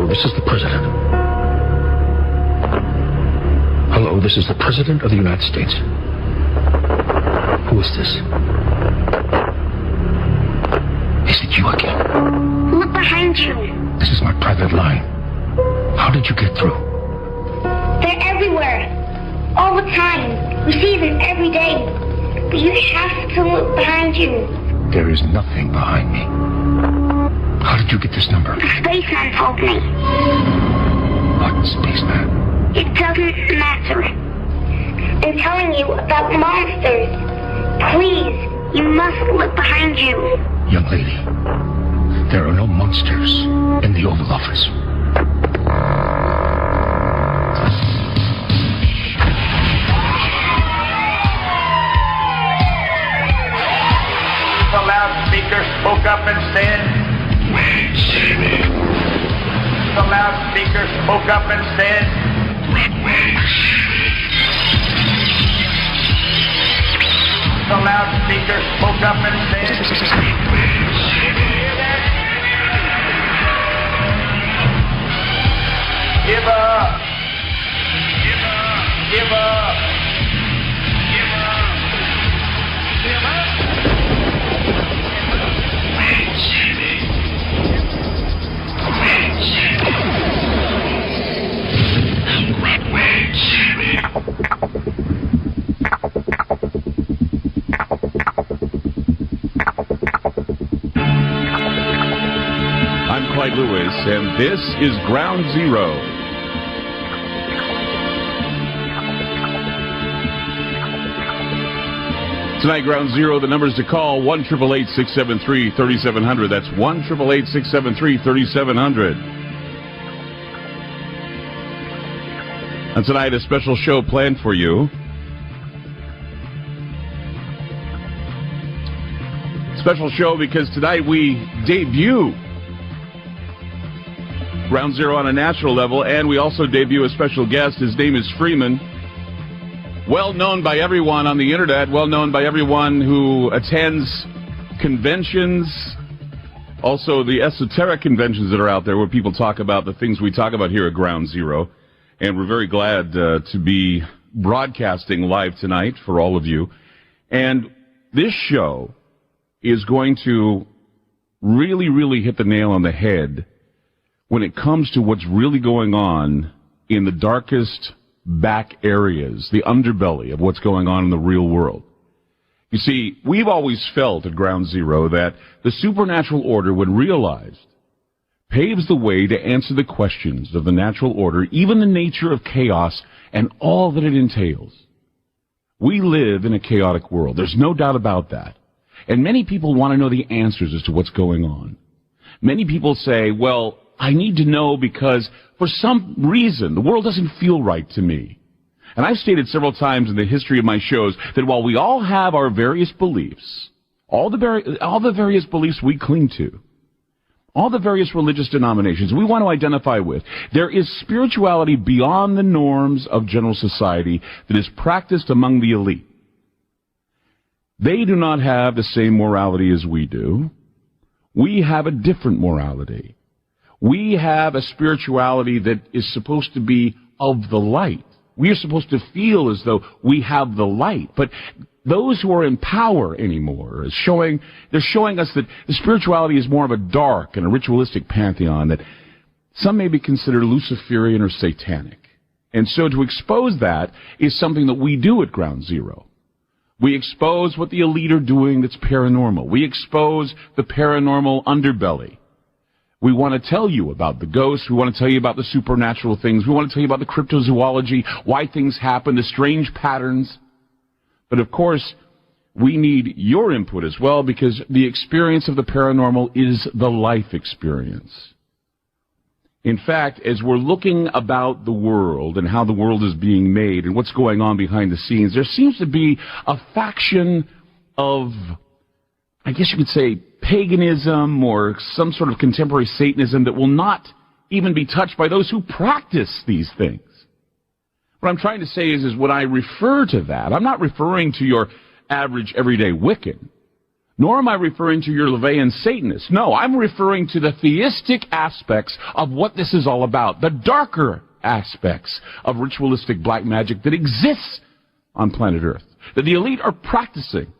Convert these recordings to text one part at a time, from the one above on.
Hello, this is the President. Hello, this is the President of the United States. Who is this? Is it you again? Look behind you. This is my private line. How did you get through? They're everywhere. All the time. We see them every day. But you have to look behind you. There is nothing behind me. How did you get this number? The spaceman told me. What spaceman? It doesn't matter. I'm telling you about monsters. Please, you must look behind you. Young lady, there are no monsters in the Oval Office. The loudspeaker spoke up and said, Wait, Sammy. the loudspeaker spoke up and said, the loudspeaker spoke up and said, give up, give up, give up, give up, give up. I'm Clyde Lewis, and this is Ground Zero. Tonight, Ground Zero, the numbers to call, 1-888-673-3700. That's 1-888-673-3700. And tonight, a special show planned for you. Special show because tonight we debut Ground Zero on a national level, and we also debut a special guest. His name is Freeman. Well known by everyone on the internet, well known by everyone who attends conventions, also the esoteric conventions that are out there where people talk about the things we talk about here at Ground Zero. And we're very glad to be broadcasting live tonight for all of you. And this show is going to really, really hit the nail on the head when it comes to what's really going on in the darkest back areas, the underbelly of what's going on in the real world. You see, we've always felt at Ground Zero that the supernatural order, when realized, paves the way to answer the questions of the natural order, even the nature of chaos and all that it entails. We live in a chaotic world. There's no doubt about that. And many people want to know the answers as to what's going on. Many people say, well, I need to know because for some reason the world doesn't feel right to me. And I've stated several times in the history of my shows that while we all have our various beliefs, all the various beliefs we cling to, all the various religious denominations we want to identify with, there is spirituality beyond the norms of general society that is practiced among the elite. They do not have the same morality as we do. We have a different morality. We have a spirituality that is supposed to be of the light. We are supposed to feel as though we have the light. But those who are in power anymore they're showing us that the spirituality is more of a dark and a ritualistic pantheon that some may be considered Luciferian or satanic. And so to expose that is something that we do at Ground Zero. We expose what the elite are doing that's paranormal. We expose the paranormal underbelly. We want to tell you about the ghosts. We want to tell you about the supernatural things. We want to tell you about the cryptozoology, why things happen, the strange patterns. But of course, we need your input as well because the experience of the paranormal is the life experience. In fact, as we're looking about the world and how the world is being made and what's going on behind the scenes, there seems to be a faction of, I guess you could say, paganism or some sort of contemporary Satanism that will not even be touched by those who practice these things. What I'm trying to say is when I refer to that, I'm not referring to your average everyday Wiccan, Nor am I referring to your LaVeyan Satanists. No, I'm referring to the theistic aspects of what this is all about, the darker aspects of ritualistic black magic that exists on planet Earth, that the elite are practicing.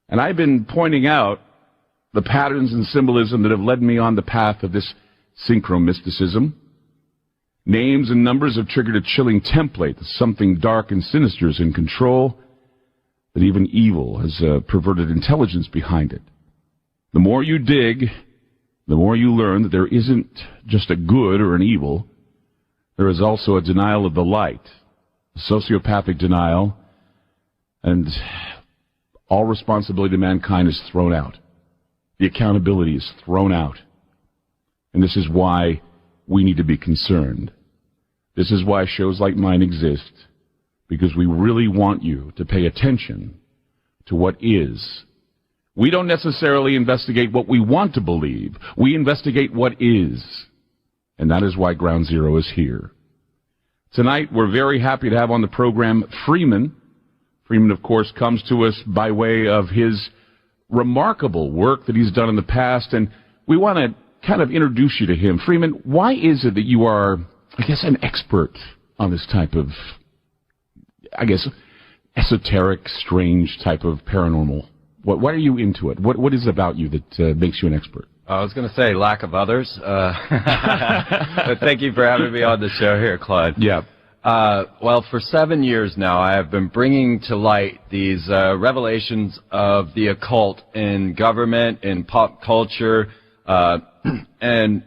And I've been pointing out the patterns and symbolism that have led me on the path of this synchromysticism. Names and numbers have triggered a chilling template that something dark and sinister is in control, that even evil has a perverted intelligence behind it. The more you dig, the more you learn that there isn't just a good or an evil. There is also a denial of the light, a sociopathic denial, and all responsibility to mankind is thrown out. The accountability is thrown out. And this is why we need to be concerned. This is why shows like mine exist, because we really want you to pay attention to what is. We don't necessarily investigate what we want to believe. We investigate what is. And that is why Ground Zero is here. Tonight, we're very happy to have on the program Freeman. Freeman, of course, comes to us by way of his remarkable work that he's done in the past, and we want to kind of introduce you to him. Freeman, why is it that you are, I guess, an expert on this type of, I guess, esoteric, strange type of paranormal? Why are you into it? What is it about you that makes you an expert? I was going to say lack of others. But thank you for having me on the show here, Claude. Yeah. Well, for 7 years now, I have been bringing to light these revelations of the occult in government, in pop culture, and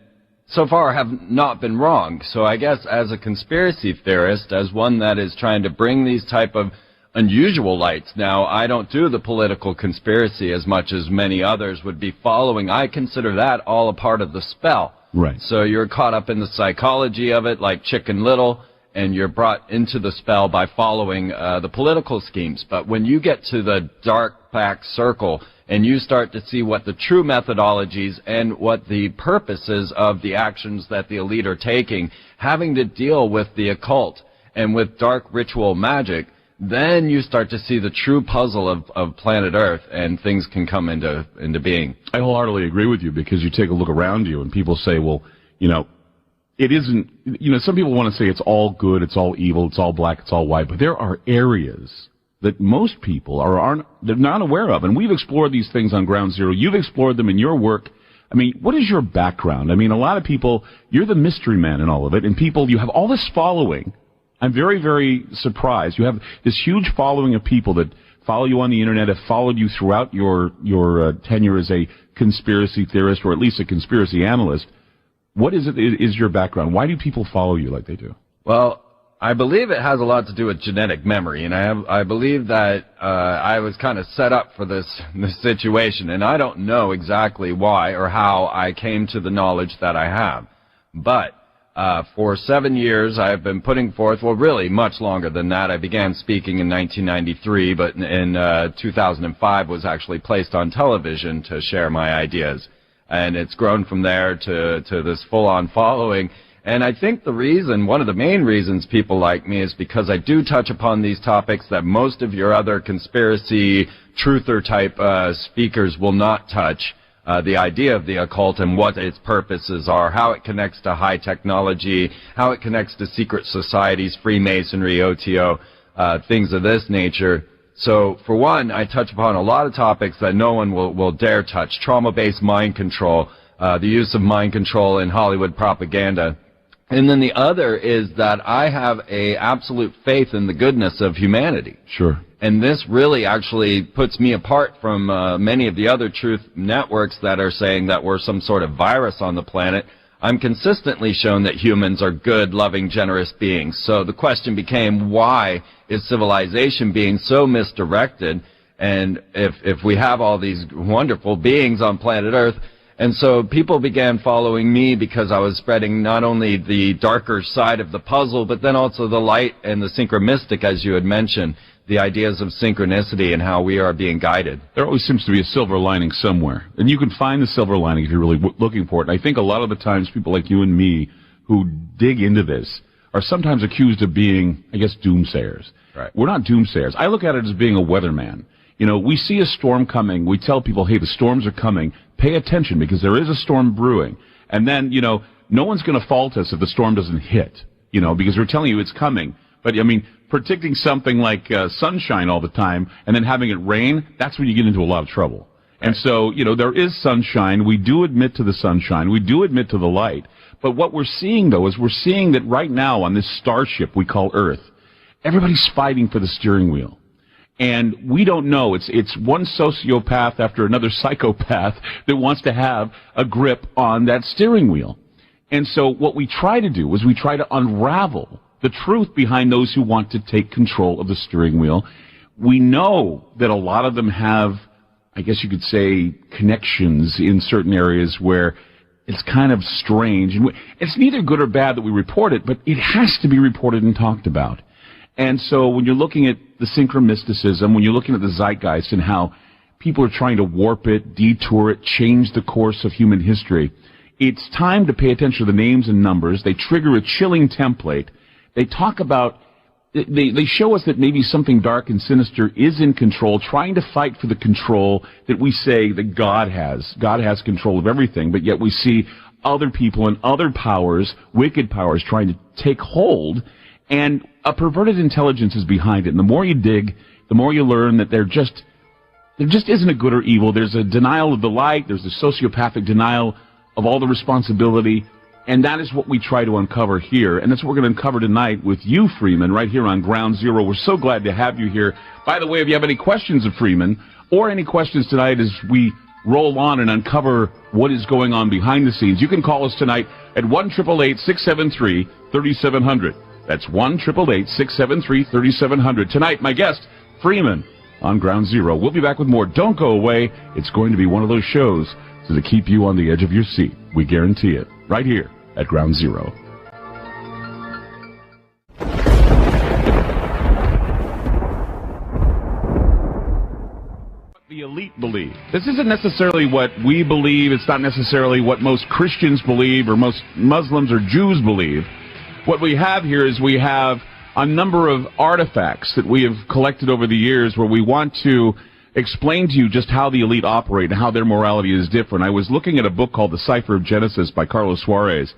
so far have not been wrong. So I guess as a conspiracy theorist, as one that is trying to bring these type of unusual lights. Now, I don't do the political conspiracy as much as many others would be following. I consider that all a part of the spell. Right. So you're caught up in the psychology of it, like Chicken Little, and you're brought into the spell by following the political schemes. But when you get to the dark back circle and you start to see what the true methodologies and what the purposes of the actions that the elite are taking, having to deal with the occult and with dark ritual magic, then you start to see the true puzzle of planet Earth, and things can come into being. I wholeheartedly agree with you, because you take a look around you and people say, well, it isn't, some people want to say it's all good, it's all evil, it's all black, it's all white, but there are areas that most people they're not aware of, and we've explored these things on Ground Zero. You've explored them in your work. I mean, what is your background? I mean, a lot of people, you're the mystery man in all of it, and you have all this following. I'm very, very surprised. You have this huge following of people that follow you on the internet, have followed you throughout your tenure as a conspiracy theorist, or at least a conspiracy analyst. What is your background? Why do people follow you like they do? Well, I believe it has a lot to do with genetic memory, and I believe that I was kind of set up for this situation, and I don't know exactly why or how I came to the knowledge that I have. But for 7 years, I have been putting forth, well, really much longer than that. I began speaking in 1993, but in 2005 was actually placed on television to share my ideas. And it's grown from there to this full-on following. And I think one of the main reasons people like me is because I do touch upon these topics that most of your other conspiracy truther type speakers will not touch. The idea of the occult and what its purposes are, how it connects to high technology, how it connects to secret societies, Freemasonry, OTO, things of this nature. So, for one, I touch upon a lot of topics that no one will dare touch. Trauma-based mind control, the use of mind control in Hollywood propaganda. And then the other is that I have a absolute faith in the goodness of humanity. Sure. And this really actually puts me apart from many of the other truth networks that are saying that we're some sort of virus on the planet. I'm consistently shown that humans are good, loving, generous beings. So the question became, why is civilization being so misdirected? And if we have all these wonderful beings on planet Earth, and so people began following me because I was spreading not only the darker side of the puzzle, but then also the light and the synchromistic, as you had mentioned, the ideas of synchronicity and how we are being guided. There always seems to be a silver lining somewhere. And you can find the silver lining if you're really looking for it. And I think a lot of the times people like you and me who dig into this are sometimes accused of being, I guess, doomsayers. Right. We're not doomsayers. I look at it as being a weatherman. You know, we see a storm coming. We tell people, hey, the storms are coming. Pay attention because there is a storm brewing. And then, you know, no one's going to fault us if the storm doesn't hit, you know, because we're telling you it's coming. But, I mean, predicting something like sunshine all the time and then having it rain, that's when you get into a lot of trouble. And so, you know, there is sunshine. We do admit to the sunshine. We do admit to the light. But what we're seeing, though, is we're seeing that right now on this starship we call Earth, everybody's fighting for the steering wheel. And we don't know. It's one sociopath after another psychopath that wants to have a grip on that steering wheel. And so what we try to do is we try to unravel the truth behind those who want to take control of the steering wheel. We know that a lot of them have, I guess you could say, connections in certain areas where it's kind of strange. And it's neither good or bad that we report it, but it has to be reported and talked about. And so when you're looking at the synchromysticism, when you're looking at the zeitgeist and how people are trying to warp it, detour it, change the course of human history, it's time to pay attention to the names and numbers. They trigger a chilling template. They talk about, they show us that maybe something dark and sinister is in control, trying to fight for the control that we say that God has. God has control of everything, but yet we see other people and other powers, wicked powers, trying to take hold, and a perverted intelligence is behind it. And the more you dig, the more you learn that there just isn't a good or evil. There's a denial of the light. There's a sociopathic denial of all the responsibility. And that is what we try to uncover here. And that's what we're going to uncover tonight with you, Freeman, right here on Ground Zero. We're so glad to have you here. By the way, if you have any questions of Freeman or any questions tonight as we roll on and uncover what is going on behind the scenes, you can call us tonight at 1-888-673-3700. That's 1-888-673-3700. Tonight, my guest, Freeman, on Ground Zero. We'll be back with more. Don't go away. It's going to be one of those shows to keep you on the edge of your seat. We guarantee it. Right here at Ground Zero. The elite believe. This isn't necessarily what we believe. It's not necessarily what most Christians believe or most Muslims or Jews believe. What we have here is we have a number of artifacts that we have collected over the years where we want to explain to you just how the elite operate and how their morality is different. I was looking at a book called The Cipher of Genesis by Carlos Suarez,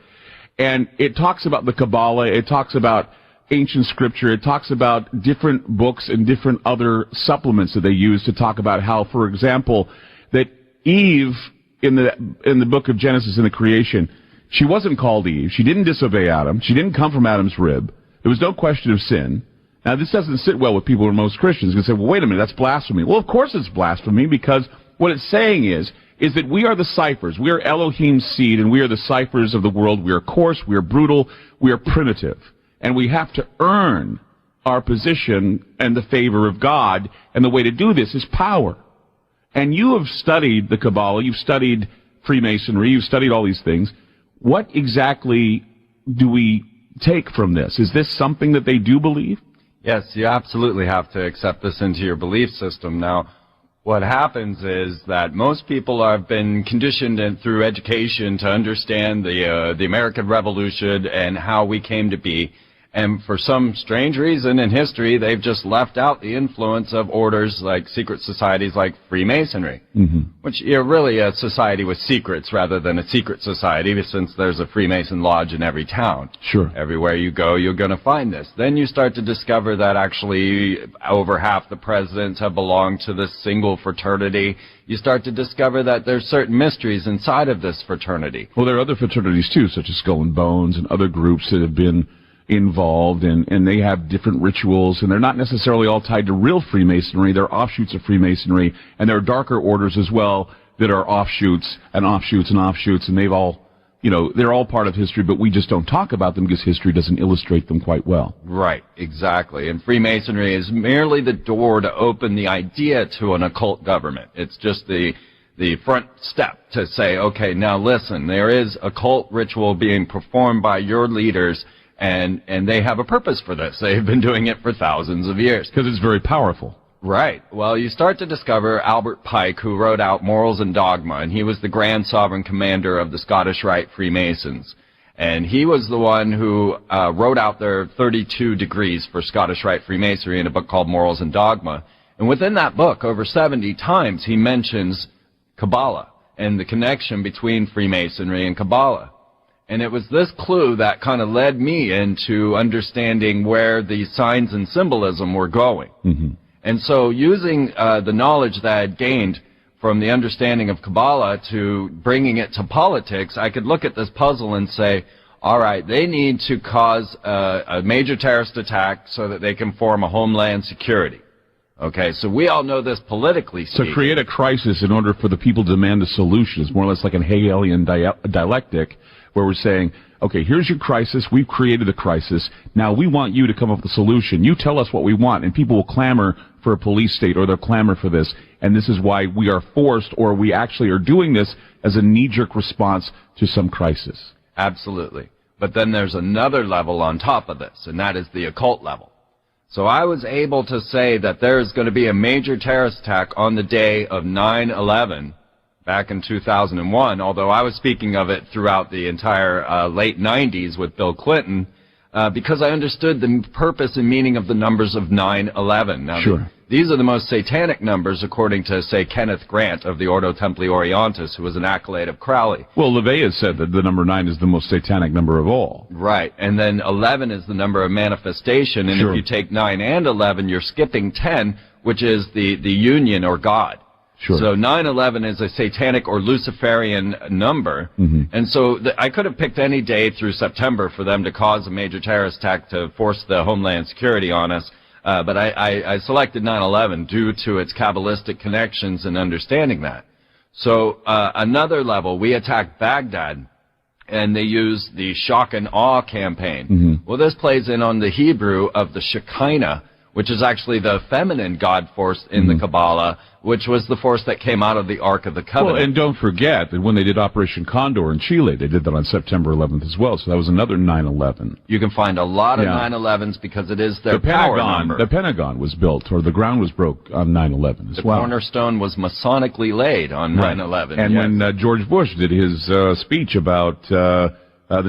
and it talks about the Kabbalah, it talks about ancient scripture, it talks about different books and different other supplements that they use to talk about how, for example, that Eve in the book of Genesis in the creation, she wasn't called Eve, she didn't disobey Adam, she didn't come from Adam's rib, there was no question of sin. Now, this doesn't sit well with people who are most Christians. They say, well, wait a minute, that's blasphemy. Well, of course it's blasphemy, because what it's saying is that we are the ciphers. We are Elohim's seed, and we are the ciphers of the world. We are coarse, we are brutal, we are primitive. And we have to earn our position and the favor of God, and the way to do this is power. And you have studied the Kabbalah, you've studied Freemasonry, you've studied all these things. What exactly do we take from this? Is this something that they do believe? Yes, you absolutely have to accept this into your belief system. Now, what happens is that most people have been conditioned through education to understand the American Revolution and how we came to be. And for some strange reason in history, they've just left out the influence of orders like secret societies like Freemasonry, which are really a society with secrets rather than a secret society, since there's a Freemason lodge in every town. Sure. Everywhere you go, you're going to find this. Then you start to discover that actually over half the presidents have belonged to this single fraternity. You start to discover that there's certain mysteries inside of this fraternity. Well, there are other fraternities too, such as Skull and Bones and other groups that have been involved, and they have different rituals, and they're not necessarily all tied to real Freemasonry. They're offshoots of Freemasonry, and there are darker orders as well that are offshoots and offshoots and offshoots, and they've all, you know, they're all part of history, but we just don't talk about them because history doesn't illustrate them quite well. Right, exactly. And Freemasonry is merely the door to open the idea to an occult government. It's just the front step to say, okay, now listen, there is occult ritual being performed by your leaders, and they have a purpose for this. They've been doing it for thousands of years. Because it's very powerful. Right. Well, you start to discover Albert Pike, who wrote out Morals and Dogma, and he was the Grand Sovereign Commander of the Scottish Rite Freemasons. And he was the one who wrote out their 32 degrees for Scottish Rite Freemasonry in a book called Morals and Dogma. And within that book, over 70 times, he mentions Kabbalah and the connection between Freemasonry and Kabbalah. And it was this clue that kind of led me into understanding where the signs and symbolism were going. Mm-hmm. And so using the knowledge that I had gained from the understanding of Kabbalah to bringing it to politics, I could look at this puzzle and say, all right, they need to cause a major terrorist attack so that they can form a homeland security. Okay, so we all know this politically speaking. So create a crisis in order for the people to demand a solution. It's more or less like an Hegelian dialectic, where we're saying, okay, here's your crisis, we've created a crisis, now we want you to come up with a solution. You tell us what we want, and people will clamor for a police state, or they'll clamor for this, and this is why we are forced, or we actually are doing this as a knee-jerk response to some crisis. Absolutely. But then there's another level on top of this, and that is the occult level. So I was able to say that there is going to be a major terrorist attack on the day of 9/11 back in 2001, although I was speaking of it throughout the entire late 90s with Bill Clinton, because I understood the purpose and meaning of the numbers of 9/11. Now, sure. These are the most satanic numbers, according to, say, Kenneth Grant of the Ordo Templi Orientis, who was an acolyte of Crowley. Well, LaVey has said that the number 9 is the most satanic number of all. Right, and then 11 is the number of manifestation, and Sure. if you take 9 and 11, you're skipping 10, which is the union or God. Sure. So 9/11 is a satanic or Luciferian number, and so I could have picked any day through September for them to cause a major terrorist attack to force the Homeland Security on us, but I selected 9/11 due to its Kabbalistic connections and understanding that. So another level, we attacked Baghdad, and they used the shock and awe campaign. Well, this plays in on the Hebrew of the Shekinah, which is actually the feminine God force in the Kabbalah, which was the force that came out of the Ark of the Covenant. Well, and don't forget that when they did Operation Condor in Chile, they did that on September 11th as well, so that was another 9/11. You can find a lot of Yeah. 9/11s because it is their The power Pentagon, number. the Pentagon was built, or the ground was broke on 9/11 as The well. cornerstone was masonically laid on Right. 9/11. And yes. when George Bush did his speech about the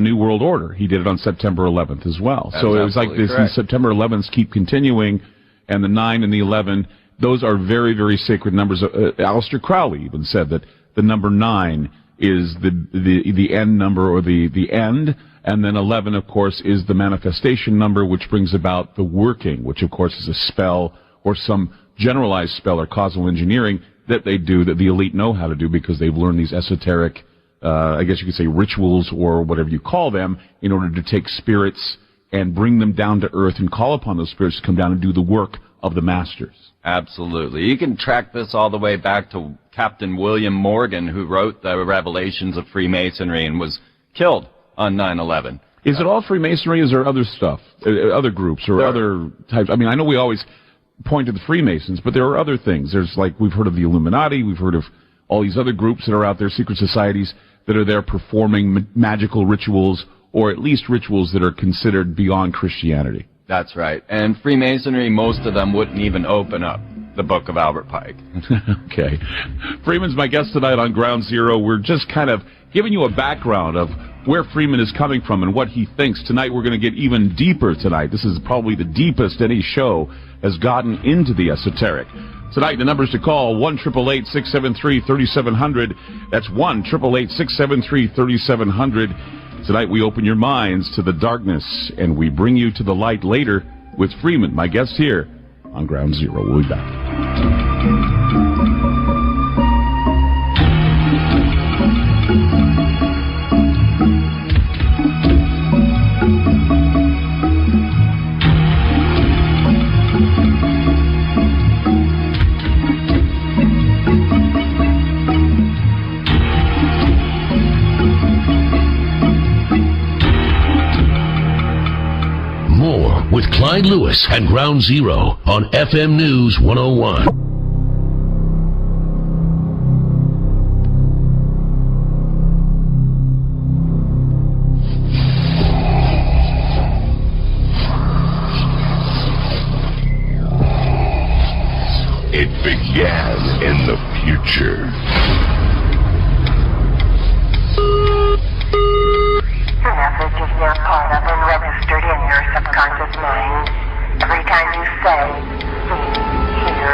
New World Order, he did it on September 11th as well. That's So it was like absolutely this, correct. these September 11s keep continuing, and the 9 and the 11, those are very, very sacred numbers. Aleister Crowley even said that the number 9 is the end number, or the end, and then 11, of course, is the manifestation number, which brings about the working, which, of course, is a spell or some generalized spell or causal engineering that they do, that the elite know how to do because they've learned these esoteric, I guess you could say, rituals or whatever you call them, in order to take spirits and bring them down to earth and call upon those spirits to come down and do the work of the masters. Absolutely. You can track this all the way back to Captain William Morgan, who wrote the Revelations of Freemasonry and was killed on 9/11. Is it all Freemasonry? Is there other stuff, other groups or other types? I mean, I know we always point to the Freemasons, but there are other things. There's, like, we've heard of the Illuminati, we've heard of all these other groups that are out there, secret societies that are there performing magical rituals, or at least rituals that are considered beyond Christianity. That's right. And Freemasonry, most of them wouldn't even open up the Book of Albert Pike. Okay. Freeman's my guest tonight on Ground Zero. We're just kind of giving you a background of where Freeman is coming from and what he thinks. Tonight we're going to get even deeper tonight. This is probably the deepest any show has gotten into the esoteric. Tonight, the numbers to call, 1-888-673-3700. That's 1-888-673-3700. Tonight we open your minds to the darkness, and we bring you to the light later with Freeman, my guest here on Ground Zero. We'll be back. More with Clyde Lewis and Ground Zero on FM News 101. It began in the future. Your message is now caught up and registered in your subconscious mind. Every time you say, see, hear,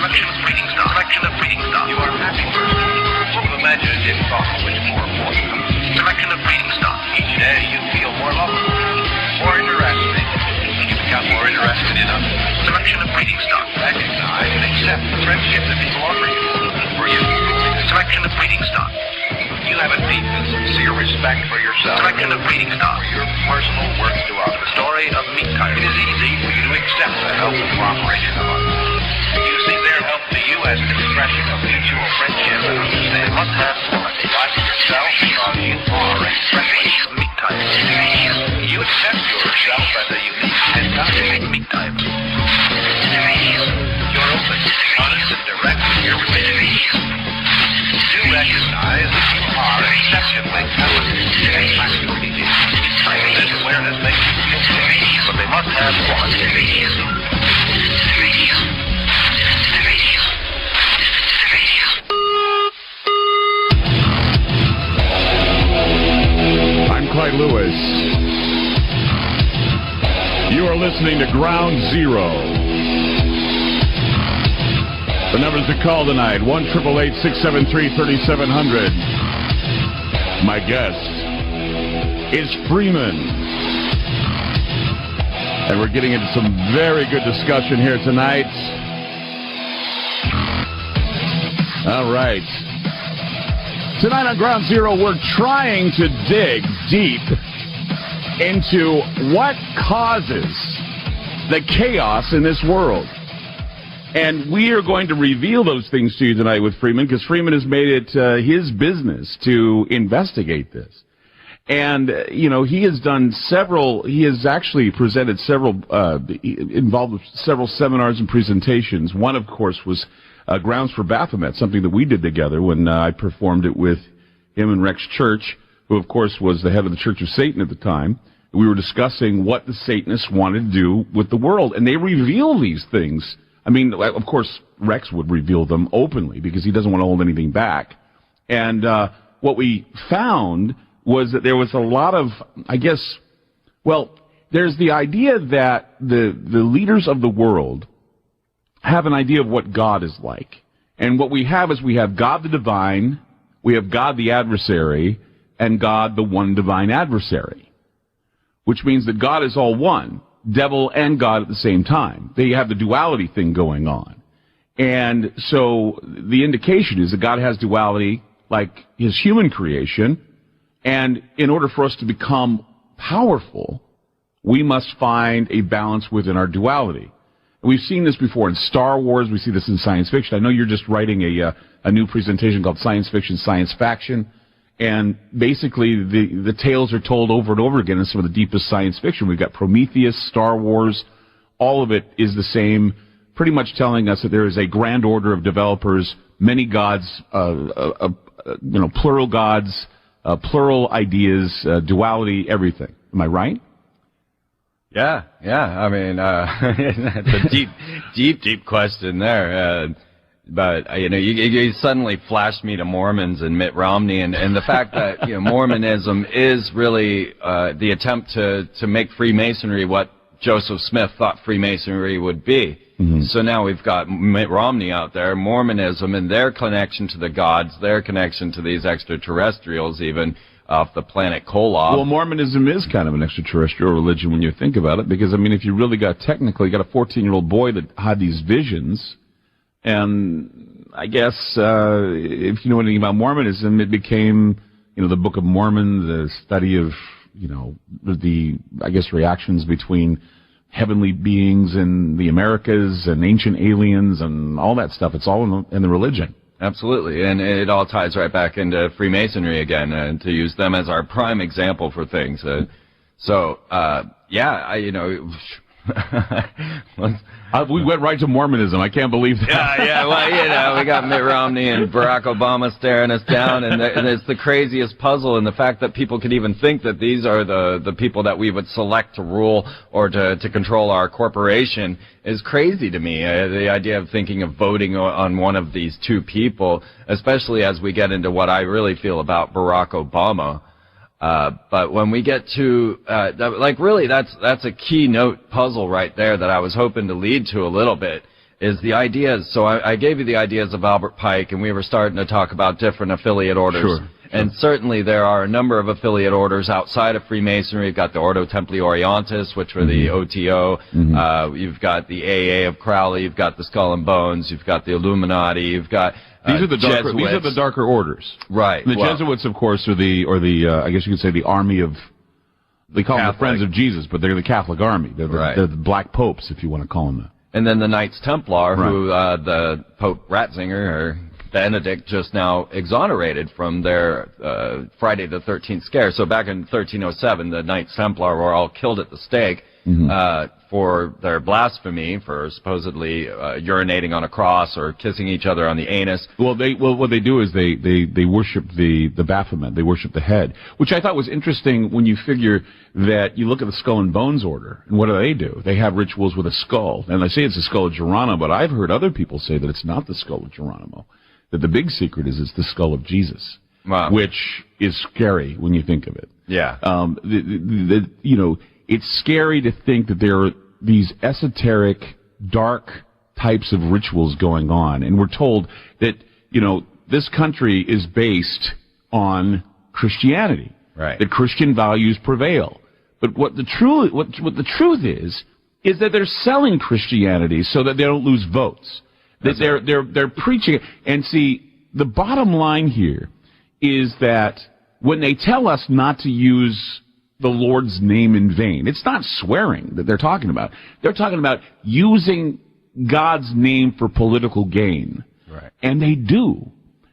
Selection of breeding stock. You are happy person. Full of imaginative thought, which is more important. Selection of breeding stock. Each day you feel more lovable, more interesting. You become more interested in others. Selection of breeding stock. Recognize and accept the friendship that people offer you. For you. Selection of breeding stock. You have a deep and sincere respect for yourself. Selection of breeding stock. For your personal worth to others. The story of meat type. It is easy for you to accept the help and cooperation of others. You see their help to you as an expression of mutual friendship and understanding. Must have quality. Like yourself, because you are a special meat type. You accept yourself as a unique and valuable meat type. You're open, honest, and direct in your relationship. You recognize that you are exceptionally talented and fascinating. This awareness makes you feel safe, but they must have quality. Clyde Lewis. You are listening to Ground Zero. The numbers to call tonight, 1-888-673-3700. My guest is Freeman. And we're getting into some very good discussion here tonight. All right. Tonight on Ground Zero, we're trying to dig deep into what causes the chaos in this world. And we are going to reveal those things to you tonight with Freeman, because Freeman has made it his business to investigate this. And, he has actually presented involved with several seminars and presentations. One, of course, was Grounds for Baphomet, something that we did together when I performed it with him and Rex Church, who, of course, was the head of the Church of Satan at the time. We were discussing what the Satanists wanted to do with the world, and they reveal these things. I mean, of course, Rex would reveal them openly because he doesn't want to hold anything back. And what we found was that there was a lot of, there's the idea that the leaders of the world have an idea of what God is like. And what we have is we have God the divine, we have God the adversary, and God the one divine adversary. Which means that God is all one, devil and God at the same time. They have the duality thing going on. And so the indication is that God has duality like his human creation, and in order for us to become powerful, we must find a balance within our duality. We've seen this before in Star Wars. We see this in science fiction. I know you're just writing a new presentation called Science Fiction, Science Faction. And basically, the tales are told over and over again in some of the deepest science fiction. We've got Prometheus, Star Wars. All of it is the same, pretty much telling us that there is a grand order of developers, many gods, plural gods, plural ideas, duality, everything. Am I right? Yeah. I mean, it's a deep question there. But, you suddenly flashed me to Mormons and Mitt Romney, and the fact that, Mormonism is really the attempt to make Freemasonry what Joseph Smith thought Freemasonry would be. Mm-hmm. So now we've got Mitt Romney out there, Mormonism, and their connection to the gods, their connection to these extraterrestrials even, off the planet Kolob. Well, Mormonism is kind of an extraterrestrial religion when you think about it, because, if you really got technical, you got a 14-year-old boy that had these visions, and I guess if you know anything about Mormonism, it became, the Book of Mormon, the study of, the reactions between heavenly beings and the Americas and ancient aliens and all that stuff. It's all in the religion. Absolutely, and it all ties right back into Freemasonry again, and to use them as our prime example for things. We went right to Mormonism. I can't believe that. Well, we got Mitt Romney and Barack Obama staring us down, and it's the craziest puzzle, and the fact that people could even think that these are the people that we would select to rule or to control our corporation is crazy to me. The idea of thinking of voting on one of these two people, especially as we get into what I really feel about Barack Obama. But when we get to, really that's a keynote puzzle right there that I was hoping to lead to a little bit, is the ideas. So I gave you the ideas of Albert Pike, and we were starting to talk about different affiliate orders. Sure. And certainly there are a number of affiliate orders outside of Freemasonry. You've got the Ordo Templi Orientis, which were the OTO. You've got the AA of Crowley. You've got the Skull and Bones. You've got the Illuminati. You've got these are the darker, Jesuits. these are the darker orders. Right. The Jesuits, of course, are the I guess you could say the army of. They call them the Friends of Jesus, but they're the Catholic army. They're the Black Popes, if you want to call them that. And then the Knights Templar, who the Pope Ratzinger or Benedict just now exonerated from their Friday the 13th scare. So back in 1307, the Knights Templar were all killed at the stake for their blasphemy, for supposedly urinating on a cross or kissing each other on the anus. Well, what they do is they worship the Baphomet. They worship the head, which I thought was interesting when you figure that you look at the Skull and Bones order, and what do? They have rituals with a skull, and they say it's the skull of Geronimo, but I've heard other people say that it's not the skull of Geronimo. That the big secret is it's the skull of Jesus, which is scary when you think of it. Yeah. It's scary to think that there are these esoteric, dark types of rituals going on, and we're told that this country is based on Christianity, right? That Christian values prevail. But what the truth is that they're selling Christianity so that they don't lose votes. That they're preaching it. And see, the bottom line here is that when they tell us not to use the Lord's name in vain, it's not swearing that they're talking about. They're talking about using God's name for political gain. Right. And they do.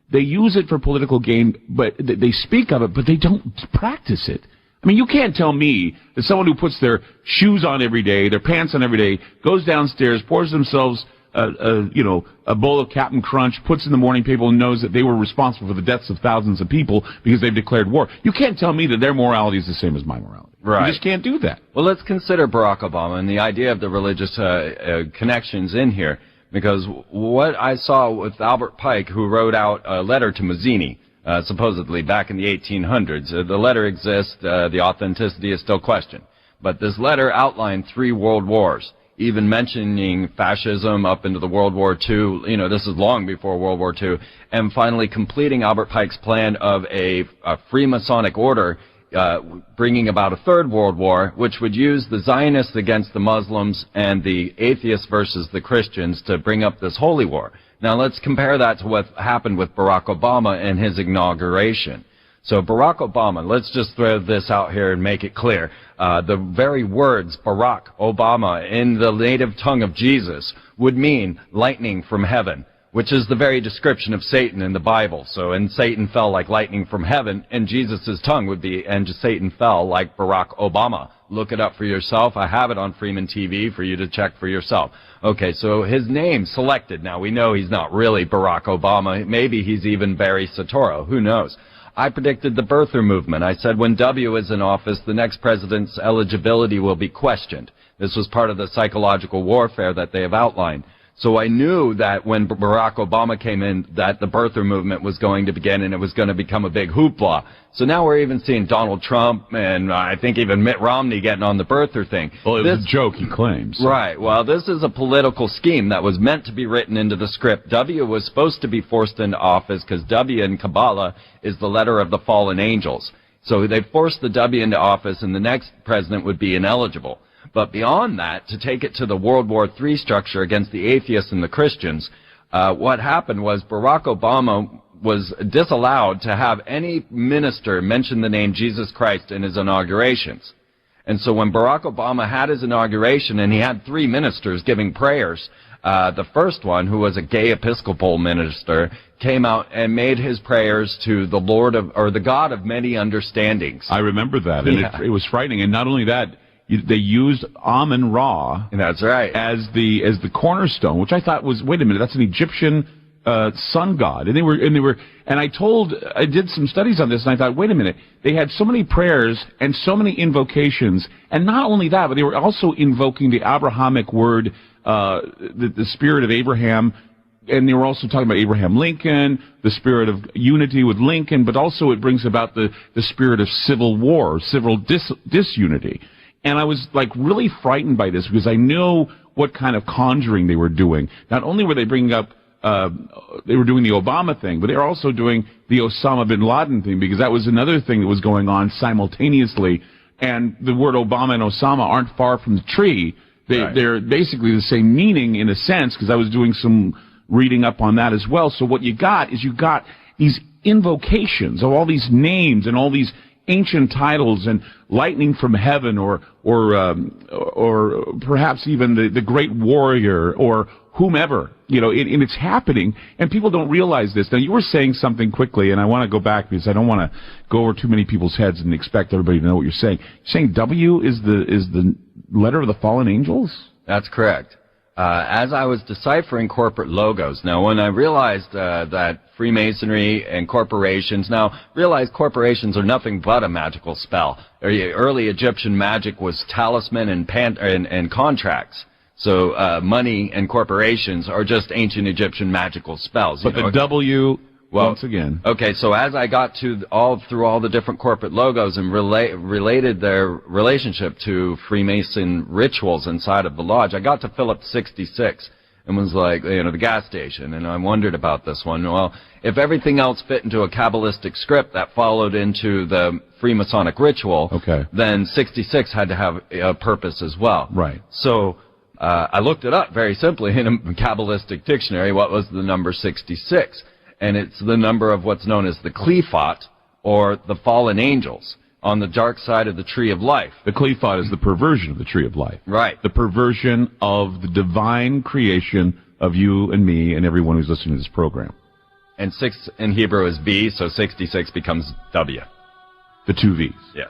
They use it for political gain, but they speak of it, but they don't practice it. I mean, you can't tell me that someone who puts their shoes on every day, their pants on every day, goes downstairs, pours themselves a bowl of Captain Crunch, puts in the morning paper, and knows that they were responsible for the deaths of thousands of people because they've declared war. You can't tell me that their morality is the same as my morality. Right. You just can't do that. Well, let's consider Barack Obama and the idea of the religious connections in here, because what I saw with Albert Pike, who wrote out a letter to Mazzini, supposedly back in the 1800s. The letter exists. The authenticity is still questioned. But this letter outlined 3 world wars, even mentioning fascism up into the World War II. This is long before World War II. And finally completing Albert Pike's plan of a Freemasonic order, bringing about a 3rd World War, which would use the Zionists against the Muslims and the atheists versus the Christians to bring up this holy war. Now let's compare that to what happened with Barack Obama and his inauguration. So Barack Obama, let's just throw this out here and make it clear. The very words Barack Obama in the native tongue of Jesus would mean lightning from heaven, which is the very description of Satan in the Bible. So, and Satan fell like lightning from heaven, and Jesus' tongue would be, and Satan fell like Barack Obama. Look it up for yourself. I have it on Freeman TV for you to check for yourself. Okay, so his name selected. Now, we know he's not really Barack Obama. Maybe he's even Barry Soetoro. Who knows? I predicted the birther movement. I said when W is in office, the next president's eligibility will be questioned. This was part of the psychological warfare that they have outlined. So I knew that when Barack Obama came in, that the birther movement was going to begin and it was going to become a big hoopla. So now we're even seeing Donald Trump and I think even Mitt Romney getting on the birther thing. Well, it was a joke, he claims. Right. Well, this is a political scheme that was meant to be written into the script. W was supposed to be forced into office because W in Kabbalah is the letter of the fallen angels. So they forced the W into office and the next president would be ineligible. But beyond that, to take it to the World War III structure against the atheists and the Christians, what happened was Barack Obama was disallowed to have any minister mention the name Jesus Christ in his inaugurations. And so when Barack Obama had his inauguration and he had 3 ministers giving prayers, the first one, who was a gay Episcopal minister, came out and made his prayers to the Lord of, or the God of many understandings. I remember that, and it was frightening. And not only that, they used Amun-Ra. That's right. As the cornerstone, which I thought was, wait a minute, that's an Egyptian sun god. And I did some studies on this, and I thought, wait a minute, they had so many prayers and so many invocations, and not only that, but they were also invoking the Abrahamic word, the spirit of Abraham, and they were also talking about Abraham Lincoln, the spirit of unity with Lincoln, but also it brings about the spirit of civil war, civil disunity. And I was like really frightened by this because I know what kind of conjuring they were doing. Not only were they bringing up, they were doing the Obama thing, but they were also doing the Osama bin Laden thing, because that was another thing that was going on simultaneously. And the word Obama and Osama aren't far from the tree. They're basically the same meaning in a sense, because I was doing some reading up on that as well. So what you got these invocations of all these names and all these ancient titles and lightning from heaven, or perhaps even the great warrior or whomever, and it's happening, and people don't realize this. Now, you were saying something quickly, and I want to go back because I don't want to go over too many people's heads and expect everybody to know what you're saying. You're saying W is the letter of the fallen angels? That's correct. As I was deciphering corporate logos, now when I realized that Freemasonry and corporations, realize corporations are nothing but a magical spell. Early Egyptian magic was talisman and contracts. So money and corporations are just ancient Egyptian magical spells. But the W, once again. Okay, so as I got through all the different corporate logos and related their relationship to Freemason rituals inside of the lodge, I got to Phillips 66 and was like, the gas station, and I wondered about this one. Well, if everything else fit into a Kabbalistic script that followed into the Freemasonic ritual, then 66 had to have a purpose as well. Right. So I looked it up very simply in a Kabbalistic dictionary. What was the number 66? And it's the number of what's known as the Qliphoth, or the fallen angels, on the dark side of the tree of life. The Qliphoth is the perversion of the tree of life. Right. The perversion of the divine creation of you and me and everyone who's listening to this program. And 6 in Hebrew is V, so 66 becomes W. The two V's. Yes.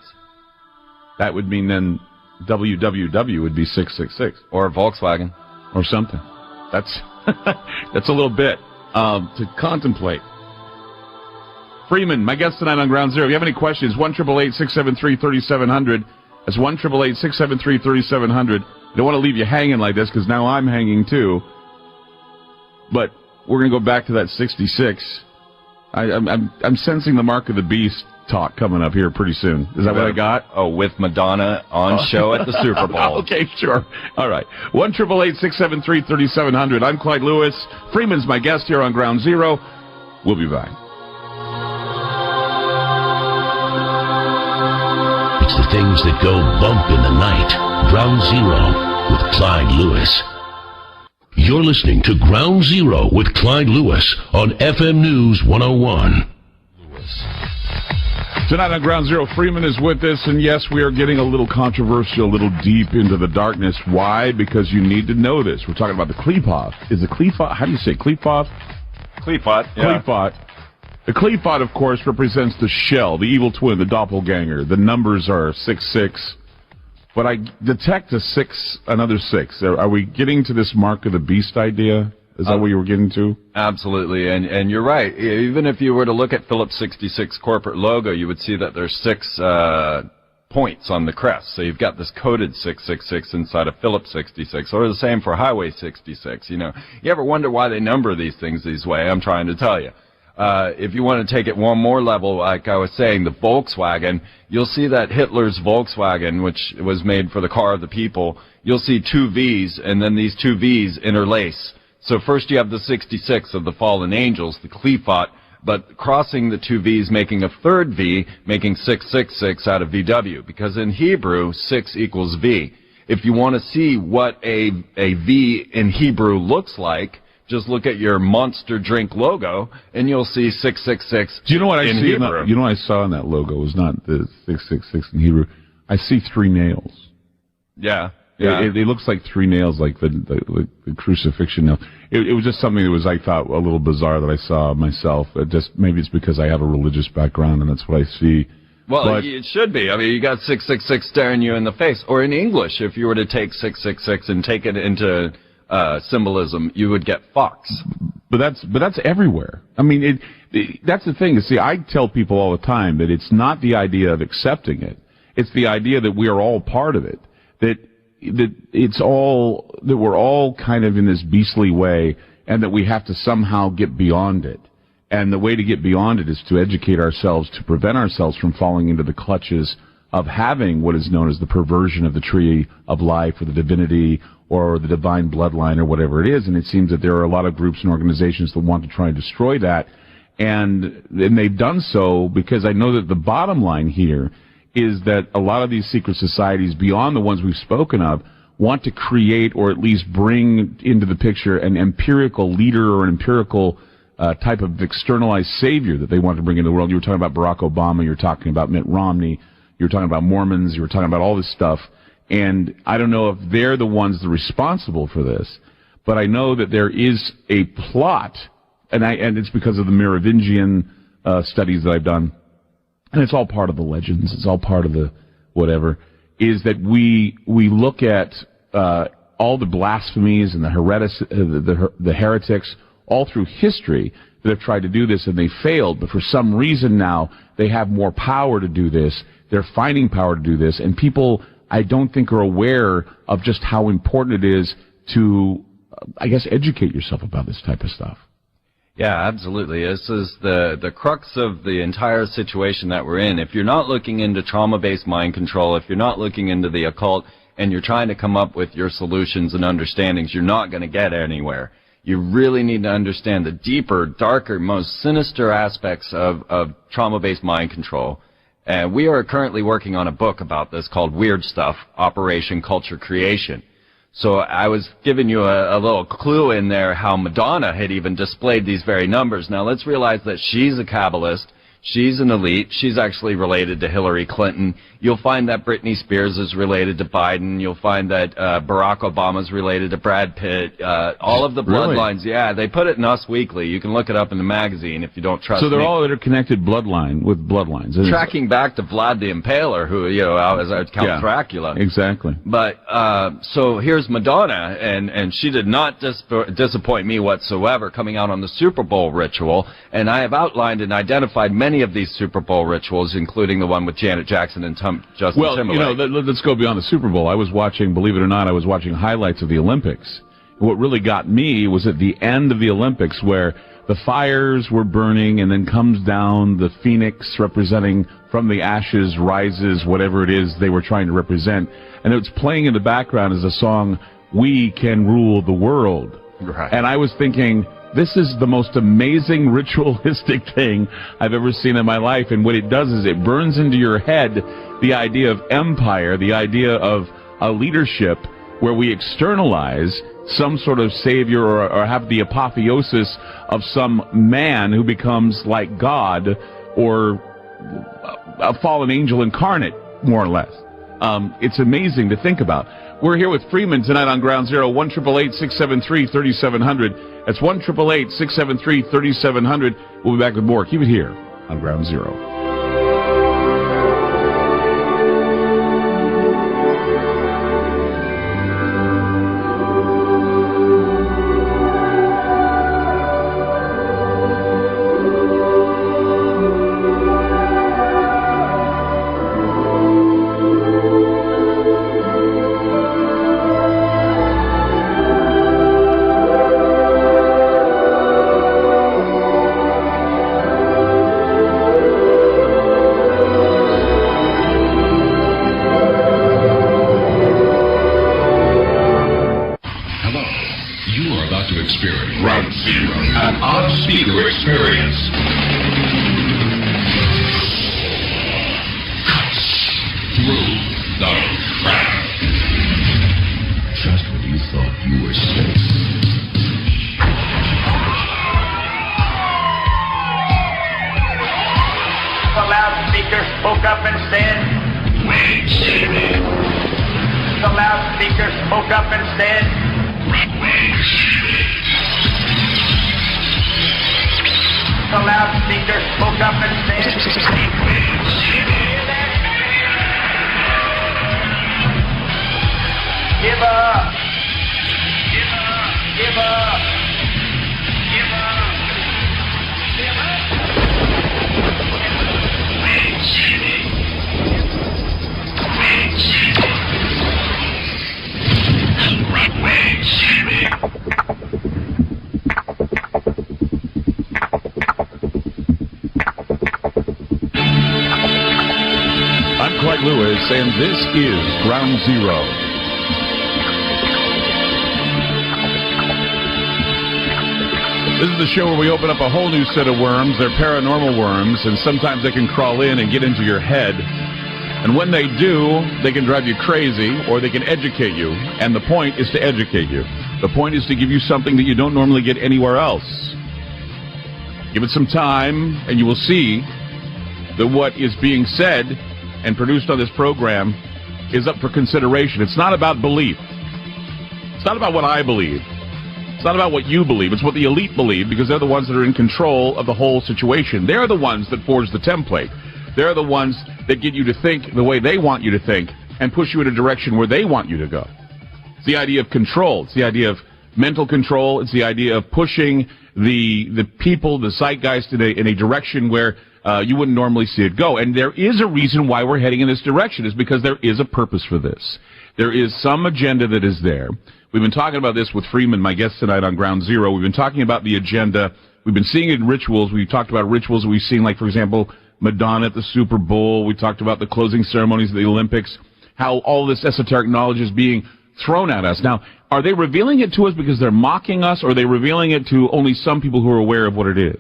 That would mean then WWW would be 666. Or Volkswagen. Or something. That's a little bit to contemplate. Freeman, my guest tonight on Ground Zero. If you have any questions, 1-888-673-3700. That's 1-888-673-3700. I don't want to leave you hanging like this, because now I'm hanging too. But we're going to go back to that 66. I'm sensing the mark of the beast talk coming up here pretty soon. Is that what I got? Oh, with Madonna on show at the Super Bowl. Okay, sure. All right. 1-888-673-3700. I'm Clyde Lewis. Freeman's my guest here on Ground Zero. We'll be back. It's the things that go bump in the night. Ground Zero with Clyde Lewis. You're listening to Ground Zero with Clyde Lewis on FM News 101. Tonight on Ground Zero, Freeman is with us, and yes, we are getting a little controversial, a little deep into the darkness. Why? Because you need to know this. We're talking about the Qliphoth. Is the Qliphoth, how do you say Qliphoth? Qliphoth, yeah. Qliphoth. The Qliphoth, of course, represents the shell, the evil twin, the doppelganger. The numbers are 66. But I detect another 6. Are we getting to this mark of the beast idea? Is that what you were getting to? Absolutely, and you're right. Even if you were to look at Phillips 66 corporate logo, you would see that there's 6 points on the crest. So you've got this coded 666 inside of Phillips 66, or the same for Highway 66. You ever wonder why they number these things this way? I'm trying to tell you. If you want to take it one more level, like I was saying, the Volkswagen, you'll see that Hitler's Volkswagen, which was made for the car of the people, you'll see 2 V's, and then these 2 V's interlace. So first you have the 66 of the fallen angels, the Qliphoth, but crossing the 2 V's, making a third V, making 666 out of VW, because in Hebrew, 6 equals V. If you want to see what a V in Hebrew looks like, just look at your Monster Drink logo, and you'll see 666. Do you know what I see? Hebrew. You know what I saw in that logo? It was not the 666 in Hebrew. I see 3 nails. Yeah. It looks like 3 nails, like the crucifixion nail. It was just something that was, I thought, a little bizarre that I saw myself. Maybe it's because I have a religious background, and that's what I see. Well, it should be. I mean, you got 666 staring you in the face. Or in English, if you were to take 666 and take it into symbolism, you would get fox. But that's everywhere. I mean, that's the thing. See, I tell people all the time that it's not the idea of accepting it. It's the idea that we are all part of it. That we're all kind of in this beastly way, and that we have to somehow get beyond it. And the way to get beyond it is to educate ourselves, to prevent ourselves from falling into the clutches of having what is known as the perversion of the tree of life or the divinity or the divine bloodline or whatever it is. And it seems that there are a lot of groups and organizations that want to try and destroy that. And they've done so because I know that the bottom line here is that a lot of these secret societies, beyond the ones we've spoken of, want to create or at least bring into the picture an empirical leader or an empirical type of externalized savior that they want to bring into the world. You were talking about Barack Obama, you were talking about Mitt Romney, you were talking about Mormons, you were talking about all this stuff. And I don't know if they're the ones that are responsible for this, but I know that there is a plot, and it's because of the Merovingian studies that I've done, and it's all part of the legends, it's all part of the whatever, is that we look at all the blasphemies and the heretics all through history that have tried to do this, and they failed, but for some reason now they have more power to do this. They're finding power to do this, and people, I don't think, are aware of just how important it is to, I guess, educate yourself about this type of stuff. Yeah, absolutely. This is the crux of the entire situation that we're in. If you're not looking into trauma-based mind control, if you're not looking into the occult, and you're trying to come up with your solutions and understandings, you're not going to get anywhere. You really need to understand the deeper, darker, most sinister aspects of trauma-based mind control. We are currently working on a book about this called Weird Stuff, Operation Culture Creation. So I was giving you a little clue in there how Madonna had even displayed these very numbers. Now let's realize that she's a Kabbalist. She's an elite. She's actually related to Hillary Clinton. You'll find that Britney Spears is related to Biden. You'll find that Barack Obama's related to Brad Pitt. All of the bloodlines, really? Yeah, they put it in Us Weekly. You can look it up in the magazine if you don't trust me. So they're all interconnected with bloodlines. Tracking back to Vlad the Impaler, who, as Count Dracula. Exactly. But, so here's Madonna, and she did not disappoint me whatsoever coming out on the Super Bowl ritual, and I have outlined and identified many of these Super Bowl rituals, including the one with Janet Jackson and Justin Timberlake. Let's go beyond the Super Bowl. I was watching, believe it or not, highlights of the Olympics. What really got me was at the end of the Olympics where the fires were burning and then comes down the phoenix representing from the ashes rises, whatever it is they were trying to represent. And it was playing in the background as a song, "We Can Rule the World." Right. And I was thinking, this is the most amazing ritualistic thing I've ever seen in my life. And what it does is it burns into your head the idea of empire, the idea of a leadership where we externalize some sort of savior or have the apotheosis of some man who becomes like God or a fallen angel incarnate, more or less. It's amazing to think about. We're here with Freeman tonight on Ground Zero, 1-888-673-3700. That's 1-888-673-3700. We'll be back with more. Keep it here on Ground Zero. and this is Ground Zero. This is the show where we open up a whole new set of worms. They're paranormal worms, and sometimes they can crawl in and get into your head. And when they do, they can drive you crazy, or they can educate you. And the point is to educate you. The point is to give you something that you don't normally get anywhere else. Give it some time, and you will see that what is being said and produced on this program is up for consideration. It's not about belief. It's not about what I believe. It's not about what you believe. It's what the elite believe, because they're the ones that are in control of the whole situation. They're the ones that forge the template. They're the ones that get you to think the way they want you to think and push you in a direction where they want you to go. It's the idea of control. It's the idea of mental control. It's the idea of pushing the people, the zeitgeist in a direction where you wouldn't normally see it go. And there is a reason why we're heading in this direction, is because there is a purpose for this. There is some agenda that is there. We've been talking about this with Freeman, my guest tonight on Ground Zero. We've been talking about the agenda. We've been seeing it in rituals. We've talked about rituals that we've seen, like, for example, Madonna at the Super Bowl. We talked about the closing ceremonies of the Olympics, how all this esoteric knowledge is being thrown at us. Now, are they revealing it to us because they're mocking us, or are they revealing it to only some people who are aware of what it is?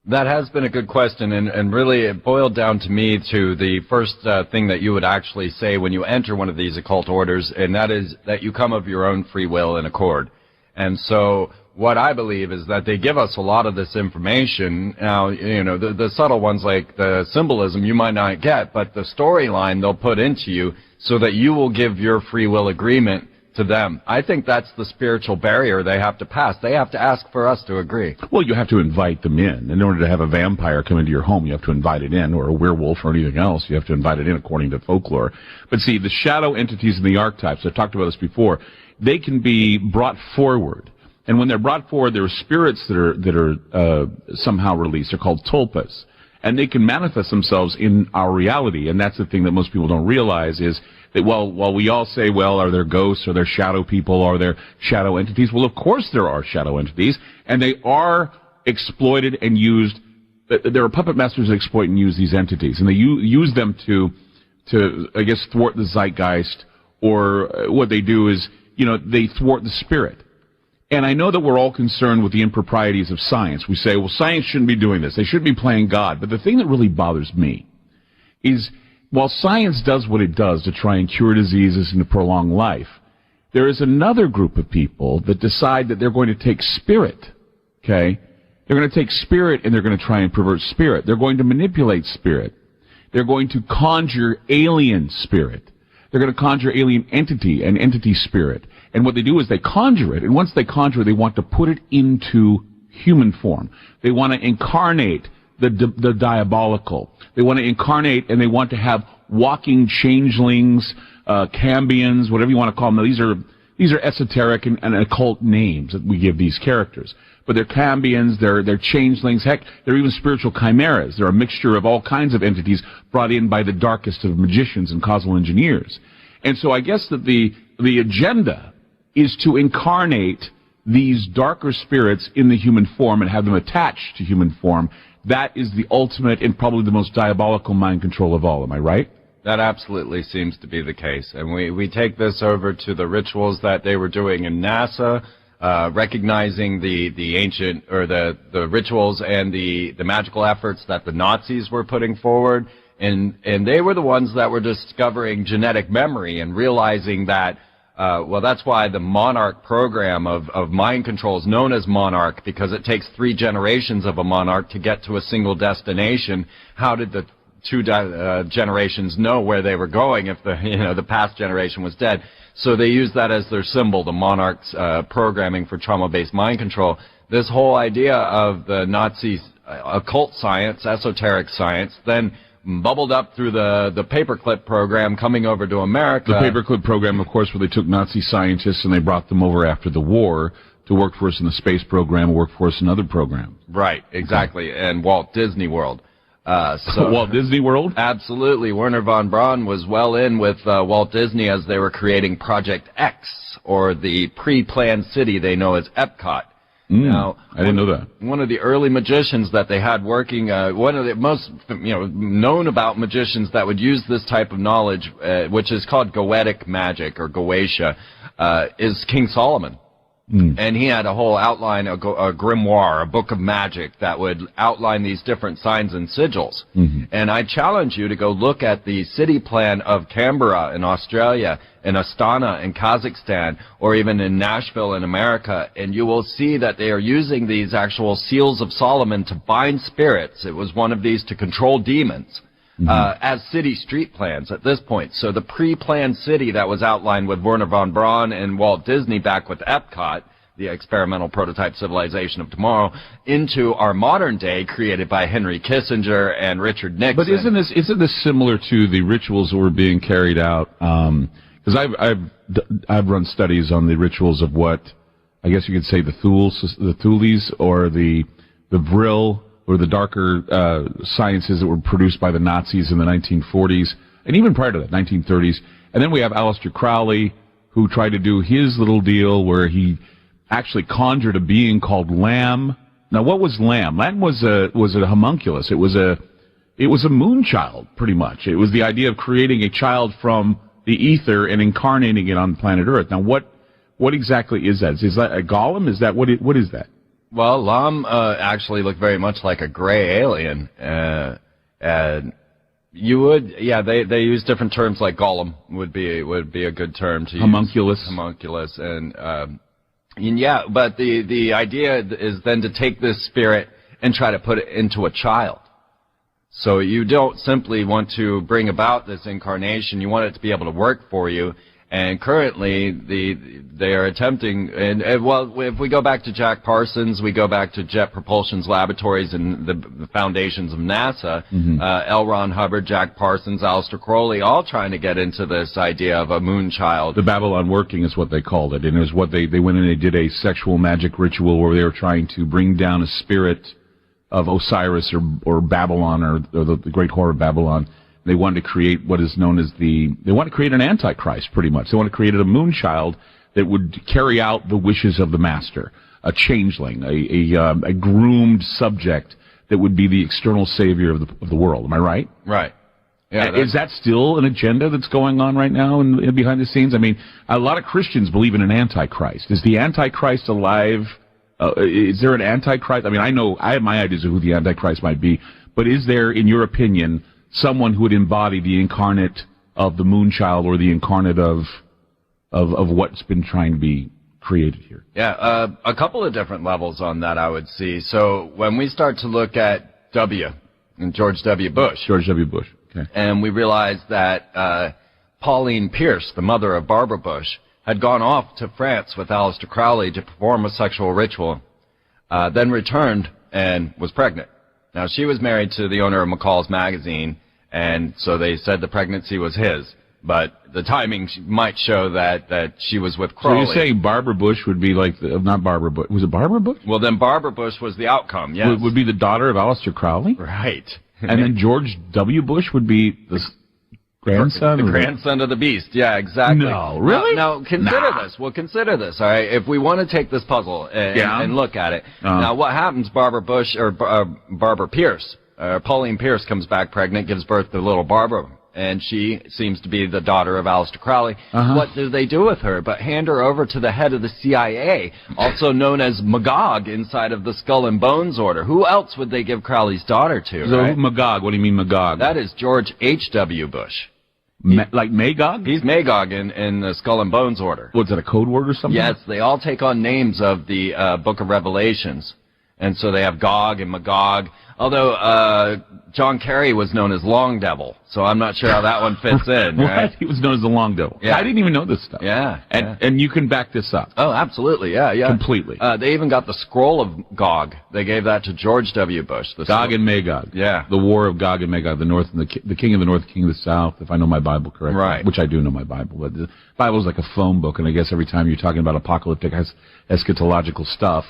That has been a good question, and really it boiled down to me to the first thing that you would actually say when you enter one of these occult orders, and that is that you come of your own free will and accord. And so what I believe is that they give us a lot of this information. Now, you know, the subtle ones like the symbolism you might not get, but the storyline they'll put into you so that you will give your free will agreement to them. I think that's the spiritual barrier they have to pass. They have to ask for us to agree. Well, you have to invite them in. In order to have a vampire come into your home, you have to invite it in, or a werewolf or anything else. You have to invite it in according to folklore. But see, the shadow entities and the archetypes, I've talked about this before, they can be brought forward. And when they're brought forward, there are spirits that are somehow released. They're called tulpas. And they can manifest themselves in our reality. And that's the thing that most people don't realize, is that while we all say, well, are there ghosts, are there shadow people, are there shadow entities? Well, of course there are shadow entities, and they are exploited and used. There are puppet masters that exploit and use these entities, and they use them to I guess, thwart the zeitgeist, or what they do is, you know, they thwart the spirit. And I know that we're all concerned with the improprieties of science. We say, well, science shouldn't be doing this. They shouldn't be playing God. But the thing that really bothers me is, while science does what it does to try and cure diseases and to prolong life, there is another group of people that decide that they're going to take spirit, okay? They're going to take spirit and they're going to try and pervert spirit. They're going to manipulate spirit. They're going to conjure alien spirit. They're going to conjure alien entity and entity spirit. And what they do is they conjure it, and once they conjure it, they want to put it into human form. They want to incarnate the diabolical. They want to incarnate, and they want to have walking changelings, cambions, whatever you want to call them. Now, these are esoteric and occult names that we give these characters. But they're cambions, they're changelings, heck, they're even spiritual chimeras. They're a mixture of all kinds of entities brought in by the darkest of magicians and causal engineers. And so I guess that the agenda is to incarnate these darker spirits in the human form and have them attached to human form. That is the ultimate and probably the most diabolical mind control of all. Am I right? That absolutely seems to be the case. And we take this over to the rituals that they were doing in NASA, recognizing the ancient, or the rituals and the magical efforts that the Nazis were putting forward. And they were the ones that were discovering genetic memory and realizing that, well, that's why the Monarch program of mind control is known as Monarch, because it takes 3 generations of a monarch to get to a single destination. How did the 2 generations know where they were going if the past generation was dead? So they use that as their symbol, the Monarch's programming for trauma-based mind control. This whole idea of the Nazi occult science, esoteric science, then bubbled up through the paperclip program coming over to America. The paperclip program, of course, where they took Nazi scientists and they brought them over after the war to work for us in the space program, work for us in other programs. Right, exactly, and Walt Disney World. So Walt Disney World? Absolutely. Werner von Braun was well in with Walt Disney as they were creating Project X, or the pre-planned city they know as Epcot. Now, I didn't know that. One of the early magicians that they had working, one of the most known about magicians that would use this type of knowledge, which is called Goetic magic or Goetia, is King Solomon. And he had a whole outline, a grimoire, a book of magic that would outline these different signs and sigils. And I challenge you to go look at the city plan of Canberra in Australia, in Astana in Kazakhstan, or even in Nashville in America, and you will see that they are using these actual seals of Solomon to bind spirits. It was one of these to control demons. As city street plans at this point. So the pre-planned city that was outlined with Werner von Braun and Walt Disney back with Epcot, the experimental prototype civilization of tomorrow, into our modern day created by Henry Kissinger and Richard Nixon. But isn't this similar to the rituals that were being carried out? Because I've run studies on the rituals of what I guess you could say the Thules or the Vril, or the darker sciences that were produced by the Nazis in the 1940s, and even prior to that, 1930s. And then we have Aleister Crowley, who tried to do his little deal where he actually conjured a being called Lam. Now, what was Lam? Lam was a homunculus. It was a moon child, pretty much. It was the idea of creating a child from the ether and incarnating it on planet Earth. Now, what exactly is that? Is that a golem? Is that what is that? Well, Lam actually looked very much like a gray alien, and you would, they use different terms like golem would be a good term to use. Homunculus, and but the idea is then to take this spirit and try to put it into a child. So you don't simply want to bring about this incarnation; you want it to be able to work for you. And currently, they are attempting, well, if we go back to Jack Parsons, we go back to Jet Propulsion's laboratories and the foundations of NASA, L. Ron Hubbard, Jack Parsons, Aleister Crowley, all trying to get into this idea of a moon child. The Babylon working is what they called it, and it was what they went in and they did a sexual magic ritual where they were trying to bring down a spirit of Osiris or Babylon or the great whore of Babylon. They wanted to create what is known as they want to create an antichrist, pretty much. They want to create a moon child that would carry out the wishes of the master, a changeling, a groomed subject that would be the external savior of the world. Am I right? Right. Yeah. Is that still an agenda that's going on right now in behind the scenes? I mean, a lot of Christians believe in an antichrist. Is the antichrist alive? Is there an antichrist? I mean, I have my ideas of who the antichrist might be, but is there, in your opinion, someone who would embody the incarnate of the moon child or the incarnate of what's been trying to be created here? Yeah, a couple of different levels on that I would see. So when we start to look at George W. Bush. Okay. And we realize that Pauline Pierce, the mother of Barbara Bush, had gone off to France with Aleister Crowley to perform a sexual ritual, then returned and was pregnant. Now, she was married to the owner of McCall's Magazine, and so they said the pregnancy was his. But the timing might show that she was with Crowley. So you're saying Barbara Bush would be like not Barbara Bush. Was it Barbara Bush? Well, then Barbara Bush was the outcome, yes. Would be the daughter of Aleister Crowley? Right. And then George W. Bush would be the grandson? The grandson of the beast, yeah, exactly. No, really? Now consider this. Well, consider this, all right? If we want to take this puzzle and look at it. Now, what happens, Barbara Bush, or Barbara Pierce, Pauline Pierce comes back pregnant, gives birth to little Barbara, and she seems to be the daughter of Aleister Crowley. What do they do with her but hand her over to the head of the CIA, also known as Magog inside of the Skull and Bones Order? Who else would they give Crowley's daughter to, So right? Magog, what do you mean Magog? That is George H.W. Bush. Like Magog? He's Magog in the Skull and Bones Order. Was that a code word or something? Yes, they all take on names of the Book of Revelations. And so they have Gog and Magog. Although John Kerry was known as Long Devil, so I'm not sure how that one fits in. Right? What? He was known as the Long Devil. Yeah. I didn't even know this stuff. Yeah. And you can back this up. Oh, absolutely. Yeah. Completely. They even got the scroll of Gog. They gave that to George W. Bush. Gog and Magog. Yeah. The war of Gog and Magog, the North and the king of the North, the king of the South, if I know my Bible correctly. Right. Which I do know my Bible. But the Bible's like a phone book, and I guess every time you're talking about apocalyptic eschatological stuff,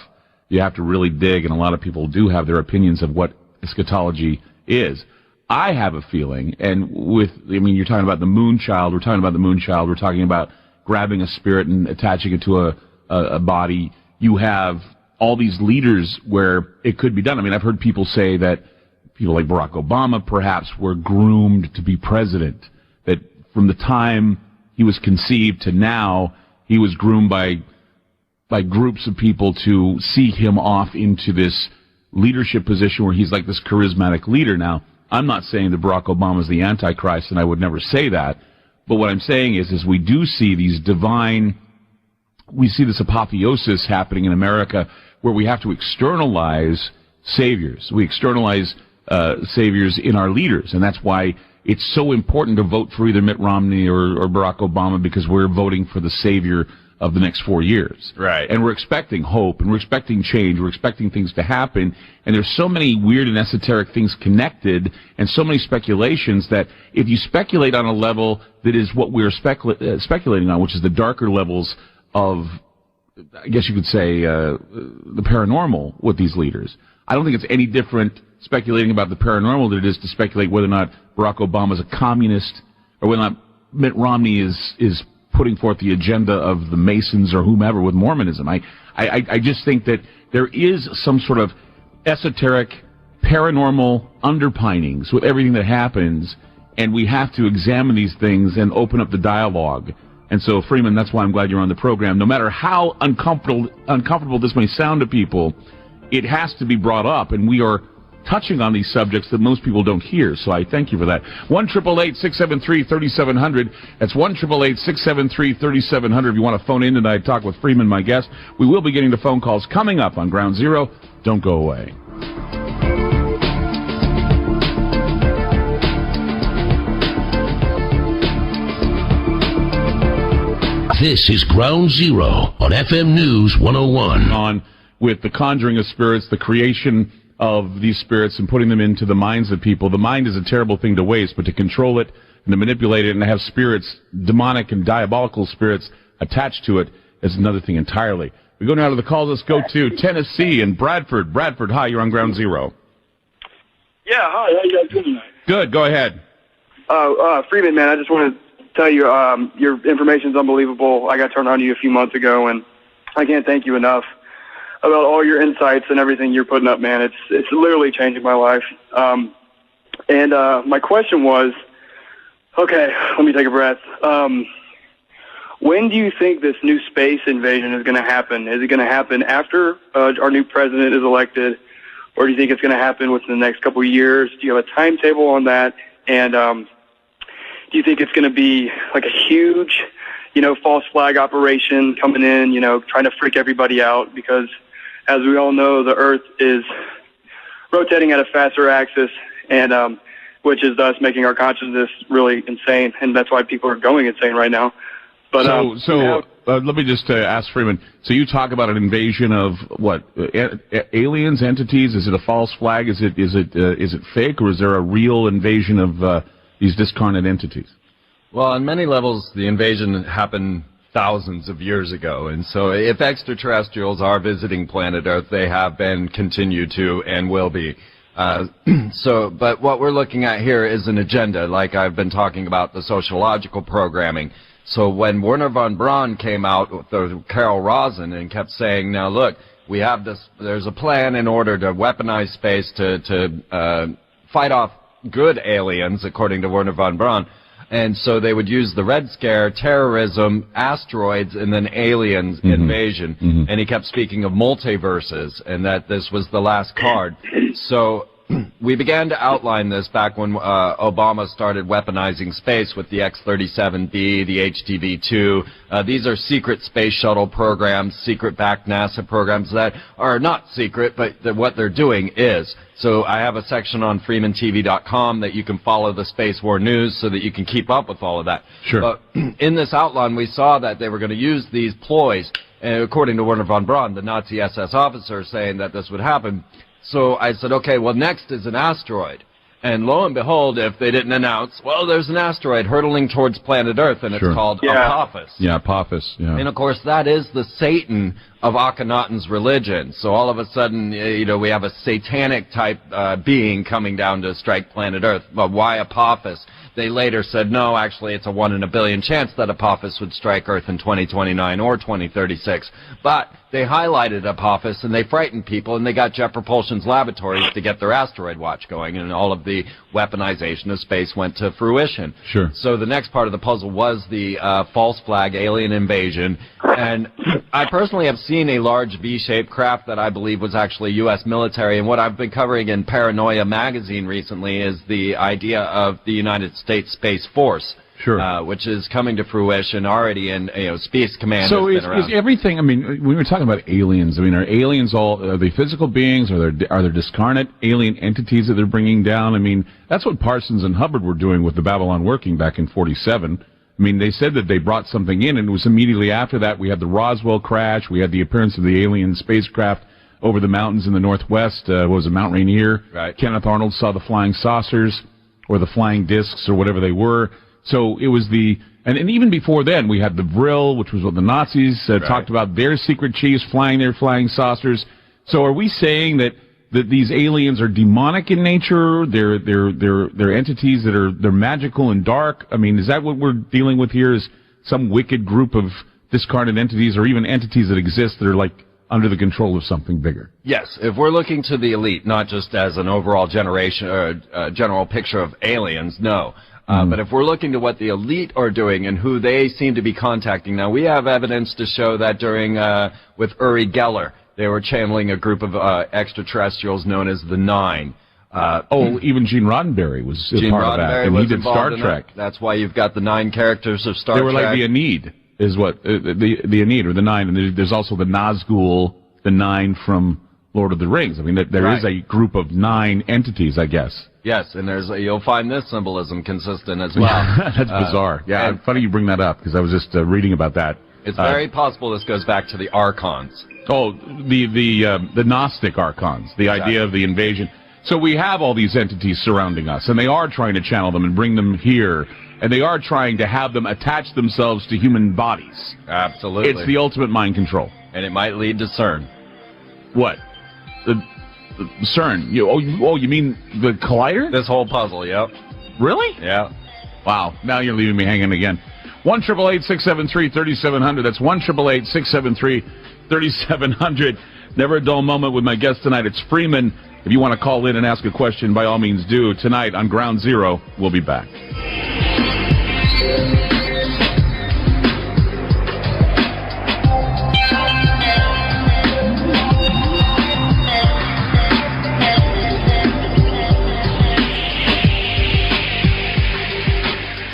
you have to really dig, and a lot of people do have their opinions of what eschatology is. I have a feeling, you're talking about the moon child, we're talking about grabbing a spirit and attaching it to a body. You have all these leaders where it could be done. I mean, I've heard people say that people like Barack Obama perhaps were groomed to be president, that from the time he was conceived to now, he was groomed by groups of people to see him off into this leadership position where he's like this charismatic leader. Now, I'm not saying that Barack Obama is the Antichrist, and I would never say that. But what I'm saying is we do see we see this apotheosis happening in America where we have to externalize saviors. We externalize saviors in our leaders, and that's why it's so important to vote for either Mitt Romney or Barack Obama, because we're voting for the savior of the next 4 years. Right. And we're expecting hope, and we're expecting change, we're expecting things to happen, and there's so many weird and esoteric things connected, and so many speculations that if you speculate on a level that is what we're speculating on, which is the darker levels of, I guess you could say, the paranormal with these leaders, I don't think it's any different speculating about the paranormal than it is to speculate whether or not Barack Obama is a communist, or whether or not Mitt Romney is putting forth the agenda of the Masons or whomever with Mormonism. I just think that there is some sort of esoteric, paranormal underpinnings with everything that happens, and we have to examine these things and open up the dialogue. And so, Freeman, that's why I'm glad you're on the program. No matter how uncomfortable this may sound to people, it has to be brought up, and we are touching on these subjects that most people don't hear. So I thank you for that. 1-888-673-3700. That's 1-888-673-3700. If you want to phone in tonight, talk with Freeman, my guest. We will be getting the phone calls coming up on Ground Zero. Don't go away. This is Ground Zero on FM News 101. On with the conjuring of spirits, the creation of these spirits and putting them into the minds of people. The mind is a terrible thing to waste, but to control it and to manipulate it and to have spirits, demonic and diabolical spirits, attached to it is another thing entirely. We go now to the calls. Let's go to Tennessee and Bradford. Bradford, hi, you're on Ground Zero. Yeah, hi, how you guys doing tonight? Good, go ahead. Freeman, man, I just want to tell you, your information's unbelievable. I got turned on to you a few months ago, and I can't thank you enough about all your insights and everything you're putting up, man. It's literally changing my life. And my question was, okay, let me take a breath. When do you think this new space invasion is going to happen? Is it going to happen after our new president is elected, or do you think it's going to happen within the next couple of years? Do you have a timetable on that? And do you think it's going to be like a huge, false flag operation coming in, trying to freak everybody out? Because as we all know, the Earth is rotating at a faster axis, and which is thus making our consciousness really insane, and that's why people are going insane right now. But let me just ask Freeman. So you talk about an invasion of what? Aliens, entities? Is it a false flag? Is it fake, or is there a real invasion of these discarnate entities? Well, on many levels, the invasion happened thousands of years ago, and so if extraterrestrials are visiting planet Earth, they have been, continue to, and will be. But what we're looking at here is an agenda, like I've been talking about the sociological programming. So when Werner von Braun came out with Carol Rosin and kept saying, now look, we have this, there's a plan in order to weaponize space to fight off good aliens, according to Werner von Braun. And so they would use the Red Scare, terrorism, asteroids, and then aliens invasion. Mm-hmm. And he kept speaking of multiverses, and that this was the last card. So we began to outline this back when Obama started weaponizing space with the X-37B, the HTV-2. These are secret space shuttle programs, secret-backed NASA programs that are not secret, but what they're doing is. So I have a section on FreemanTV.com that you can follow the Space War news so that you can keep up with all of that. Sure. But in this outline, we saw that they were going to use these ploys, according to Werner von Braun, the Nazi SS officer, saying that this would happen. So I said, okay, well, next is an asteroid. And lo and behold, if they didn't announce, well, there's an asteroid hurtling towards planet Earth, and it's called Apophis. Yeah, Apophis. Yeah. And, of course, that is the Satan of Akhenaten's religion. So all of a sudden, we have a satanic-type being coming down to strike planet Earth. But why Apophis? They later said, no, actually, it's a 1 in a billion chance that Apophis would strike Earth in 2029 or 2036. But They highlighted Apophis, and they frightened people, and they got Jet Propulsion's laboratories to get their asteroid watch going, and all of the weaponization of space went to fruition. Sure. So the next part of the puzzle was the false flag alien invasion, and I personally have seen a large V-shaped craft that I believe was actually U.S. military, and what I've been covering in Paranoia magazine recently is the idea of the United States Space Force. Sure. Which is coming to fruition already, and Space Command. So has been around. is everything? I mean, when we're talking about aliens, I mean, are aliens are they physical beings? Are there discarnate alien entities that they're bringing down? I mean, that's what Parsons and Hubbard were doing with the Babylon Working back in '47. I mean, they said that they brought something in, and it was immediately after that we had the Roswell crash. We had the appearance of the alien spacecraft over the mountains in the Northwest. What was it, Mount Rainier? Right. Kenneth Arnold saw the flying saucers or the flying discs or whatever they were. So it was and even before then, we had the Vril, which was what the Nazis talked about, their secret chiefs flying their flying saucers. So are we saying that these aliens are demonic in nature? They're entities they're magical and dark? I mean, is that what we're dealing with here? Is some wicked group of discarnate entities, or even entities that exist that are like under the control of something bigger? Yes, if we're looking to the elite, not just as an overall general picture of aliens, no. But if we're looking to what the elite are doing and who they seem to be contacting, now we have evidence to show that during, with Uri Geller, they were channeling a group of extraterrestrials known as the Nine. Even Gene Roddenberry was part of that, and he did Star Trek. That's why you've got the 9 characters of Star Trek. They were like the Aeneid, is what, the Aeneid, or the 9, and there's also the Nazgul, the 9 from Lord of the Rings. I mean, there is a group of 9 entities, I guess. Yes, and you'll find this symbolism consistent as well. That's bizarre. Yeah, funny you bring that up, because I was just reading about that. It's very possible this goes back to the Archons. Oh, the Gnostic Archons, the idea of the invasion. So we have all these entities surrounding us, and they are trying to channel them and bring them here, and they are trying to have them attach themselves to human bodies. Absolutely. It's the ultimate mind control. And it might lead to CERN. What? The CERN? You mean the collider? This whole puzzle, yep. Really? Yeah. Wow, now you're leaving me hanging again. 1-888-673-3700. That's 1-888-673-3700. Never a dull moment with my guest tonight. It's Freeman. If you want to call in and ask a question, by all means do. Tonight on Ground Zero, we'll be back.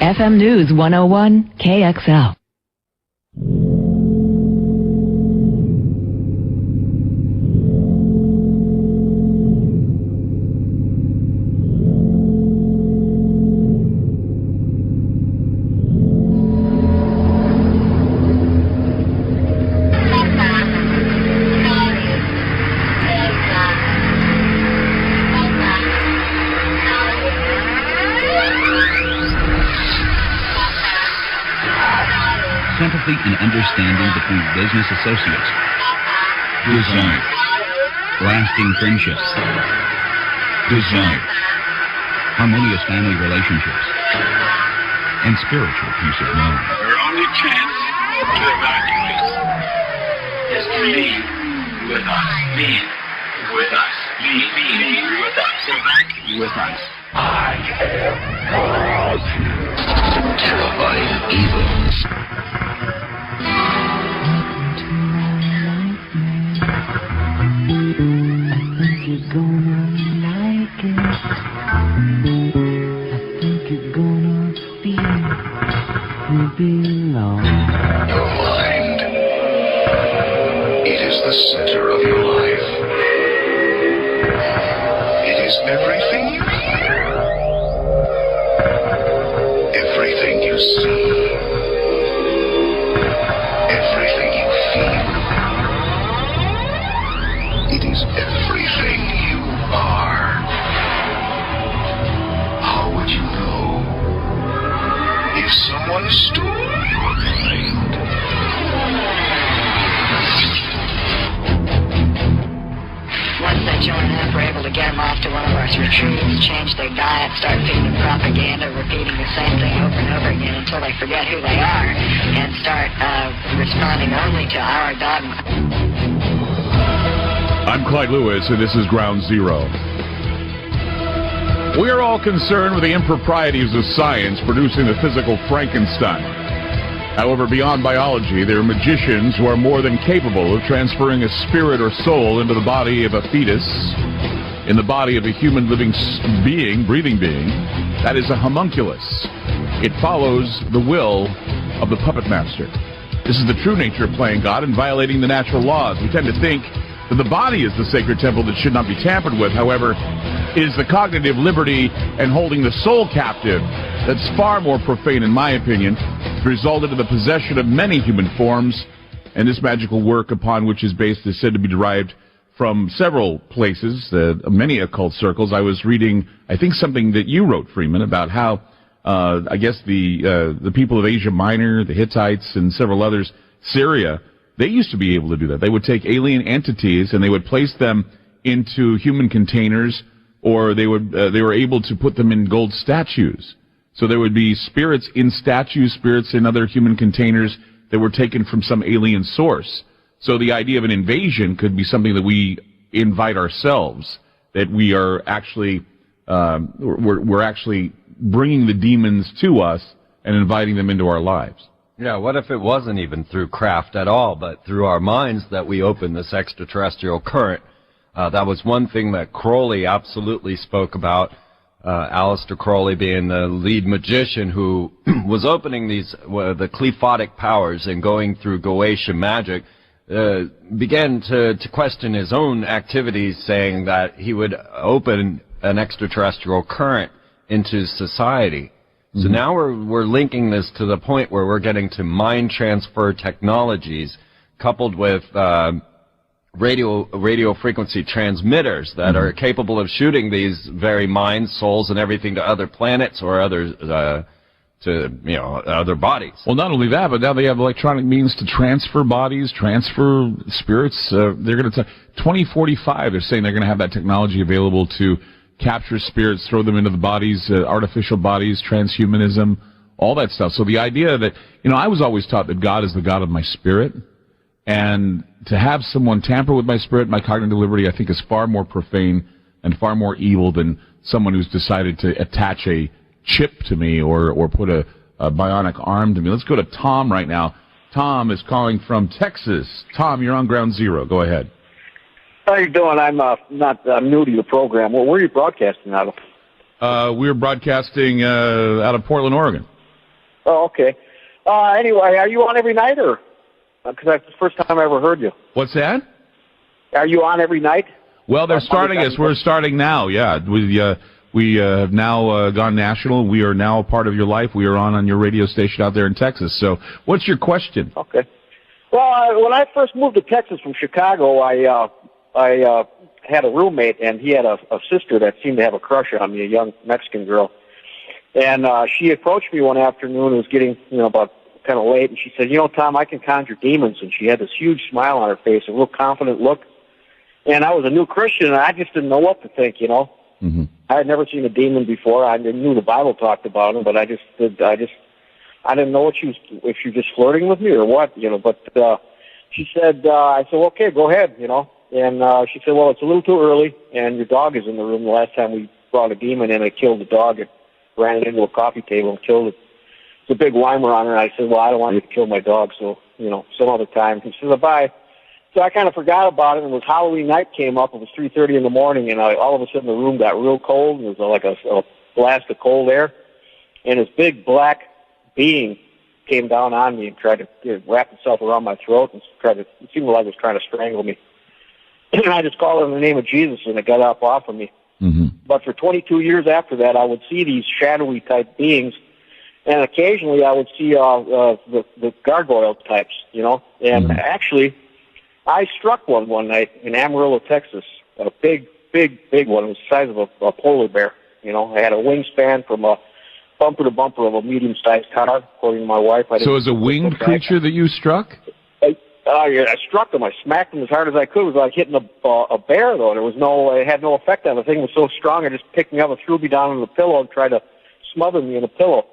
FM News 101 KXL. Sympathy and understanding between business associates. Design. Lasting friendships. Design. Harmonious family relationships. And spiritual peace of mind. Your only chance to evacuate is to be with us. Be with us. Be with us. Evacuate with us. I am terrifying evil. You're gonna like it. I think you're gonna feel you belong. Your mind. It is the center of your life. It is everything you hear. Everything you see. Everything you feel. It is everything you are. How would you know if someone stole your mind? Once they join up, we're able to get them off to one of our retreats, change their diet, start feeding them propaganda, repeating the same thing over and over again until they forget who they are and start responding only to our dogma. I'm Clyde Lewis, and this is Ground Zero. We are all concerned with the improprieties of science producing the physical Frankenstein. However, beyond biology, there are magicians who are more than capable of transferring a spirit or soul into the body of a fetus, in the body of a human living being, breathing being. That is a homunculus. It follows the will of the puppet master. This is the true nature of playing God and violating the natural laws. We tend to think that the body is the sacred temple that should not be tampered with. However, it is the cognitive liberty and holding the soul captive that's far more profane, in my opinion. It's resulted in the possession of many human forms, and this magical work upon which is based is said to be derived from several places, many occult circles. I was reading, I think, something that you wrote, Freeman, about how, I guess, the people of Asia Minor, the Hittites, and several others, Syria, they used to be able to do that. They would take alien entities and they would place them into human containers, or they were able to put them in gold statues. So there would be spirits in statues, spirits in other human containers that were taken from some alien source. So the idea of an invasion could be something that we invite ourselves, that we are actually we're actually bringing the demons to us and inviting them into our lives. Yeah, what if it wasn't even through craft at all, but through our minds that we open this extraterrestrial current? That was one thing that Crowley absolutely spoke about, Aleister Crowley being the lead magician who was opening these, the qliphothic powers and going through Goetia magic, began to question his own activities, saying that he would open an extraterrestrial current into society. So now we're linking this to the point where we're getting to mind transfer technologies coupled with radio frequency transmitters that are capable of shooting these very minds, souls, and everything to other planets or other other bodies. Well, not only that, but now they have electronic means to transfer bodies, transfer spirits. They're going to 2045. They're saying they're going to have that technology available to capture spirits, throw them into the bodies, artificial bodies, transhumanism, all that stuff. So the idea that, I was always taught that God is the God of my spirit, and to have someone tamper with my spirit, my cognitive liberty, I think is far more profane and far more evil than someone who's decided to attach a chip to me or put a bionic arm to me. Let's go to Tom right now. Tom is calling from Texas. Tom, you're on Ground Zero. Go ahead. How you doing? I'm new to your program. Well, where are you broadcasting out of? We're broadcasting out of Portland, Oregon. Oh, okay. Anyway, are you on every night, or? Because that's the first time I ever heard you. What's that? Are you on every night? Well, they're starting us. We're starting now, yeah. We have now gone national. We are now a part of your life. We are on your radio station out there in Texas. So what's your question? Okay. Well, when I first moved to Texas from Chicago, I had a roommate, and he had a sister that seemed to have a crush on me, a young Mexican girl. And she approached me one afternoon. It was getting, about kind of late, and she said, Tom, I can conjure demons. And she had this huge smile on her face, a real confident look. And I was a new Christian, and I just didn't know what to think, Mm-hmm. I had never seen a demon before. I knew the Bible talked about them, but I didn't know if she was just flirting with me or what, But she said, I said, okay, go ahead, And she said, well, it's a little too early, and your dog is in the room. The last time we brought a demon in, it killed the dog. It ran it into a coffee table and killed it. It's a big Weimaraner. And I said, well, I don't want you to kill my dog, so, some other time. She said, bye. So I kind of forgot about it, and when Halloween night came up, it was 3:30 in the morning, and all of a sudden the room got real cold. It was like a blast of cold air, and this big black being came down on me and tried to wrap itself around my throat and it seemed like it was trying to strangle me. And I just called it in the name of Jesus, and it got up off of me. Mm-hmm. But for 22 years after that, I would see these shadowy type beings, and occasionally I would see the gargoyle types, And actually, I struck one night in Amarillo, Texas, a big one. It was the size of a polar bear. I had a wingspan from a bumper to bumper of a medium-sized car, according to my wife. So it was a winged creature that you struck? I struck him. I smacked him as hard as I could. It was like hitting a bear, though. It had no effect on it. The thing was so strong, it just picked me up and threw me down on the pillow and tried to smother me in a pillow.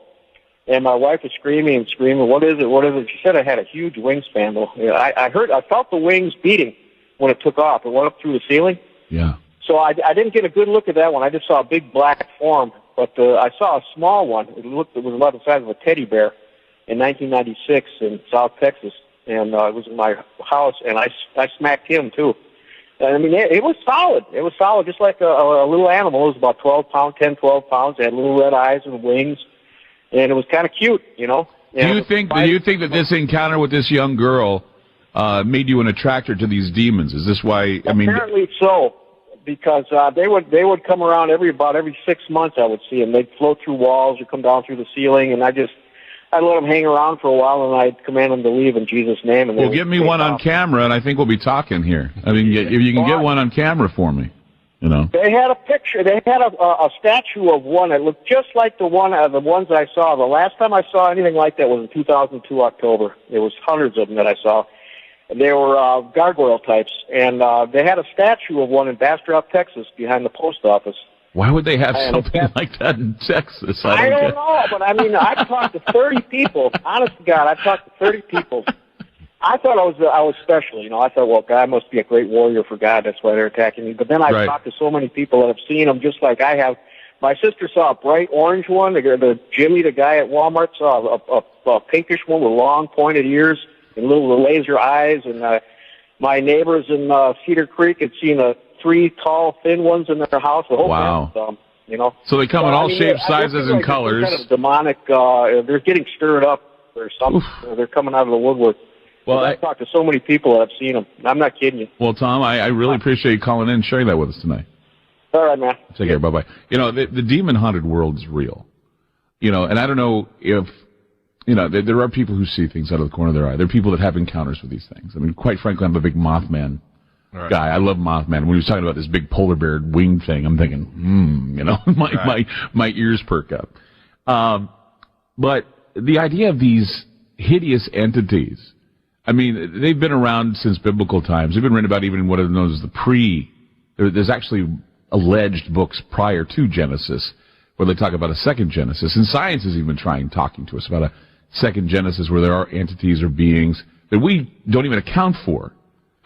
And my wife was screaming, what is it? She said I had a huge wingspan, though. I felt the wings beating, when it took off. It went up through the ceiling. Yeah. So I didn't get a good look at that one. I just saw a big black form, but I saw a small one. It was about the size of a teddy bear in 1996 in South Texas, and it was in my house, and I smacked him too. And, I mean, it was solid. It was solid, just like a little animal. It was about 12 pounds. It had little red eyes and wings, and it was kind of cute, you know. Do you think that this encounter with this young girl made you an attractor to these demons? Is this why? I mean, apparently so, because they would come around about every 6 months. I would see them. They'd float through walls or come down through the ceiling, and I'd let them hang around for a while, and I'd command them to leave in Jesus' name. And well, give me one on camera, and I think we'll be talking here. I mean, if you can get one on camera for me, you know. They had a picture. They had a statue of one that looked just like the ones I saw. The last time I saw anything like that was in 2002 October. There was hundreds of them that I saw. They were gargoyle types, and they had a statue of one in Bastrop, Texas, behind the post office. Why would they have something like that in Texas? I don't know, but I mean, I've talked to 30 people. Honest to God, I've talked to 30 people. I thought I was special, you know. I thought, well, God must be a great warrior for God. That's why they're attacking me. But then I've talked to so many people that have seen them just like I have. My sister saw a bright orange one. The Jimmy, the guy at Walmart, saw a pinkish one with long pointed ears and little laser eyes. And my neighbors in Cedar Creek had seen 3 tall, thin ones in their house. The whole wow. You know. So they come in all shapes, sizes, and colors. Kind of demonic. They're getting stirred up or something. They're coming out of the woodwork. Well, I've talked to so many people that have seen them. I'm not kidding you. Well, Tom, I really appreciate you calling in and sharing that with us tonight. All right, man. Take care. Bye-bye. You know, the demon-haunted world is real. You know, and I don't know if, you know, there are people who see things out of the corner of their eye. There are people that have encounters with these things. I mean, quite frankly, I'm a big Mothman guy. I love Mothman. When he was talking about this big polar bear wing thing, I'm thinking, you know, my ears perk up. But the idea of these hideous entities, I mean, they've been around since biblical times. They've been written about even in what is known as there's actually alleged books prior to Genesis where they talk about a second Genesis. And science is even talking to us about a second Genesis where there are entities or beings that we don't even account for.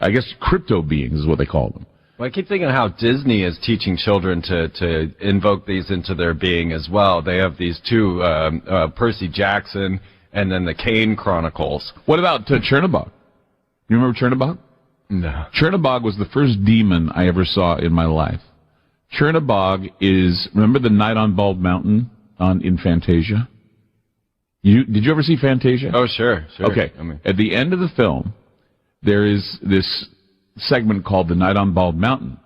I guess crypto beings is what they call them. Well, I keep thinking how Disney is teaching children to invoke these into their being as well. They have these 2, Percy Jackson and then the Kane Chronicles. What about Chernobog? You remember Chernobog? No. Chernobog was the first demon I ever saw in my life. Chernobog is, remember the Night on Bald Mountain in Fantasia? Did you ever see Fantasia? Oh, sure. Okay. At the end of the film, there is this segment called the Night on Bald Mountain.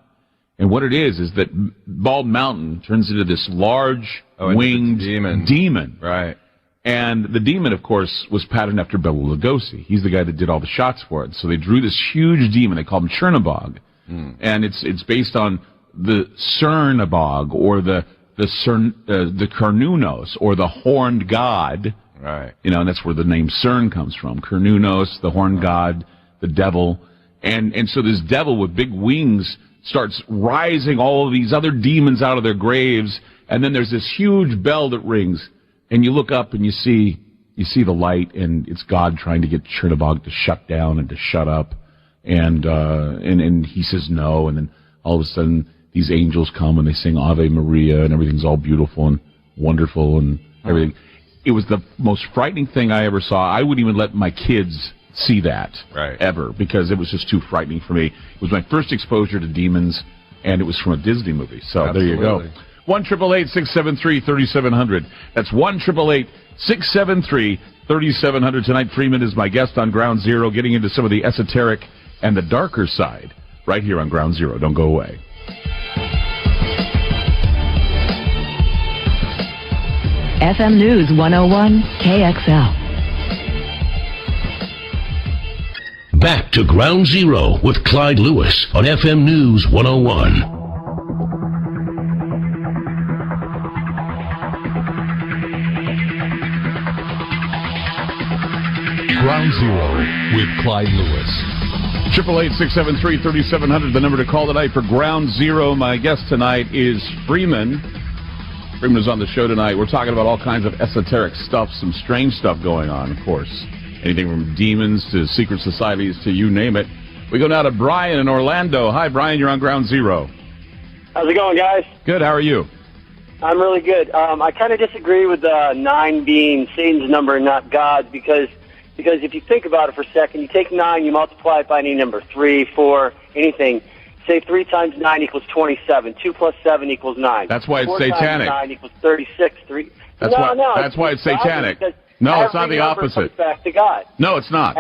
And what it is that Bald Mountain turns into this large winged demon. Right. And the demon, of course, was patterned after Bela Lugosi. He's the guy that did all the shots for it. So they drew this huge demon. They called him Chernobog. And it's based on the Cernabog or the Cernunnos or the horned god. Right. You know, and that's where the name Cern comes from. Cernunnos, the horned god, the devil. And so this devil with big wings starts rising all of these other demons out of their graves. And then there's this huge bell that rings. And you look up and you see the light, and it's God trying to get Chernobog to shut down and to shut up, and he says no, and then all of a sudden these angels come and they sing Ave Maria, and everything's all beautiful and wonderful and everything. It was the most frightening thing I ever saw. I wouldn't even let my kids see that ever because it was just too frightening for me. It was my first exposure to demons, and it was from a Disney movie. So There you go. 1-888-673-3700. That's 1-888-673-3700. Tonight, Freeman is my guest on Ground Zero, getting into some of the esoteric and the darker side right here on Ground Zero. Don't go away. FM News 101 KXL. Back to Ground Zero with Clyde Lewis on FM News 101. Ground Zero with Clyde Lewis. 888-673-3700, the number to call tonight for Ground Zero. My guest tonight is Freeman. Freeman is on the show tonight. We're talking about all kinds of esoteric stuff, some strange stuff going on, of course. Anything from demons to secret societies to you name it. We go now to Brian in Orlando. Hi, Brian. You're on Ground Zero. How's it going, guys? Good. How are you? I'm really good. I kind of disagree with 9 being Satan's number and not God's because if you think about it for a second, you take 9, you multiply it by any number, 3, 4, anything. Say 3 times 9 equals 27. 2 plus 7 equals 9. That's why it's 4 satanic. times 9 equals 36. That's why it's satanic. No, it's not the opposite. Back to God. No, it's not.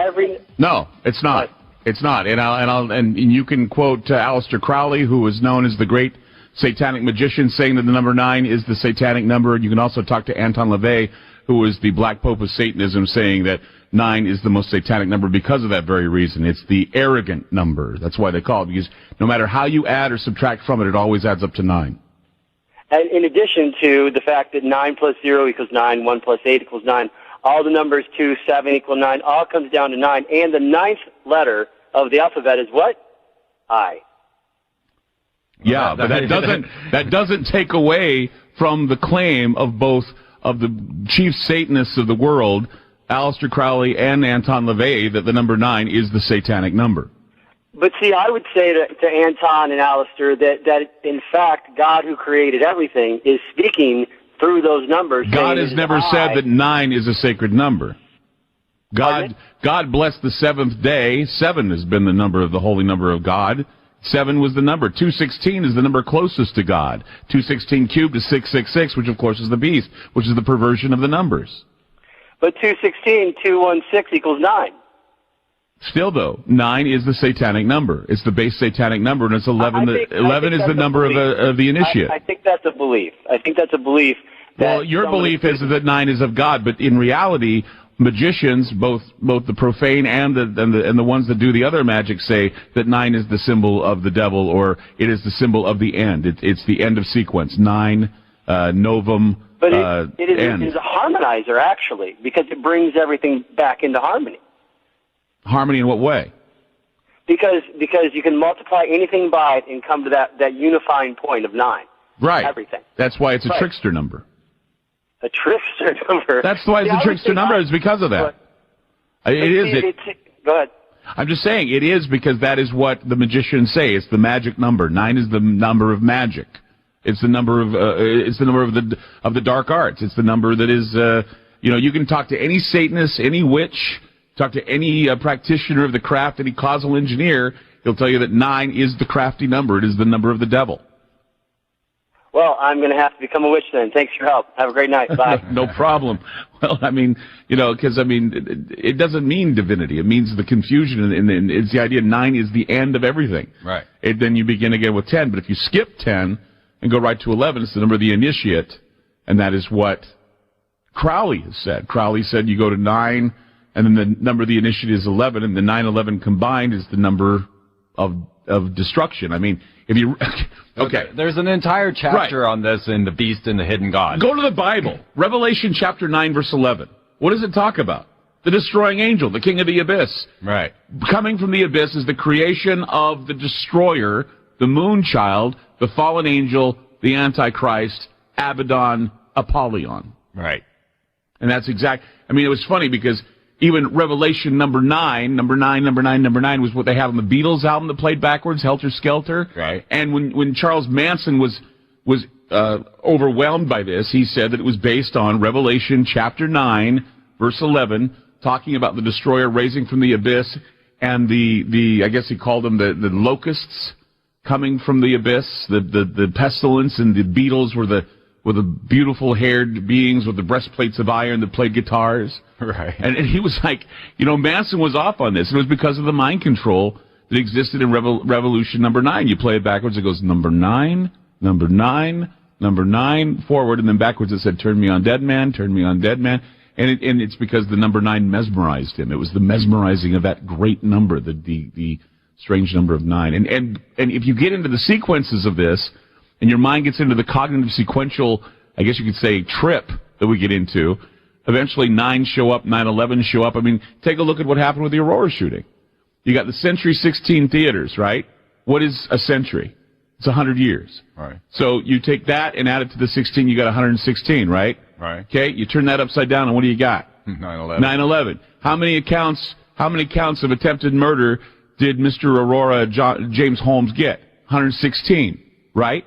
No, it's not. It's not. And you can quote Aleister Crowley, who is known as the great satanic magician, saying that the number 9 is the satanic number. You can also talk to Anton LaVey, who is the Black Pope of Satanism, saying that 9 is the most satanic number because of that very reason. It's the arrogant number. That's why they call it, because no matter how you add or subtract from it, it always adds up to 9. And in addition to the fact that 9 plus 0 equals 9, 1 plus 8 equals 9, all the numbers 2, 7 equal 9, all comes down to 9. And the 9th letter of the alphabet is what? I. Yeah, but that doesn't take away from the claim of both of the chief Satanists of the world, Aleister Crowley and Anton LaVey, that the number 9 is the satanic number. But see, I would say to Anton and Aleister that in fact God, who created everything, is speaking through those numbers. God has never said that 9 is a sacred number. God blessed the 7th day. 7 has been the number of the holy number of God. 7 was the number. 216 is the number closest to God. 216 cubed is 666, which of course is the beast, which is the perversion of the numbers. But 216, 216 equals 9. Still, though, 9 is the satanic number. It's the base satanic number, and it's 11. 11 is the number of the initiate. I think that's a belief. Well, your belief is that 9 is of God, but in reality, magicians, both the profane and the ones that do the other magic, say that 9 is the symbol of the devil, or it is the symbol of the end. It's the end of sequence. 9, novum. But it is a harmonizer, actually, because it brings everything back into harmony. Harmony in what way? Because you can multiply anything by it and come to that unifying point of 9. Right. Everything. That's why it's a trickster number. A trickster number. That's why it's a trickster number. It's because of that. Go ahead. I'm just saying it is because that is what the magicians say. It's the magic number. 9 is the number of magic. It's the number of the dark arts. It's the number that is you can talk to any Satanist, any witch, talk to any practitioner of the craft, any causal engineer. He'll tell you that 9 is the crafty number. It is the number of the devil. Well, I'm going to have to become a witch then. Thanks for your help. Have a great night. Bye. No problem. Well, it doesn't mean divinity. It means the confusion, and it's the idea 9 is the end of everything. Right. Then you begin again with 10, but if you skip 10 and go right to 11, it's the number of the initiate, and that is what Crowley has said. Crowley said you go to 9, and then the number of the initiate is 11, and the 9-11 combined is the number of destruction. I mean, if you... Okay. There's an entire chapter on this in The Beast and the Hidden God. Go to the Bible. Revelation chapter 9, verse 11. What does it talk about? The destroying angel, the king of the abyss. Right. Coming from the abyss is the creation of the destroyer, the moon child, the fallen angel, the Antichrist, Abaddon, Apollyon. Right. And that's exact. I mean, it was funny because even Revelation number 9 was what they have on the Beatles album that played backwards, Helter Skelter. Right. And when Charles Manson was overwhelmed by this, he said that it was based on Revelation chapter 9, verse 11, talking about the destroyer raising from the abyss, and the I guess he called them the locusts coming from the abyss, the pestilence, and the Beatles were the beautiful haired beings with the breastplates of iron that played guitars. Right. And he was like, Manson was off on this. It was because of the mind control that existed in Revolution number 9. You play it backwards, it goes number 9, number 9, number 9, forward, and then backwards it said, turn me on, dead man, turn me on, dead man. And it's because the number 9 mesmerized him. It was the mesmerizing of that great number, the strange number of 9. And if you get into the sequences of this, and your mind gets into the cognitive sequential, I guess you could say, trip that we get into, eventually 9 show up, 9/11 show up. I mean, take a look at what happened with the Aurora shooting. You got the Century 16 theaters, right? What is a century? It's 100 years. Right. So you take that and add it to the 16, you got 116, right? Right. Okay, you turn that upside down, and what do you got? 9/11. 9/11. How many counts of attempted murder did Mr. Aurora James Holmes get? 116, right?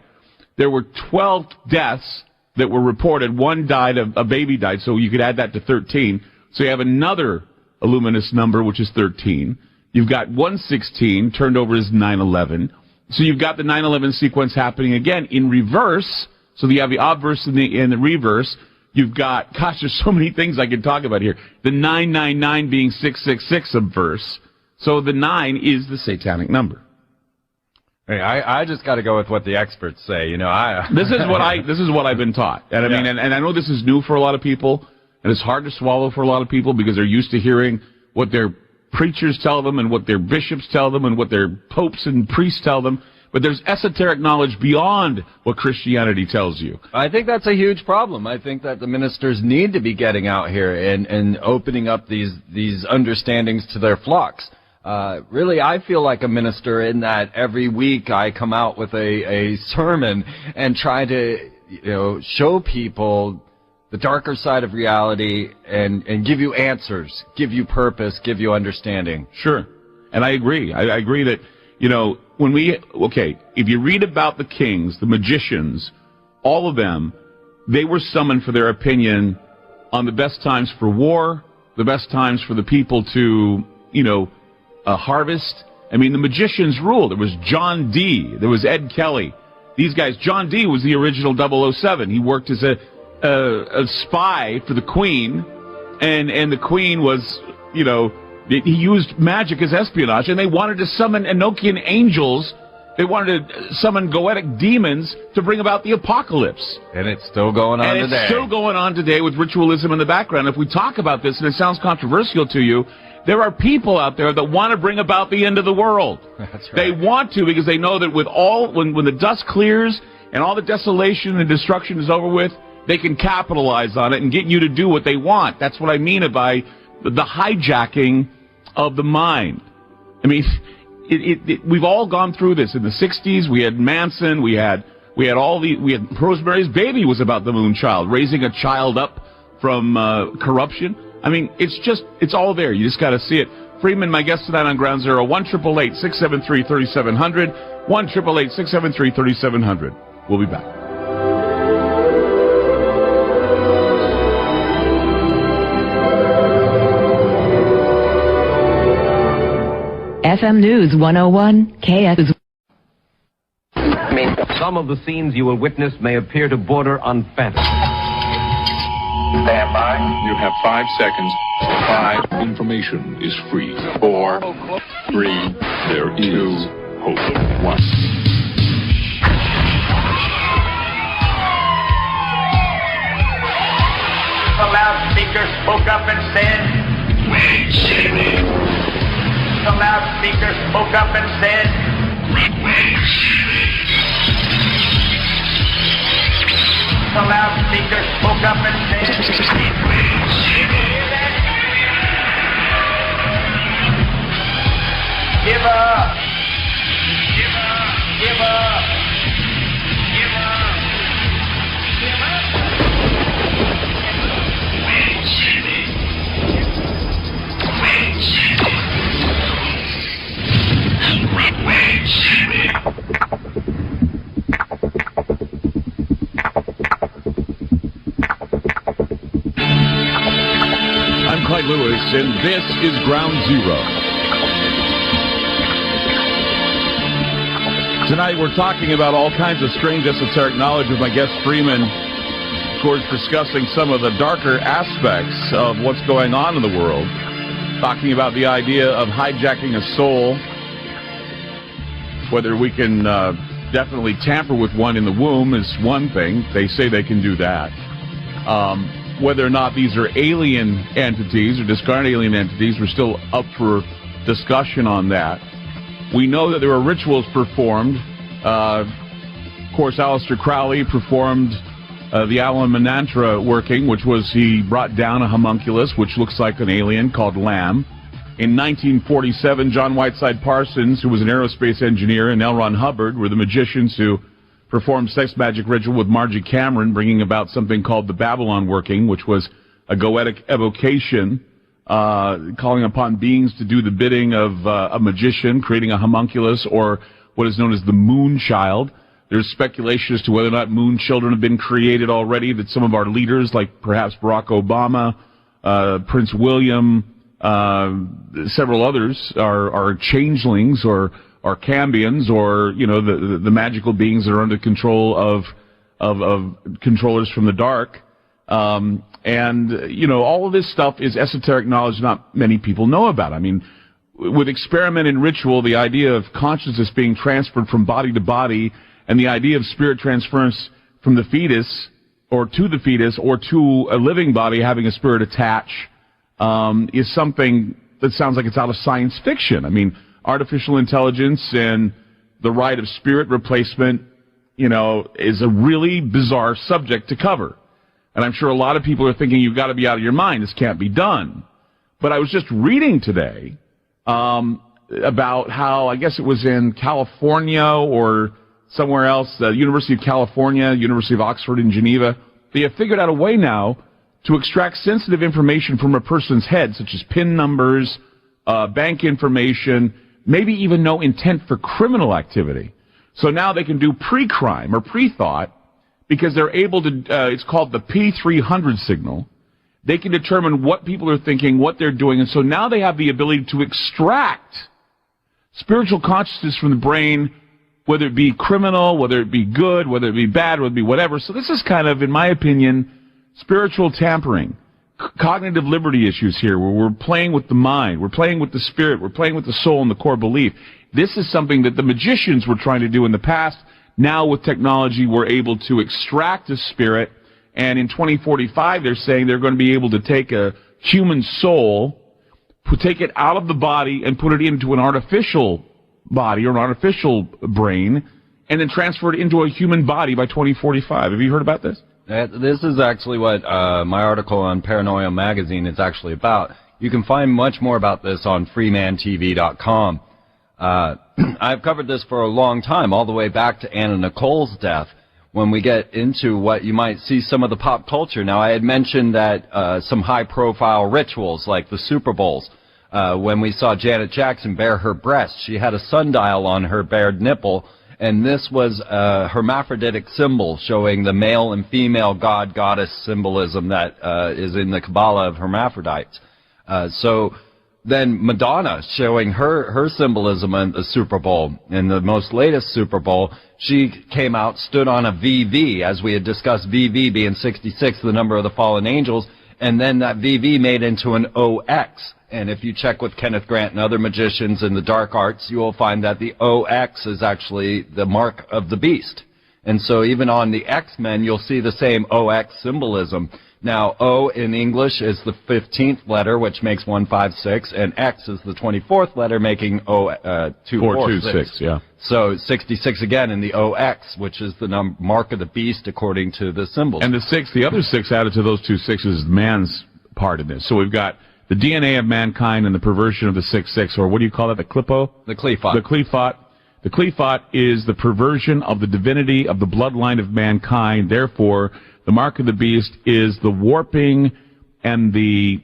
There were 12 deaths that were reported. One died, a baby died, so you could add that to 13. So you have another luminous number, which is 13. You've got 116 turned over as 9/11. So you've got the 9/11 sequence happening again in reverse. So you have the obverse and the reverse. You've got, gosh, there's so many things I can talk about here. The 999 being 666 obverse. So the 9 is the satanic number. Hey, I just got to go with what the experts say. You know, this is what I've been taught, and I mean, and I know this is new for a lot of people, and it's hard to swallow for a lot of people because they're used to hearing what their preachers tell them and what their bishops tell them and what their popes and priests tell them. But there's esoteric knowledge beyond what Christianity tells you. I think that's a huge problem. I think that the ministers need to be getting out here and opening up these understandings to their flocks. Really, I feel like a minister in that every week I come out with a sermon and try to, show people the darker side of reality and give you answers, give you purpose, give you understanding. Sure. And I agree. I agree that, if you read about the kings, the magicians, all of them, they were summoned for their opinion on the best times for war, the best times for the people to, harvest. I mean, the magicians ruled. There was John Dee. There was Ed Kelly. These guys, John Dee was the original 007. He worked as a spy for the Queen, and the Queen was, he used magic as espionage, and they wanted to summon Enochian angels. They wanted to summon goetic demons to bring about the apocalypse. And it's still going on today. And it's still going on today with ritualism in the background. If we talk about this, and it sounds controversial to you, there are people out there that want to bring about the end of the world. That's right. They want to because they know that when the dust clears and all the desolation and destruction is over with, they can capitalize on it and get you to do what they want. That's what I mean by the hijacking of the mind. I mean, we've all gone through this. In the 60s, we had Manson, we had Rosemary's Baby was about the moon child, raising a child up from corruption. I mean, it's all there. You just got to see it. Freeman, my guest tonight on Ground Zero, 1-888-673-3700, 1-888-673-3700. We'll be back. FM News 101, KX. Some of the scenes you will witness may appear to border on fantasy. Stand by. You have 5 seconds. 5. Information is free. 4. 3. There is hope. 1. The loudspeaker spoke up and said, Wait, Jimmy. The loudspeaker spoke up and said, Wait, Jimmy. The loudspeaker spoke up and said, Give up. Give up. Give up. Give up. Give up. Wait, Jimmy. Wait, Jimmy. Wait, Jimmy. I'm Clyde Lewis, and this is Ground Zero. Tonight we're talking about all kinds of strange esoteric knowledge with my guest Freeman, of course, discussing some of the darker aspects of what's going on in the world, talking about the idea of hijacking a soul, whether we can definitely tamper with one in the womb is one thing. They say they can do that. Whether or not these are alien entities or discarnate alien entities, we're still up for discussion on that. We know that there were rituals performed. Of course, Aleister Crowley performed the Allen Manantra working, which was he brought down a homunculus, which looks like an alien, called Lamb. In 1947, John Whiteside Parsons, who was an aerospace engineer, and L. Ron Hubbard were the magicians who performed sex magic ritual with Margie Cameron, bringing about something called the Babylon working, which was a goetic evocation calling upon beings to do the bidding of a magician, creating a homunculus, or what is known as the moon child. There's speculation as to whether or not moon children have been created already, that some of our leaders, like perhaps Barack Obama, Prince William, several others, are changelings or cambions, or, you know, the magical beings that are under control of controllers from the dark. And, you know, all of this stuff is esoteric knowledge not many people know about. I mean, with experiment and ritual, the idea of consciousness being transferred from body to body, and the idea of spirit transference from the fetus, or to the fetus, or to a living body having a spirit attach, is something that sounds like it's out of science fiction. I mean, artificial intelligence and the right of spirit replacement, you know, is a really bizarre subject to cover. And I'm sure a lot of people are thinking, you've got to be out of your mind. This can't be done. But I was just reading today about how, I guess it was in California or somewhere else, the University of California, University of Oxford in Geneva, they have figured out a way now to extract sensitive information from a person's head, such as PIN numbers, bank information, maybe even no intent for criminal activity. So now they can do pre-crime or pre-thought, because they're able to, it's called the P300 signal. They can determine what people are thinking, what they're doing, and so now they have the ability to extract spiritual consciousness from the brain, whether it be criminal, whether it be good, whether it be bad, whether it be whatever. So this is kind of, in my opinion, spiritual tampering, cognitive liberty issues here, where we're playing with the mind, we're playing with the spirit, we're playing with the soul and the core belief. This is something that the magicians were trying to do in the past. Now with technology, we're able to extract a spirit, and in 2045, they're saying they're going to be able to take a human soul, take it out of the body and put it into an artificial body or an artificial brain, and then transfer it into a human body by 2045. Have you heard about this? This is actually what my article on Paranoia Magazine is actually about. You can find much more about this on freemantv.com. I've covered this for a long time, all the way back to Anna Nicole's death. When we get into what you might see some of the pop culture. Now, I had mentioned that some high-profile rituals like the Super Bowls. When we saw Janet Jackson bare her breast, she had a sundial on her bared nipple, and this was a hermaphroditic symbol showing the male and female god-goddess symbolism that is in the Kabbalah of hermaphrodites. So then Madonna showing her symbolism in the Super Bowl. In the most latest Super Bowl, she came out, stood on a VV, as we had discussed, VV being 66, the number of the fallen angels, and then that VV made into an OX. And if you check with Kenneth Grant and other magicians in the dark arts, you will find that the OX is actually the mark of the beast. And so even on the X-Men, you'll see the same OX symbolism. Now, O in English is the 15th letter, which makes 156, and X is the 24th letter, making 246. Yeah. So 66 again in the OX, which is the mark of the beast according to the symbols. And the other six added to those 2 6s is man's part in this. So we've got the DNA of mankind and the perversion of the 6-6, or what do you call it, the Clipo? The Qliphoth. The Qliphoth. The Qliphoth is the perversion of the divinity of the bloodline of mankind. Therefore, the mark of the beast is the warping and the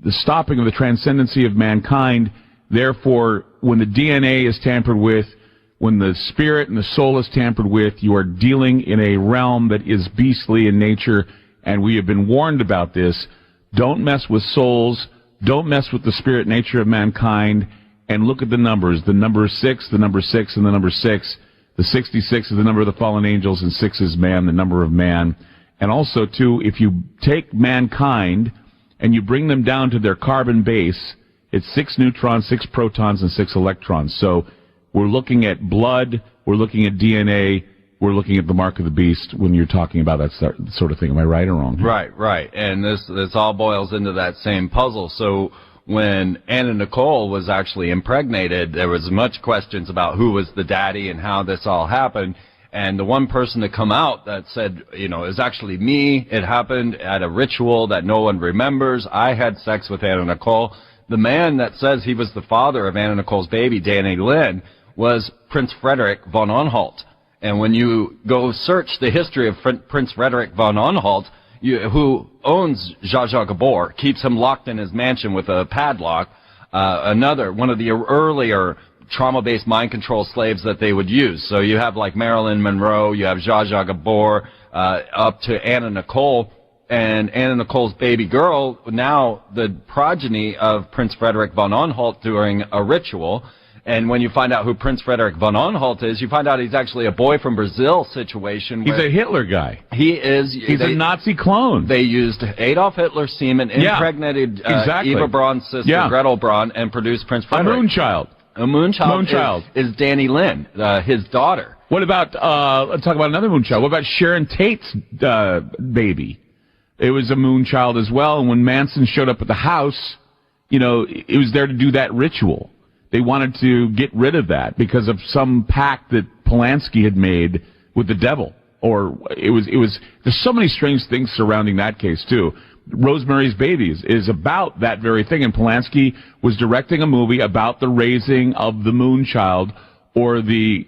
stopping of the transcendency of mankind. Therefore, when the DNA is tampered with, when the spirit and the soul is tampered with, you are dealing in a realm that is beastly in nature, and we have been warned about this. Don't mess with souls. Don't mess with the spirit nature of mankind. And look at the numbers. The number 6, the number 6, and the number 6. The 66 is the number of the fallen angels, and 6 is man, the number of man. And also, too, if you take mankind and you bring them down to their carbon base, it's 6 neutrons, 6 protons, and 6 electrons. So we're looking at blood, we're looking at DNA, we're looking at the mark of the beast when you're talking about that sort of thing. Am I right or wrong? Right. And this all boils into that same puzzle. So when Anna Nicole was actually impregnated, there was much questions about who was the daddy and how this all happened. And the one person to come out that said, you know, it's actually me. It happened at a ritual that no one remembers. I had sex with Anna Nicole. The man that says he was the father of Anna Nicole's baby, Danny Lynn, was Prince Frederick von Anhalt. And when you go search the history of Prince Frederick von Anhalt, who owns Zsa Zsa Gabor, keeps him locked in his mansion with a padlock. One of the earlier trauma-based mind control slaves that they would use. So you have like Marilyn Monroe, you have Zsa Zsa Gabor, up to Anna Nicole, and Anna Nicole's baby girl, now the progeny of Prince Frederick von Anhalt during a ritual. And when you find out who Prince Frederick von Anhalt is, you find out he's actually a boy from Brazil situation. He's a Hitler guy. He is. He's a Nazi clone. They used Adolf Hitler's semen, impregnated Eva Braun's sister, Gretel Braun, and produced Prince Frederick. A moonchild. A moonchild is Danny Lynn, his daughter. What about, let's talk about another moonchild. What about Sharon Tate's baby? It was a moonchild as well, and when Manson showed up at the house, it was there to do that ritual. They wanted to get rid of that because of some pact that Polanski had made with the devil. Or there's so many strange things surrounding that case, too. Rosemary's Baby is about that very thing, and Polanski was directing a movie about the raising of the moonchild, or the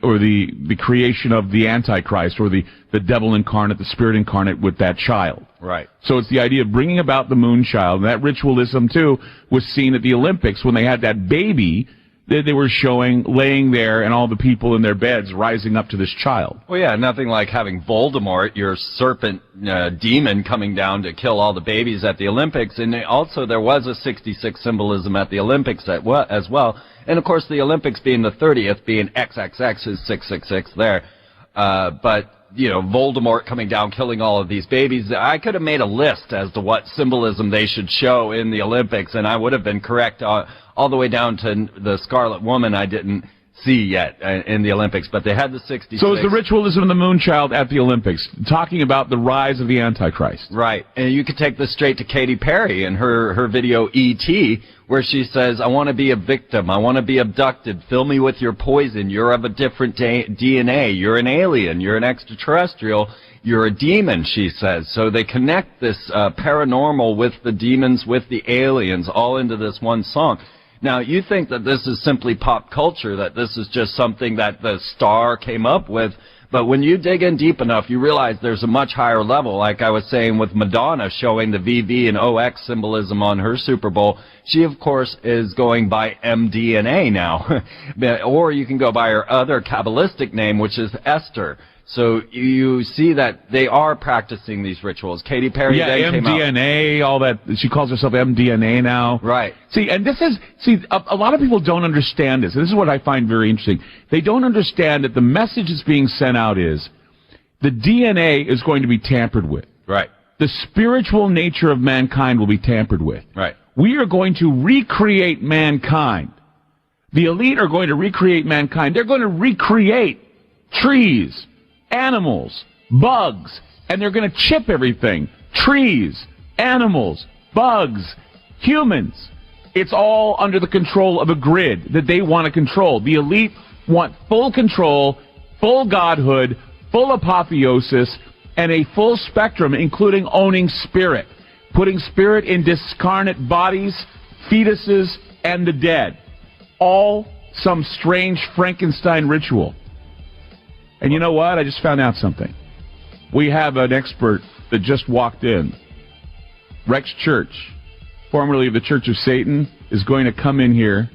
creation of the Antichrist, or the devil incarnate, the spirit incarnate with that child. Right. So it's the idea of bringing about the moonchild, and that ritualism, too, was seen at the Olympics when they had that baby that they were showing laying there and all the people in their beds rising up to this child. Well, yeah, nothing like having Voldemort, your serpent demon, coming down to kill all the babies at the Olympics. And also there was a 66 symbolism at the Olympics as well. And, of course, the Olympics being the 30th, being XXX is 666 there. But, Voldemort coming down, killing all of these babies. I could have made a list as to what symbolism they should show in the Olympics, and I would have been correct all the way down to the Scarlet Woman I didn't see yet in the Olympics, but they had the 66. So it's the ritualism of the moonchild at the Olympics, talking about the rise of the Antichrist. Right, and you could take this straight to Katy Perry and her video E.T., where she says, I want to be a victim, I want to be abducted, fill me with your poison, you're of a different DNA, you're an alien, you're an extraterrestrial, you're a demon, she says. So they connect this paranormal with the demons, with the aliens, all into this one song. Now, you think that this is simply pop culture, that this is just something that the star came up with, but when you dig in deep enough, you realize there's a much higher level. Like I was saying with Madonna showing the VV and OX symbolism on her Super Bowl, she, of course, is going by MDNA now. Or you can go by her other Kabbalistic name, which is Esther. So you see that they are practicing these rituals. Katy Perry then came out. MDNA, all that. She calls herself MDNA now. Right. See, and a lot of people don't understand this. And this is what I find very interesting. They don't understand that the message that's being sent out is the DNA is going to be tampered with. Right. The spiritual nature of mankind will be tampered with. Right. We are going to recreate mankind. The elite are going to recreate mankind. They're going to recreate trees, animals, bugs, and they're going to chip everything. Trees, animals, bugs, humans. It's all under the control of a grid that they want to control. The elite want full control, full godhood, full apotheosis, and a full spectrum, including owning spirit. Putting spirit in discarnate bodies, fetuses, and the dead. All some strange Frankenstein ritual. And you know what? I just found out something. We have an expert that just walked in. Rex Church, formerly of the Church of Satan, is going to come in here,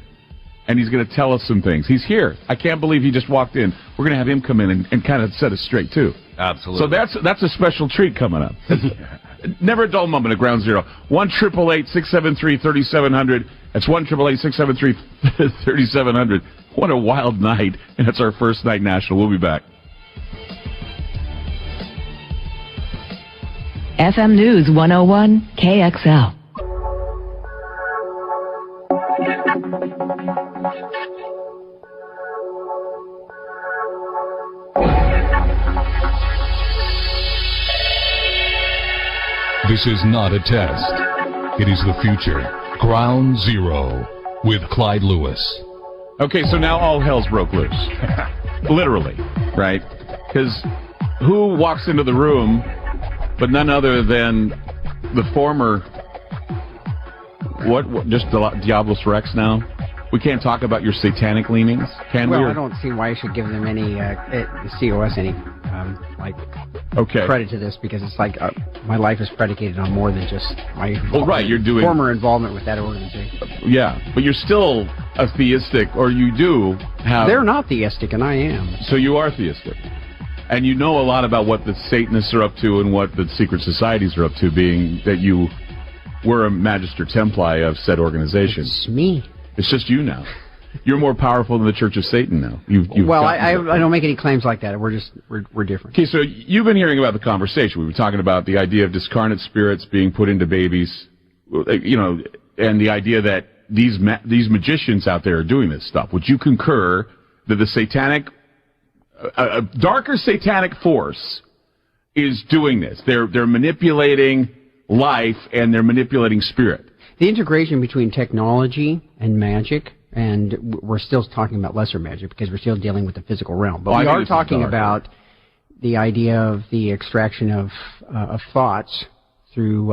and he's going to tell us some things. He's here. I can't believe he just walked in. We're going to have him come in and kind of set us straight, too. Absolutely. So that's a special treat coming up. Never a dull moment at Ground Zero. 1-888-673-3700. That's 1-888-673-3700. What a wild night. And it's our first night national. We'll be back. FM News 101 KXL. This is not a test. It is the future. Ground Zero with Clyde Lewis. Okay, so now all hell's broke loose. Literally, right? Because who walks into the room but none other than the former, just Diablos Rex now? We can't talk about your satanic leanings, can we? Well, I don't see why you should give them any, COS any credit to this because it's like my life is predicated on more than just my you're doing former involvement with that organization. Yeah, but you're still a theistic, or you do have... They're not theistic, and I am. So you are theistic. And you know a lot about what the Satanists are up to and what the secret societies are up to, being that you were a Magister Templi of said organization. It's me. It's just you now. You're more powerful than the Church of Satan now. I don't make any claims like that. We're different. Okay, so you've been hearing about the conversation. We were talking about the idea of discarnate spirits being put into babies, and the idea that these magicians out there are doing this stuff. Would you concur that the satanic, a darker satanic force is doing this? They're manipulating life and they're manipulating spirit. The integration between technology and magic. And we're still talking about lesser magic because we're still dealing with the physical realm. But we are talking about the idea of the extraction of thoughts through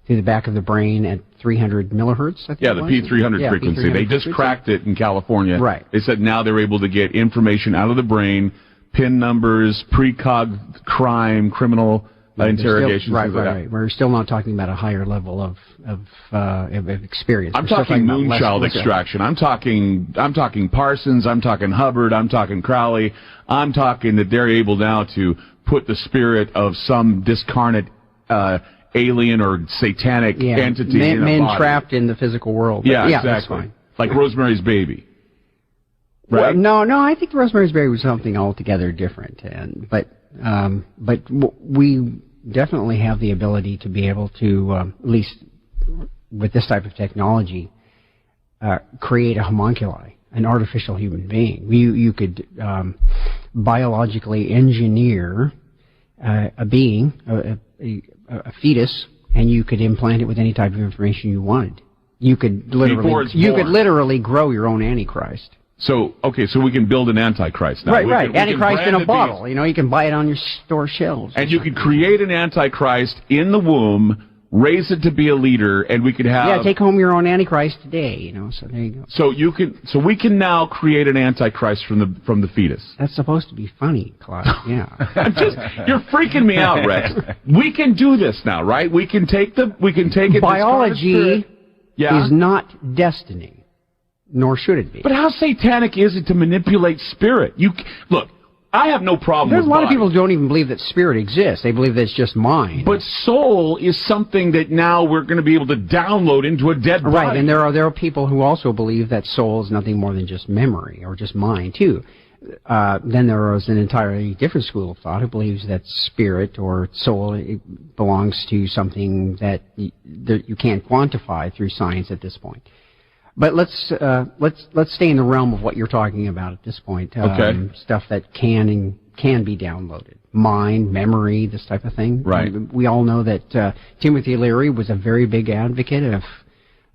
the back of the brain at 300 millihertz. I think the P300 frequency. P300 they just cracked it in California. Right. They said now they're able to get information out of the brain, PIN numbers, precog crime, criminal interrogations. Right. We're still not talking about a higher level of experience. I'm talking Moonchild extraction. I'm talking Parsons. I'm talking Hubbard. I'm talking Crowley. I'm talking that they're able now to put the spirit of some discarnate alien or satanic entity in a body. Trapped in the physical world. Yeah, exactly. That's fine. Like Rosemary's Baby. Right? Well, no. I think Rosemary's Baby was something altogether different. But we definitely have the ability to be able to, at least with this type of technology, create a homunculi, an artificial human being. You could biologically engineer a being, a fetus, and you could implant it with any type of information you wanted. You could literally grow your own Antichrist. So we can build an Antichrist now. Right. Antichrist in a bottle. You can buy it on your store shelves. And you could create an Antichrist in the womb, raise it to be a leader, and we could have... Yeah, take home your own Antichrist today, so there you go. So we can now create an Antichrist from the fetus. That's supposed to be funny, Clyde, yeah. You're freaking me out, Rex. We can do this now, right? We can take it... Biology is not destiny. Nor should it be. But how satanic is it to manipulate spirit? Look, I have no problem There's with a lot of people who don't even believe that spirit exists. They believe that it's just mind. But soul is something that now we're going to be able to download into a dead body. Right, and there are people who also believe that soul is nothing more than just memory or just mind, too. Then there is an entirely different school of thought who believes that spirit or soul belongs to something that you can't quantify through science at this point. But let's stay in the realm of what you're talking about at this point. Okay. Stuff that can be downloaded, mind, memory, this type of thing. Right. We all know that Timothy Leary was a very big advocate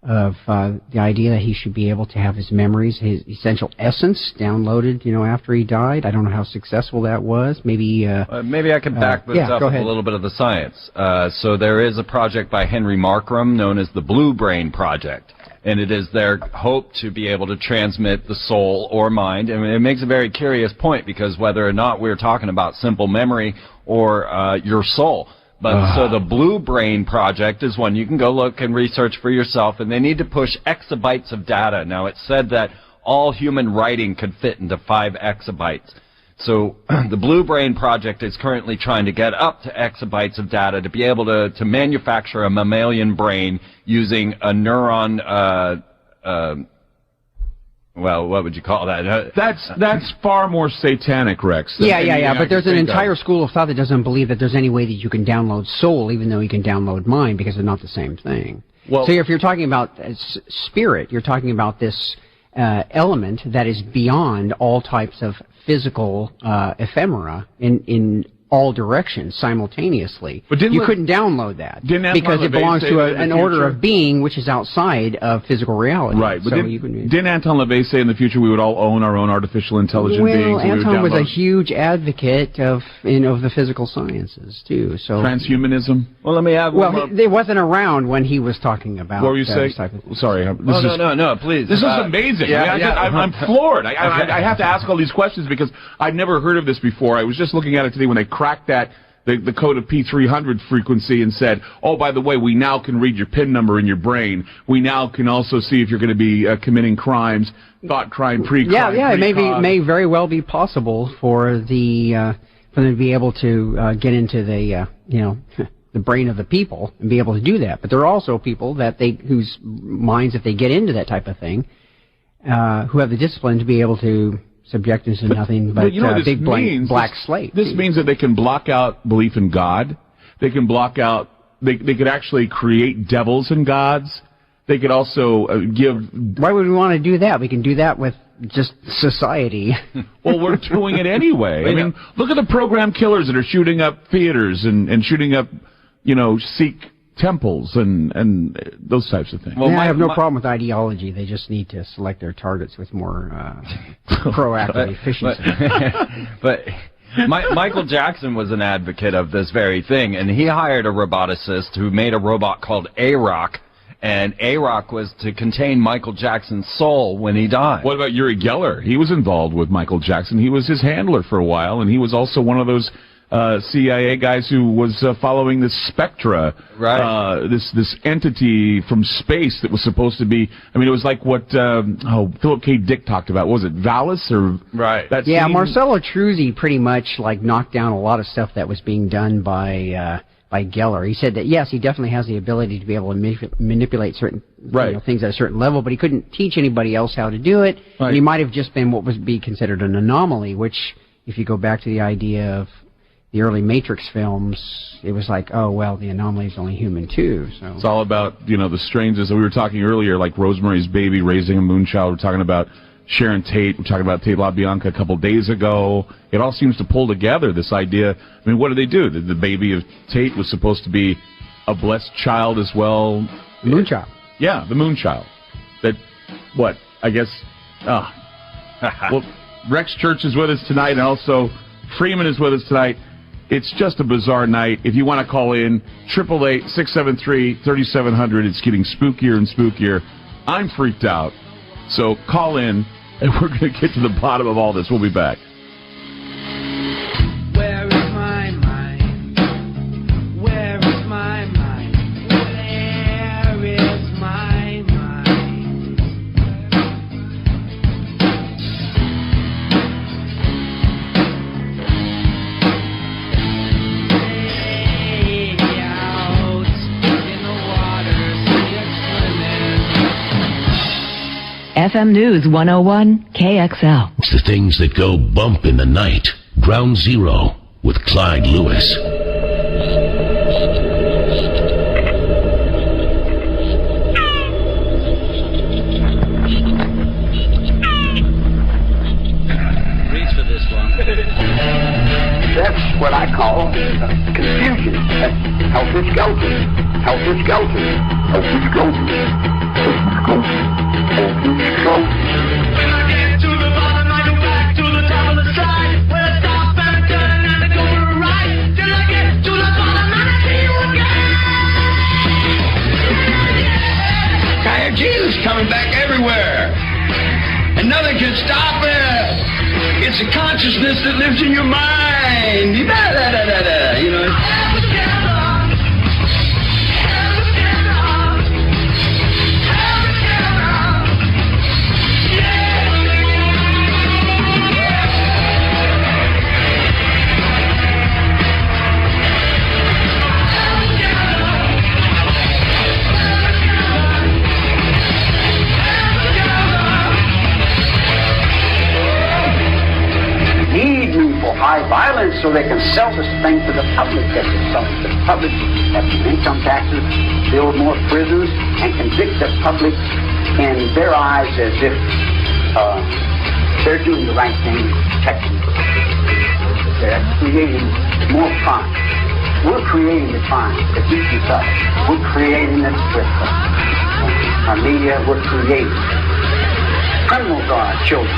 of the idea that he should be able to have his memories, his essential essence, downloaded. After he died. I don't know how successful that was. Maybe I can back this up with a little bit of the science. So there is a project by Henry Markram known as the Blue Brain Project. And it is their hope to be able to transmit the soul or mind. And it makes a very curious point because whether or not we're talking about simple memory or your soul. But so the Blue Brain Project is one you can go look and research for yourself, and they need to push exabytes of data. Now, it's said that all human writing could fit into 5 exabytes. So the Blue Brain Project is currently trying to get up to exabytes of data to be able to manufacture a mammalian brain using a neuron, well, what would you call that? That's far more satanic, Rex. Yeah, but there's an entire school of thought that doesn't believe that there's any way that you can download soul, even though you can download mind, because they're not the same thing. Well, so if you're talking about spirit, you're talking about this element that is beyond all types of physical ephemera in all directions simultaneously. But you couldn't download that because it belongs to an order of being which is outside of physical reality. Right, but so didn't Anton LaVey say in the future we would all own our own artificial intelligent beings? Well, Anton was a huge advocate of the physical sciences too. So transhumanism. Well, let me have. They wasn't around when he was talking about. What were you saying? Sorry. No, please. This is amazing. I'm floored. I have to ask all these questions because I've never heard of this before. I was just looking at it today when they cracked the code of P300 frequency and said, oh, by the way, we now can read your PIN number in your brain. We now can also see if you're going to be committing crimes, thought crime, pre-crime. Yeah, it may very well be possible for them to be able to get into the the brain of the people and be able to do that. But there are also people whose minds, if they get into that type of thing, who have the discipline to be able to subject us to nothing but big black slate. This means that they can block out belief in God. They can block out. They could actually create devils and gods. They could also give. Why would we want to do that? We can do that with just society. Well, we're doing it anyway. I mean, look at the program killers that are shooting up theaters and shooting up, Sikh temples and those types of things. Well, I have no problem with ideology. They just need to select their targets with more proactive efficiency. But Michael Jackson was an advocate of this very thing, and he hired a roboticist who made a robot called A-Rock, and A-Rock was to contain Michael Jackson's soul when he died. What about Uri Geller? He was involved with Michael Jackson. He was his handler for a while, and he was also one of those CIA guys who was following this Spectra, right? This entity from space that was supposed to be. I mean, it was like what Philip K. Dick talked about. What was it, Valis or right? That yeah, Marcello Truzzi pretty much knocked down a lot of stuff that was being done by Geller. He said that yes, he definitely has the ability to be able to manipulate certain things at a certain level, but he couldn't teach anybody else how to do it. Right. And he might have just been what would be considered an anomaly. Which, if you go back to the idea of the early Matrix films, it was like, oh, well, the anomaly is only human, too. So it's all about, the strangeness. We were talking earlier, like Rosemary's Baby, Raising a Moonchild. We're talking about Sharon Tate. We're talking about Tate LaBianca a couple days ago. It all seems to pull together, this idea. I mean, what did they do? The baby of Tate was supposed to be a blessed child as well. Moonchild. Yeah, the Moonchild. Well, Rex Church is with us tonight, and also Freeman is with us tonight. It's just a bizarre night. If you want to call in, 888-673-3700. It's getting spookier and spookier. I'm freaked out. So call in, and we're going to get to the bottom of all this. We'll be back. Where is my mind? Where is my mind? Where is my mind? Way out in the water, you're swimming. FM News 101 KXL. It's the things that go bump in the night. Ground Zero with Clyde Lewis. Reach for this one. That's what I call confusion. Helter-skelter. Helter-skelter. Helter-skelter. Helter-skelter. Jesus coming back everywhere, and nothing can stop it. It's a consciousness that lives in your mind. High violence so they can sell this thing to the public. That's something. The public have income taxes, build more prisons, and convict the public in their eyes as if they're doing the right thing, protecting them. there creating more crime. We're creating the crime that eats us. We're creating it with our media. We're creating. Criminals are our children.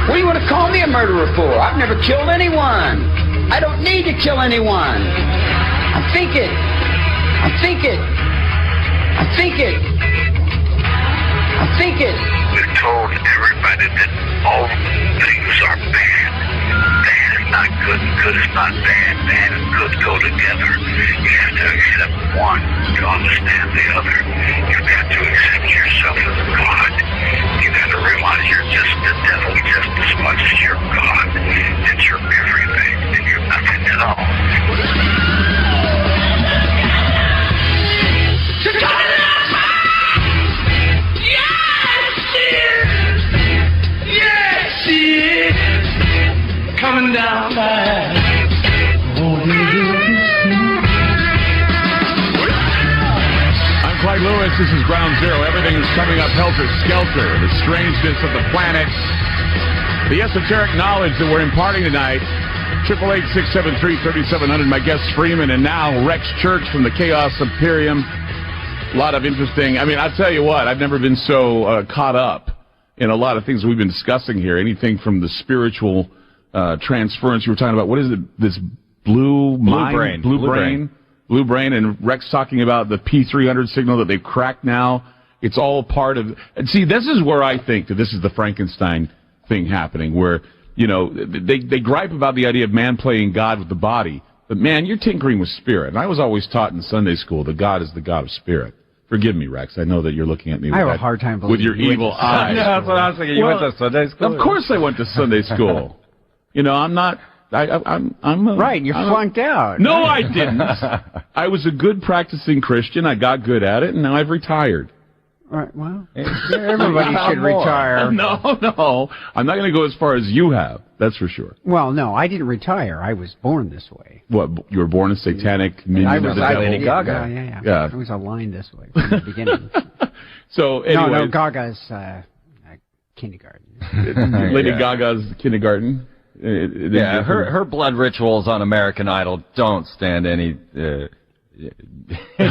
What do you want to call me a murderer for? I've never killed anyone. I don't need to kill anyone. I think it. I think it. I think it. I think it. We've told everybody that all things are bad. Bad is not good and good is not bad. Bad and good go together. You have to accept one to understand the other. You've got to accept yourself as God. You've got to realize you're just the devil just as much as you're God. That you're everything and you're nothing at all. Coming down by. I'm Clyde Lewis. This is Ground Zero. Everything is coming up helter-skelter. The strangeness of the planet. The esoteric knowledge that we're imparting tonight. 888-673-3700. My guest Freeman, and now Rex Church from the Chaos Imperium. A lot of interesting. I mean, I'll tell you what. I've never been so caught up in a lot of things we've been discussing here. Anything from the spiritual transference you were talking about. What is it? This blue brain, and Rex talking about the P300 signal that they've cracked now. It's all part of. And see, this is where I think that this is the Frankenstein thing happening, where they gripe about the idea of man playing God with the body, but man, you're tinkering with spirit. And I was always taught in Sunday school that God is the God of spirit. Forgive me, Rex. I know that you're looking at me. I have a hard time believing with your evil eyes. That's what I was thinking. You went to Sunday school. Of course, I went to Sunday school. I'm not. I'm right. You flunked out. No, I didn't. I was a good practicing Christian. I got good at it, and now I've retired. Right. Well, everybody should retire. No. I'm not going to go as far as you have. That's for sure. Well, no, I didn't retire. I was born this way. What? You were born a satanic minion of the devil? Lady Gaga. Yeah. I was aligned this way from the beginning. So, anyway. No, Gaga's kindergarten. Lady Gaga's kindergarten. Her blood rituals on American Idol don't stand any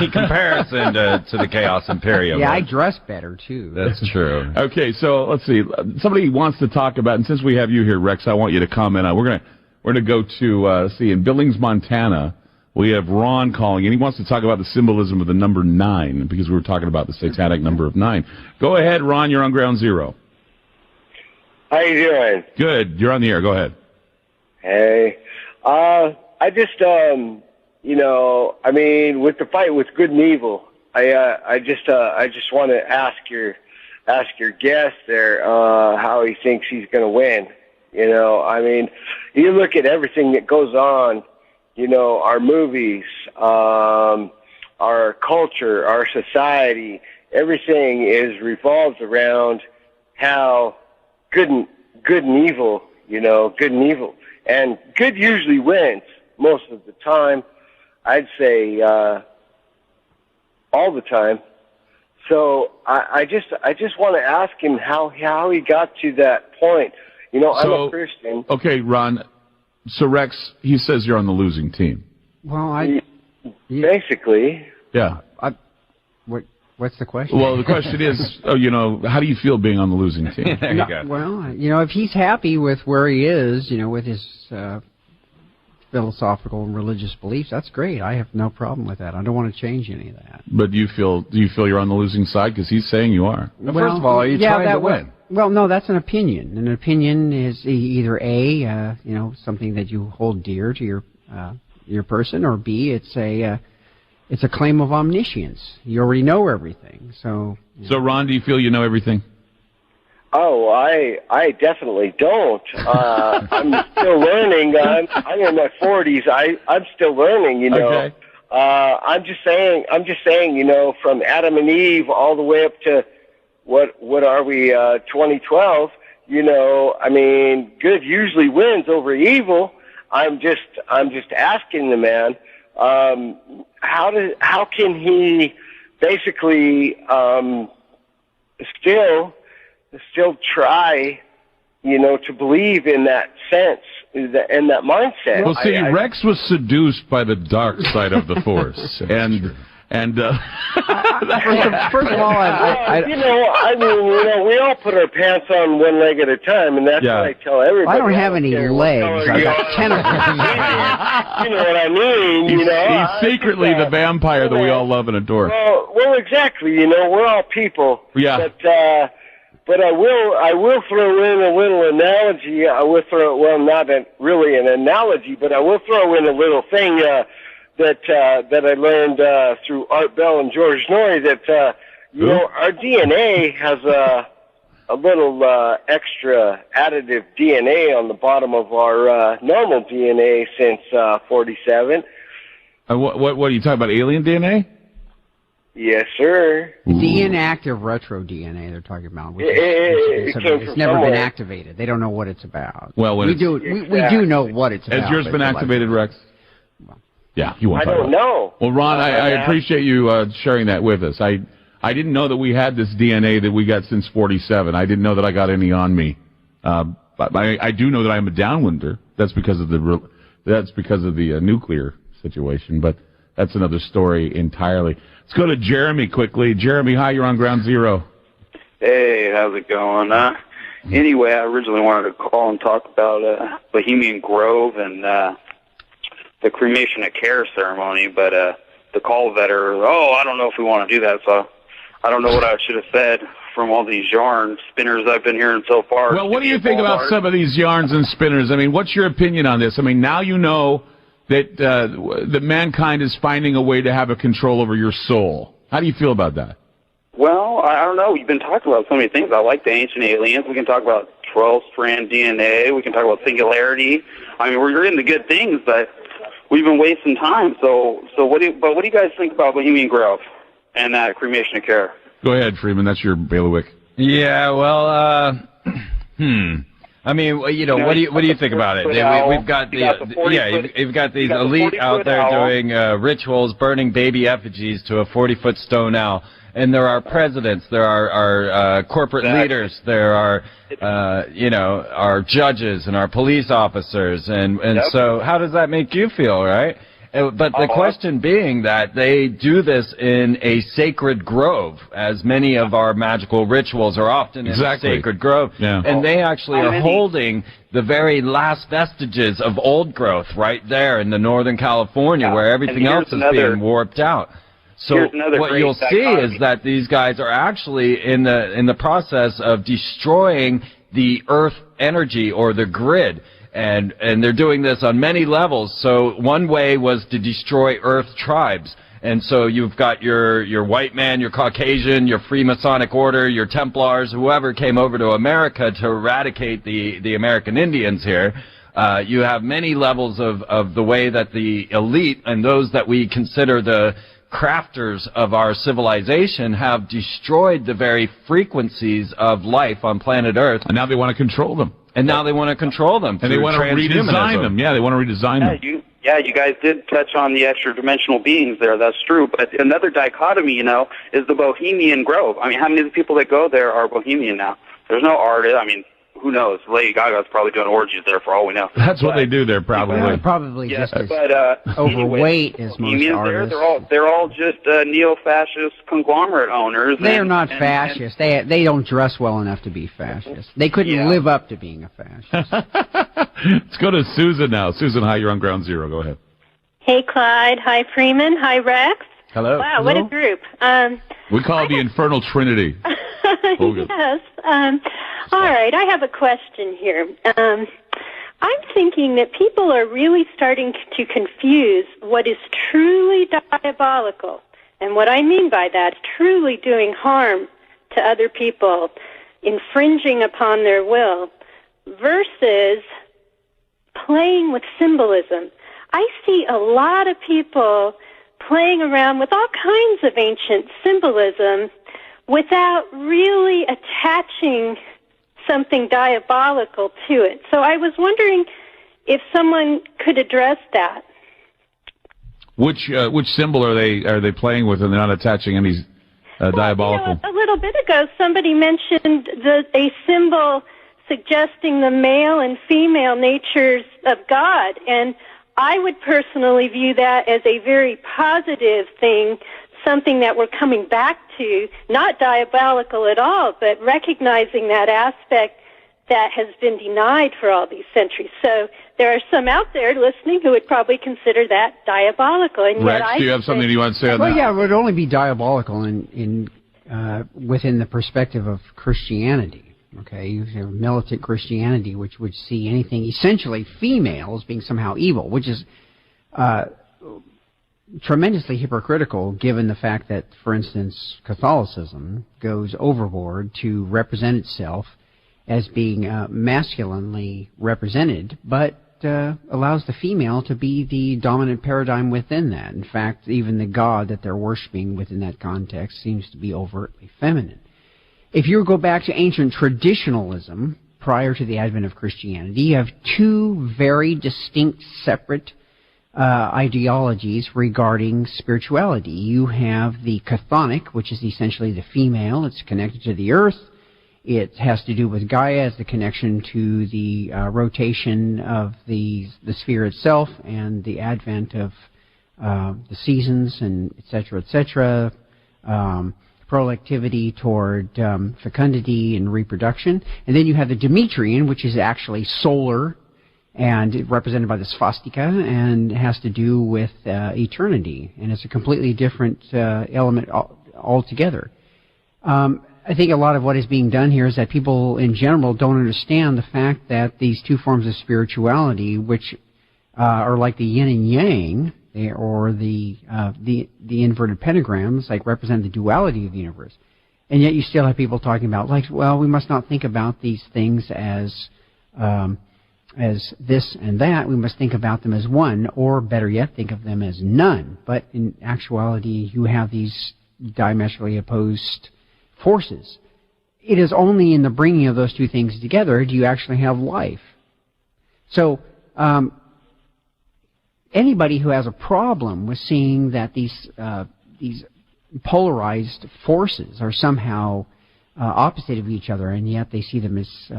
comparison to the Chaos Imperium. Yeah, I dress better too. That's true. Okay, so let's see. Somebody wants to talk about, and since we have you here, Rex, I want you to comment on. We're gonna go to in Billings, Montana. We have Ron calling, and he wants to talk about the symbolism of the number 9 because we were talking about the satanic number of 9. Go ahead, Ron. You're on Ground Zero. How you doing? Good. You're on the air. Go ahead. Hey, I just, I mean, with the fight with good and evil, I just want to ask your guest there, how he thinks he's going to win. I mean, you look at everything that goes on, our movies, our culture, our society, everything revolves around how good and evil, good and evil. And good usually wins most of the time. I'd say all the time. So I just want to ask him how he got to that point. I'm a Christian. Okay, Ron. So Rex, he says you're on the losing team. Well, basically. Yeah. What's the question? Well, the question is, how do you feel being on the losing team? There you go. Well, if he's happy with where he is, with his philosophical and religious beliefs, that's great. I have no problem with that. I don't want to change any of that. But do you feel you're on the losing side? Because he's saying you are. Well, first of all, are you trying to win? Well, no, that's an opinion. An opinion is either A, something that you hold dear to your person, or B, it's a claim of omniscience. You already know everything. So, Ron, do you feel you know everything? Oh, I definitely don't. I'm still learning. I'm in my 40s. I'm still learning. Okay. I'm just saying. From Adam and Eve all the way up to what are we? 2012. I mean, good usually wins over evil. I'm just asking the man. How can he basically still try to believe in that sense, in that mindset. Well, see, Rex was seduced by the dark side of the Force, and first of all, we all put our pants on one leg at a time, and that's what I tell everybody. I don't have any legs. I got tentacles. You know what I mean? He's secretly the vampire that we all love and adore. Well, exactly. We're all people. Yeah. But I will throw in a little analogy. Not really an analogy, but I will throw in a little thing that I learned through Art Bell and George Norrie, that our DNA has a little extra additive DNA on the bottom of our normal DNA since 47. What are you talking about? Alien DNA? Yes, sir. The inactive retro DNA they're talking about, which it's never been activated. They don't know what it's about. Well, we do know what it's about. Has yours been activated, Rex? Yeah, you want I don't know. Well, Ron, I appreciate you sharing that with us. I didn't know that we had this DNA that we got since 47. I didn't know that I got any on me. But I do know that I'm a downwinder. That's because of the nuclear situation. But that's another story entirely. Let's go to Jeremy quickly. Jeremy, hi, you're on Ground Zero. Hey, how's it going? Anyway, I originally wanted to call and talk about Bohemian Grove and the cremation of care ceremony, but the call vetter, I don't know if we want to do that, so I don't know what I should have said from all these yarn spinners I've been hearing so far. Well, what do you think about some of these yarns and spinners? I mean, what's your opinion on this? I mean, now you know that mankind is finding a way to have a control over your soul. How do you feel about that? Well, I don't know. We've been talking about so many things. I like the ancient aliens. We can talk about 12-strand DNA. We can talk about singularity. I mean, we're into good things, but we've been wasting time. So what do you guys think about Bohemian Grove and that cremation of care? Go ahead, Freeman. That's your bailiwick. Yeah, well, I mean, what do you think about it? We've got you've got these elite out there doing rituals, burning baby effigies to a 40-foot stone owl, and there are presidents, there are corporate leaders, there are our judges and our police officers, and so how does that make you feel, right? But the question being that they do this in a sacred grove, as many of our magical rituals are often in a sacred grove. Yeah. And they actually are holding the very last vestiges of old growth right there in the Northern California, where everything else is being warped out. So what you'll see is that these guys are actually in the process of destroying the earth energy or the grid. And they're doing this on many levels. So one way was to destroy Earth tribes. And so you've got your white man, your Caucasian, your Freemasonic order, your Templars, whoever came over to America to eradicate the American Indians here. You have many levels of the way that the elite and those that we consider the crafters of our civilization have destroyed the very frequencies of life on planet Earth. And now they want to control them. And now they want to control them. And they want to redesign them. Yeah, they want to redesign them. You guys did touch on the extra-dimensional beings there. That's true. But another dichotomy, is the Bohemian Grove. I mean, how many of the people that go there are Bohemian now? There's no artist. I mean, who knows? Lady Gaga's probably doing orgies there for all we know. That's what they do there, probably. Probably just as overweight as most artists. They're all just neo-fascist conglomerate owners. They are not fascists. They don't dress well enough to be fascists. They couldn't live up to being a fascist. Let's go to Susan now. Susan, hi, you're on Ground Zero. Go ahead. Hey, Clyde. Hi, Freeman. Hi, Rex. Hello. Wow, what a group. We call it the Infernal Trinity. Yes. All right, I have a question here. I'm thinking that people are really starting to confuse what is truly diabolical. And what I mean by that, truly doing harm to other people, infringing upon their will, versus playing with symbolism. I see a lot of people playing around with all kinds of ancient symbolism without really attaching something diabolical to it. So I was wondering if someone could address that. Which symbol are they playing with, and they're not attaching any diabolical? A little bit ago, somebody mentioned a symbol suggesting the male and female natures of God. And I would personally view that as a very positive thing, something that we're coming back to, not diabolical at all, but recognizing that aspect that has been denied for all these centuries. So there are some out there listening who would probably consider that diabolical. And Rex, yet do you have something you want to say on well, that? yeah, it would only be diabolical within the perspective of Christianity. Okay, you have militant Christianity, which would see anything essentially female as being somehow evil, which is tremendously hypocritical given the fact that, for instance, Catholicism goes overboard to represent itself as being masculinely represented, but allows the female to be the dominant paradigm within that. In fact, even the God that they're worshiping within that context seems to be overtly feminine. If you go back to ancient traditionalism, prior to the advent of Christianity, you have two very distinct, separate ideologies regarding spirituality. You have the chthonic, which is essentially the female. It's connected to the earth. It has to do with Gaia as the connection to the rotation of the sphere itself and the advent of the seasons and et cetera, prolactivity toward fecundity and reproduction. And then you have the Demetrian, which is actually solar and represented by the swastika and has to do with eternity. And it's a completely different element altogether. I think a lot of what is being done here is that people in general don't understand the fact that these two forms of spirituality, which are like the yin and yang, or the inverted pentagrams, like represent the duality of the universe. And yet you still have people talking about, like, well, we must not think about these things as this and that. We must think about them as one, or better yet, think of them as none. But in actuality, you have these diametrically opposed forces. It is only in the bringing of those two things together do you actually have life. So anybody who has a problem with seeing that these polarized forces are somehow opposite of each other, and yet they see them as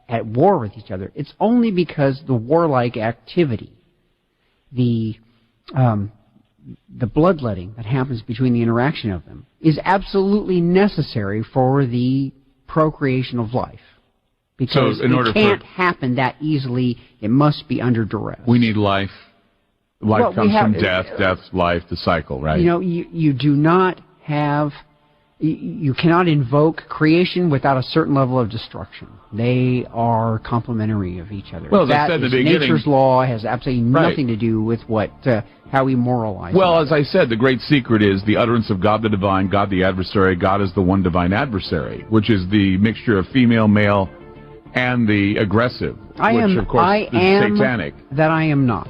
at war with each other, it's only because the warlike activity, the bloodletting that happens between the interaction of them is absolutely necessary for the procreation of life. Because it can't happen that easily. It must be under duress. We need life. Life comes from death, death's life, the cycle, right? You know, you do not have... You cannot invoke creation without a certain level of destruction. They are complementary of each other. Well, as I said in the beginning, nature's law has absolutely nothing to do with how we moralize. Well, as I said, the great secret is the utterance of God the divine, God the adversary. God is the one divine adversary, which is the mixture of female, male, and the aggressive, which of course is satanic. That I am not.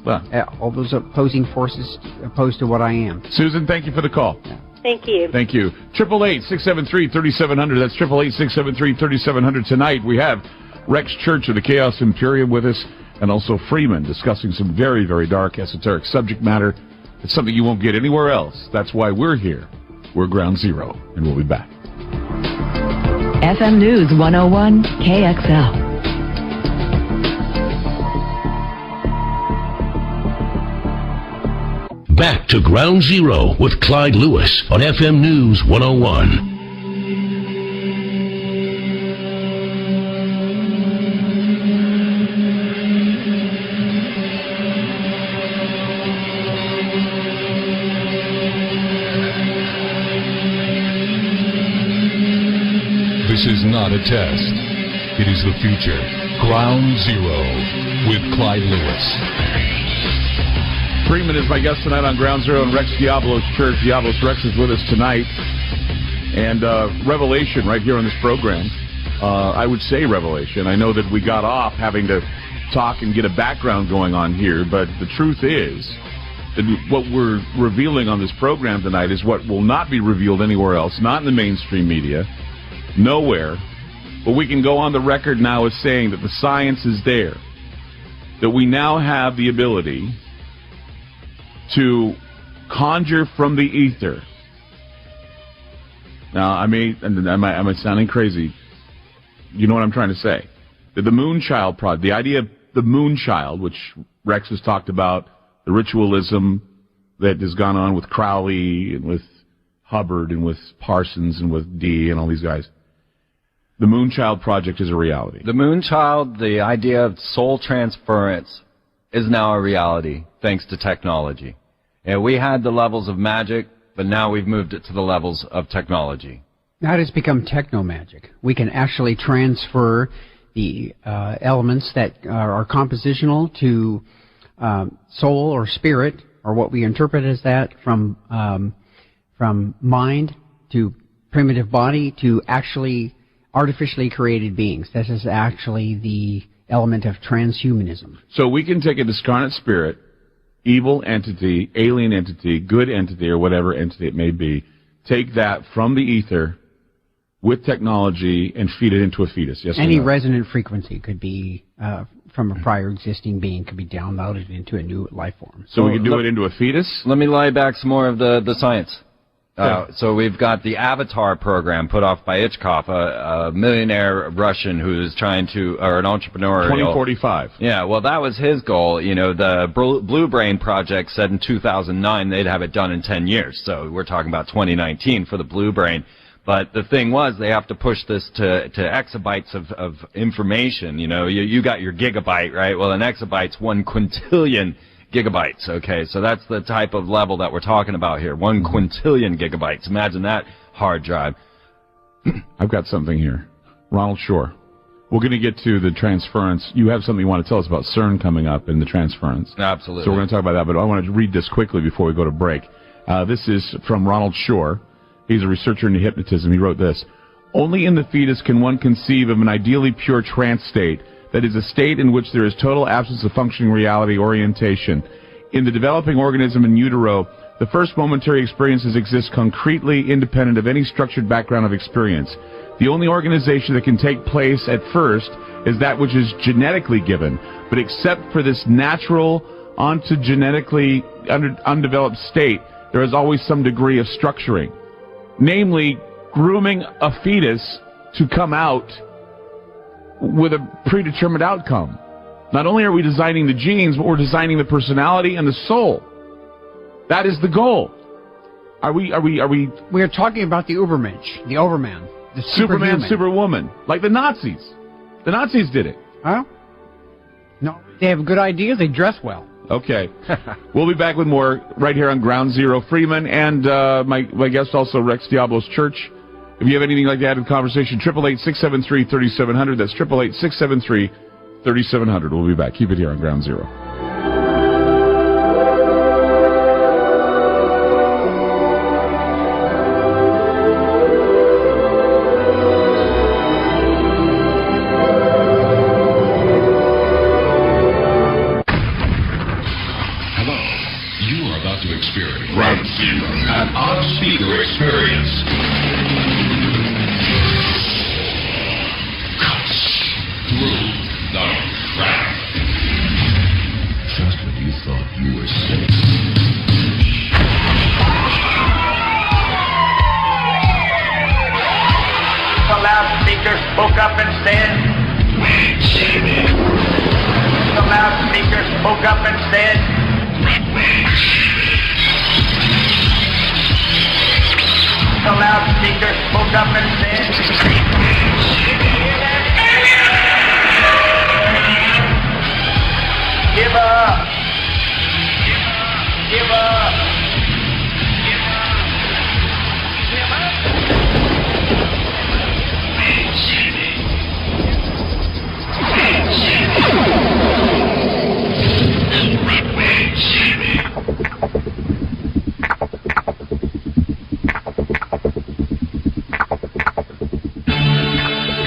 Well, all those opposing forces opposed to what I am. Susan, thank you for the call. Yeah. Thank you. Thank you. 888-673-3700. That's 888-673-3700. Tonight we have Rex Church of the Chaos Imperium with us, and also Freeman discussing some very, very dark, esoteric subject matter. It's something you won't get anywhere else. That's why we're here. We're Ground Zero, and we'll be back. FM News 101 KXL. Back to Ground Zero with Clyde Lewis on FM News 101. This is not a test. It is the future. Ground Zero with Clyde Lewis. Freeman is my guest tonight on Ground Zero, and Rex Diablos Church. Diablos Rex is with us tonight. And revelation right here on this program. I would say revelation. I know that we got off having to talk and get a background going on here, but the truth is that what we're revealing on this program tonight is what will not be revealed anywhere else, not in the mainstream media, nowhere. But we can go on the record now as saying that the science is there, that we now have the ability to conjure from the ether. Now, am I sounding crazy? You know what I'm trying to say? The Moonchild project, the idea of the Moonchild, which Rex has talked about, the ritualism that has gone on with Crowley and with Hubbard and with Parsons and with Dee and all these guys. The Moonchild project is a reality. The Moonchild, the idea of soul transference, is now a reality thanks to technology. And we had the levels of magic, but now we've moved it to the levels of technology. Now it has become techno-magic. We can actually transfer the elements that are compositional to soul or spirit, or what we interpret as that, from mind to primitive body to actually artificially created beings. This is actually the element of transhumanism. So we can take a discarnate spirit, evil entity, alien entity, good entity, or whatever entity it may be, take that from the ether with technology and feed it into a fetus. Yes. Any or no? resonant frequency could be from a prior existing being, could be downloaded into a new life form. So we can do it into a fetus? Let me lay back some more of the science. So we've got the Avatar program put off by Ichkov, a millionaire Russian who is trying to, or an entrepreneur. 2045. Yeah, well, that was his goal. You know, the Blue Brain Project said in 2009 they'd have it done in 10 years. So we're talking about 2019 for the Blue Brain. But the thing was, they have to push this to exabytes of information. You know, you got your gigabyte, right? Well, an exabyte's 1 quintillion gigabytes. Okay, so that's the type of level that we're talking about here. 1 quintillion gigabytes. Imagine that hard drive. I've got something here. Ronald Shore. We're going to get to the transference. You have something you want to tell us about CERN coming up in the transference. Absolutely. So we're going to talk about that, but I want to read this quickly before we go to break. This is from Ronald Shore. He's a researcher into hypnotism. He wrote this: "Only in the fetus can one conceive of an ideally pure trance state, that is a state in which there is total absence of functioning reality orientation. In the developing organism in utero, the first momentary experiences exist concretely independent of any structured background of experience. The only organization that can take place at first is that which is genetically given, but except for this natural, ontogenetically undeveloped state, there is always some degree of structuring. Namely, grooming a fetus to come out with a predetermined outcome. Not only are we designing the genes, but we're designing the personality and the soul. That is the goal. Are we? We are talking about the Ubermensch, the Overman, the Superman, Superwoman, like the Nazis. The Nazis did it. Huh? No, they have good ideas. They dress well. Okay. We'll be back with more right here on Ground Zero. Freeman and my guest also, Rex Diablos Church. If you have anything like to add to the conversation, 888-673-3700. That's 888-673-3700. We'll be back. Keep it here on Ground Zero. Ground Zero, an on-speaker experience. Cuts through the crowd. Just when you thought you were safe. The loudspeaker spoke up and said, "Wait, Jimmy." The loudspeaker spoke up and said, the loudspeaker spoke up and said, give up, give up,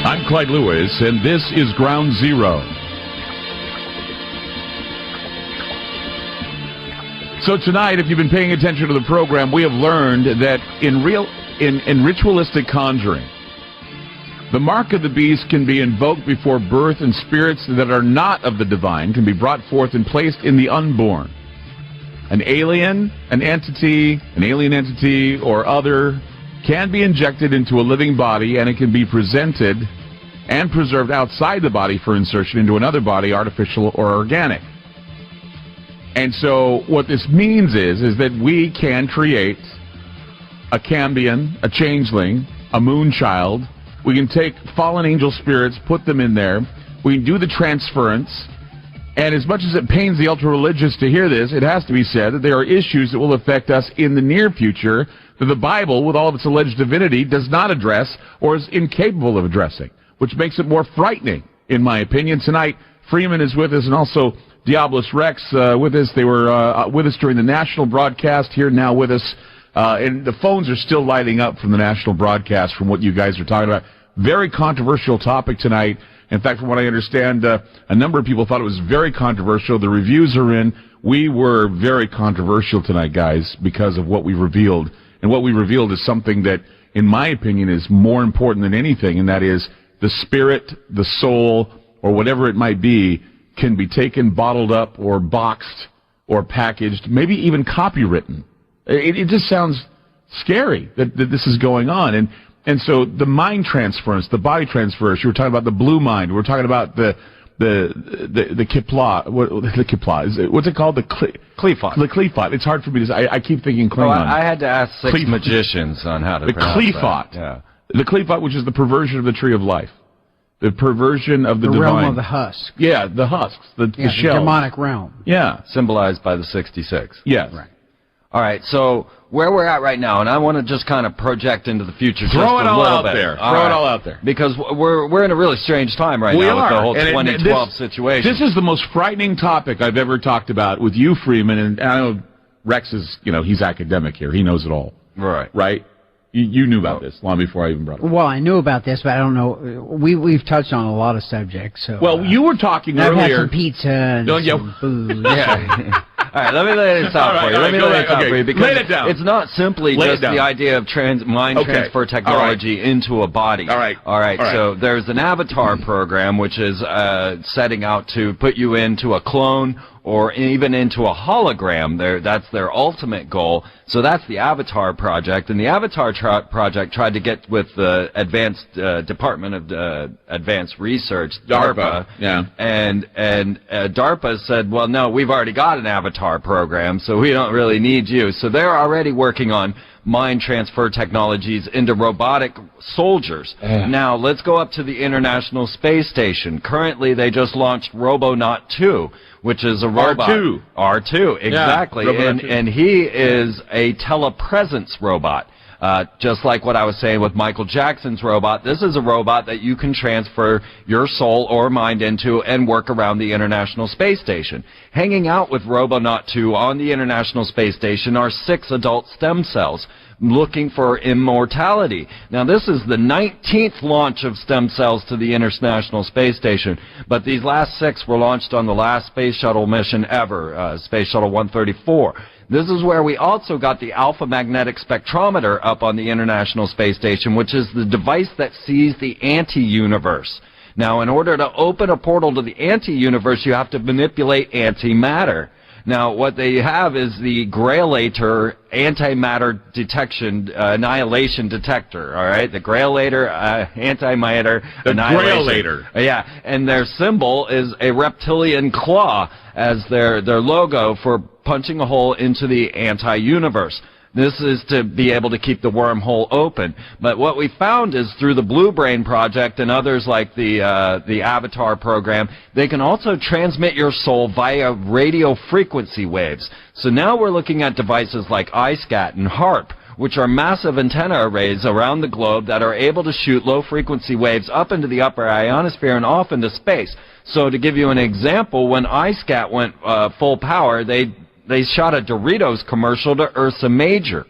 I'm Clyde Lewis, and this is Ground Zero. So tonight, if you've been paying attention to the program, we have learned that in ritualistic conjuring, the mark of the beast can be invoked before birth, and spirits that are not of the divine can be brought forth and placed in the unborn. An alien entity, or other can be injected into a living body, and it can be presented and preserved outside the body for insertion into another body, artificial or organic. And so what this means is that we can create a Cambion, a changeling, a moonchild. We can take fallen angel spirits, put them in there. We can do the transference. And as much as it pains the ultra-religious to hear this, it has to be said that there are issues that will affect us in the near future that the Bible, with all of its alleged divinity, does not address or is incapable of addressing, which makes it more frightening, in my opinion. Tonight, Freeman is with us, and also Diabolus Rex with us. They were with us during the national broadcast, here now with us. And the phones are still lighting up from the national broadcast from what you guys are talking about. Very controversial topic tonight. In fact, from what I understand, a number of people thought it was very controversial. The reviews are in. We were very controversial tonight, guys, because of what we revealed. And what we revealed is something that, in my opinion, is more important than anything, and that is the spirit, the soul, or whatever it might be, can be taken, bottled up, or boxed, or packaged, maybe even copywritten. It just sounds scary that this is going on. And so the mind transference, the body transference, you were talking about the blue mind. We're talking about the Qipla. The Qipla. What's it called? The Qliphoth. The Qliphoth. It's hard for me to say. I keep thinking Klingon. Oh, I had to ask six magicians on how to pronounce Qliphoth. that. Yeah. The Qliphoth, which is the perversion of the tree of life. The perversion of the divine. realm of the husk. Yeah, the husks, the shell. The demonic realm. Yeah. Symbolized by the 66. Yes. Right. All right, so where we're at right now, and I want to just kind of project into the future just Throw it a all little out bit. there. Throw it all out there. Because we're in a really strange time right now with the whole 2012 situation. This is the most frightening topic I've ever talked about with you, Freeman, and I know Rex is, he's academic here. He knows it all. Right. Right? You knew about this long before I even brought it up. Well, I knew about this, but I don't know. We've touched on a lot of subjects. So, well, you were talking I've earlier. had some pizza and some food. Yeah. All right, let me lay this out for you. Let me lay this out for you because lay it down. it's not simply just the idea of mind transfer technology into a body. All right. So there's an avatar program which is setting out to put you into a clone or even into a hologram. That's their ultimate goal. So that's the Avatar project, and the Avatar project tried to get with the Advanced Department of Advanced Research, DARPA. Yeah. And DARPA said, well, no, we've already got an Avatar program, so we don't really need you. So they're already working on mind transfer technologies into robotic soldiers. Now, let's go up to the International Space Station. Currently, they just launched Robonaut 2, which is a robot. R2, exactly. Yeah, and he is a telepresence robot. Just like what I was saying with Michael Jackson's robot, this is a robot that you can transfer your soul or mind into and work around the International Space Station. Hanging out with Robonaut 2 on the International Space Station are 6 adult stem cells looking for immortality. Now, this is the 19th launch of stem cells to the International Space Station, but these last 6 were launched on the last space shuttle mission ever, Space Shuttle 134. This is where we also got the alpha magnetic spectrometer up on the International Space Station, which is the device that sees the anti-universe. Now, in order to open a portal to the anti-universe, you have to manipulate antimatter. Now, what they have is the Graylator antimatter detection annihilation detector, all right? The Graylator antimatter annihilation. Graylator. Yeah, and their symbol is a reptilian claw as their logo for punching a hole into the anti-universe. This is to be able to keep the wormhole open. But what we found is through the Blue Brain Project and others like the Avatar program, they can also transmit your soul via radio frequency waves. So now we're looking at devices like iSCAT and HARP, which are massive antenna arrays around the globe that are able to shoot low-frequency waves up into the upper ionosphere and off into space. So to give you an example, when iSCAT went full power, they shot a Doritos commercial to Ursa Major,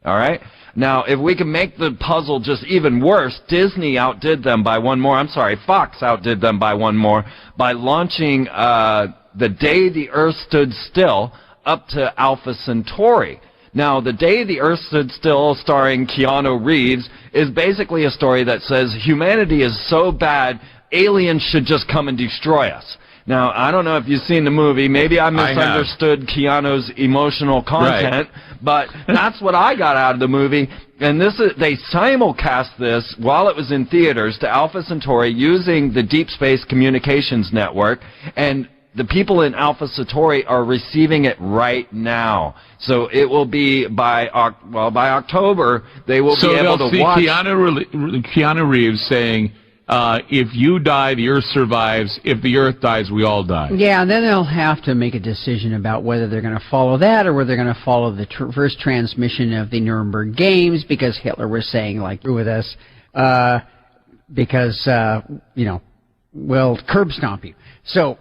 all right? Now, if we can make the puzzle just even worse, Disney outdid them by one more. I'm sorry, Fox outdid them by one more by launching The Day the Earth Stood Still up to Alpha Centauri. Now, The Day the Earth Stood Still, starring Keanu Reeves, is basically a story that says humanity is so bad, aliens should just come and destroy us. Now, I don't know if you've seen the movie. Maybe I misunderstood Keanu's emotional content, but that's what I got out of the movie. they simulcast this while it was in theaters to Alpha Centauri using the Deep Space Communications Network, and the people in Alpha Centauri are receiving it right now. So it will be by October they will be able to watch. Keanu Reeves saying, if you die, the Earth survives. If the Earth dies, we all die. Yeah, and then they'll have to make a decision about whether they're going to follow that or whether they're going to follow the first transmission of the Nuremberg Games, because Hitler was saying, like, with us, because, we'll curb stomp you. So,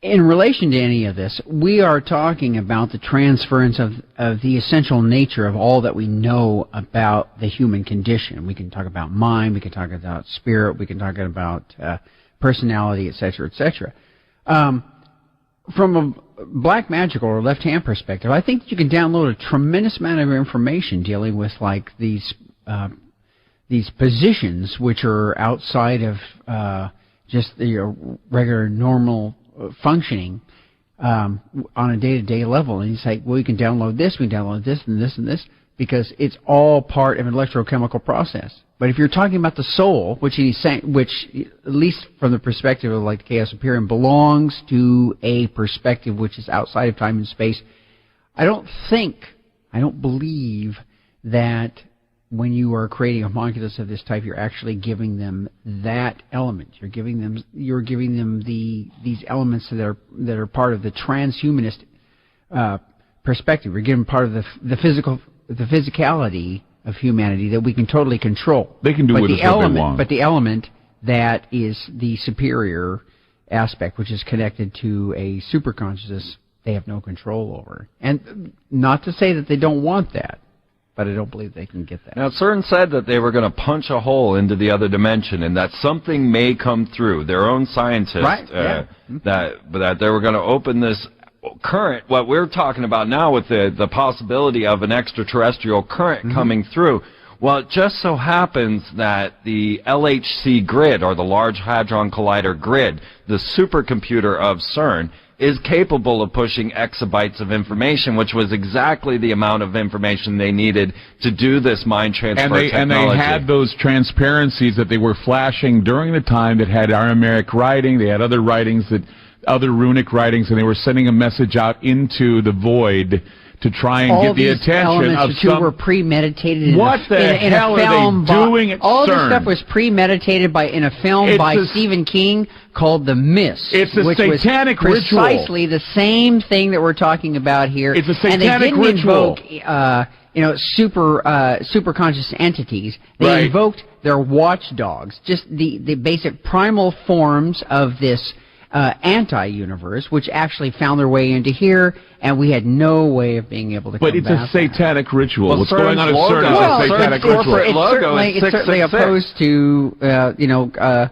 in relation to any of this, we are talking about the transference of the essential nature of all that we know about the human condition. We can talk about mind, we can talk about spirit, we can talk about personality, etc., etc. From a black magic or left-hand perspective, I think you can download a tremendous amount of information dealing with, like, these positions which are outside of just the regular normal functioning on a day-to-day level. And you say, well, you can download this, we can download this and this and this, because it's all part of an electrochemical process. But if you're talking about the soul, which at least from the perspective of, like, the Chaos Imperium, belongs to a perspective which is outside of time and space, I don't believe that when you are creating a homunculus of this type, you're actually giving them that element. You're giving them these elements that are part of the transhumanist perspective. You're giving part of the physicality of humanity that we can totally control. They can do whatever they want. But the element that is the superior aspect, which is connected to a superconsciousness, they have no control over. And not to say that they don't want that, but I don't believe they can get that. Now, CERN said that they were going to punch a hole into the other dimension, and that something may come through. Their own scientists, that they were going to open this current, what we're talking about now with the possibility of an extraterrestrial current coming through. Well, it just so happens that the LHC grid, or the Large Hadron Collider grid, the supercomputer of CERN, is capable of pushing exabytes of information, which was exactly the amount of information they needed to do this mind transfer technology. And they had those transparencies that they were flashing during the time that had Aramaic writing. They had other writings, other runic writings, and they were sending a message out into the void to try and get the attention of some... All were premeditated what the hell are they doing at CERN? All this stuff was premeditated in a film by Stephen King called The Mist. It's a satanic ritual. Precisely the same thing that we're talking about here. It's a satanic ritual. And they didn't invoke, super conscious entities. They invoked their watchdogs, just the basic primal forms of this anti-universe, which actually found their way into here, and we had no way of being able to combat that. But it's a satanic ritual. What's going on at CERN is a satanic ritual. It's certainly opposed to,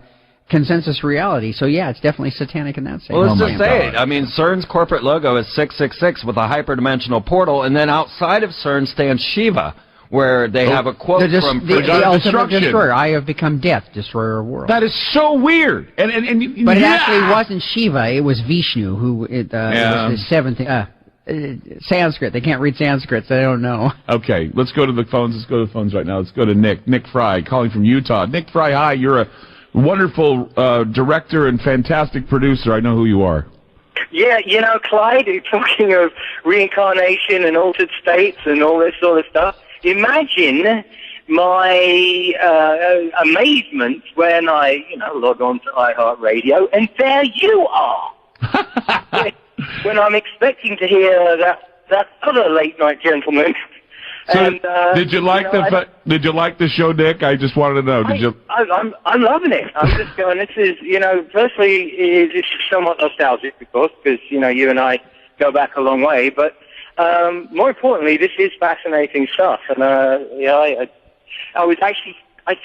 consensus reality. So, yeah, it's definitely satanic in that sense. Well, let's just say it. I mean, CERN's corporate logo is 666 with a hyperdimensional portal, and then outside of CERN stands Shiva, where they have a quote from the ultimate destroyer. I have become death, destroyer of worlds. That is so weird. But it actually wasn't Shiva. It was Vishnu, who it was the seventh. Sanskrit. They can't read Sanskrit, so they don't know. Okay, let's go to the phones. Let's go to the phones right now. Let's go to Nick. Nick Fry, calling from Utah. Nick Fry, hi. You're a wonderful director and fantastic producer. I know who you are. Yeah, Clyde, talking of reincarnation and altered states and all this sort of stuff, imagine my amazement when I, log on to iHeartRadio, and there you are. when I'm expecting to hear that other late night gentleman. So and, did you like did you like the show, Nick? I just wanted to know. I'm loving it. I'm just going. This is, firstly, it's somewhat nostalgic, of course, because you and I go back a long way. But more importantly, this is fascinating stuff. And I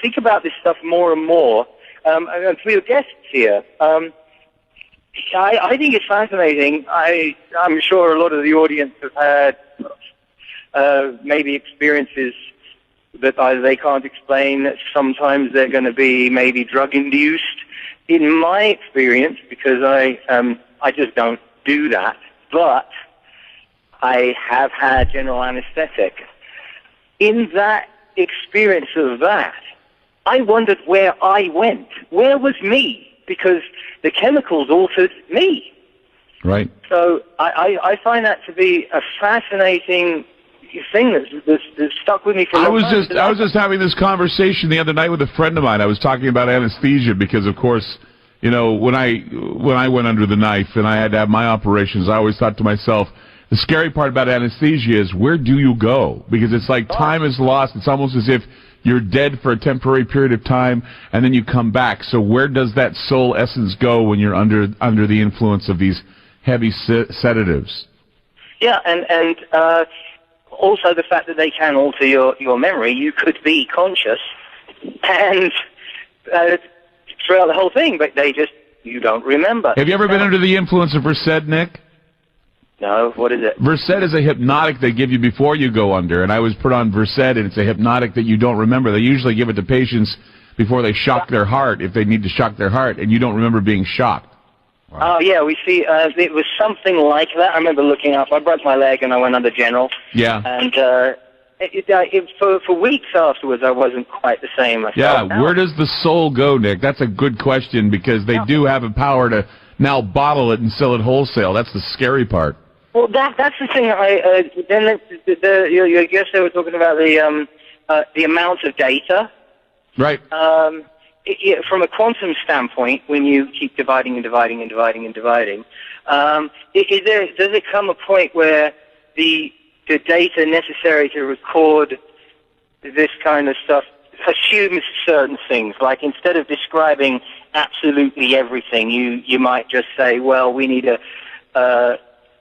think about this stuff more and more. And for your guests here, I think it's fascinating. I'm sure a lot of the audience have had maybe experiences that they can't explain. Sometimes they're going to be maybe drug-induced. In my experience, because I just don't do that, but I have had general anesthetic, in that experience of that, I wondered where I went. Where was me? Because the chemicals altered me. Right. So I find that to be a fascinating thing that's stuck with me for a long time. I was just having this conversation the other night with a friend of mine. I was talking about anesthesia because, of course, you know, when I went under the knife and I had to have my operations, I always thought to myself, the scary part about anesthesia is where do you go? Because it's like time is lost. It's almost as if you're dead for a temporary period of time and then you come back. So where does that soul essence go when you're under the influence of these heavy sedatives? Yeah, and also the fact that they can alter your memory. You could be conscious and throughout the whole thing, but you don't remember. Have you ever been under the influence of Versed, Nick? No, what is it? Versed is a hypnotic they give you before you go under, and I was put on Versed, and it's a hypnotic that you don't remember. They usually give it to patients before they shock their heart, if they need to shock their heart, and you don't remember being shocked. Wow. Oh, yeah, we see, it was something like that. I remember looking up, I broke my leg and I went under general. Yeah. And for weeks afterwards, I wasn't quite the same. Yeah, where does the soul go, Nick? That's a good question, because they do have a power to now bottle it and sell it wholesale. That's the scary part. Well, that's the thing. I guess they were talking about the amount of data. Right. From a quantum standpoint, when you keep dividing and dividing and dividing and dividing, does it come a point where the data necessary to record this kind of stuff assumes certain things? Like instead of describing absolutely everything, you might just say, well, we need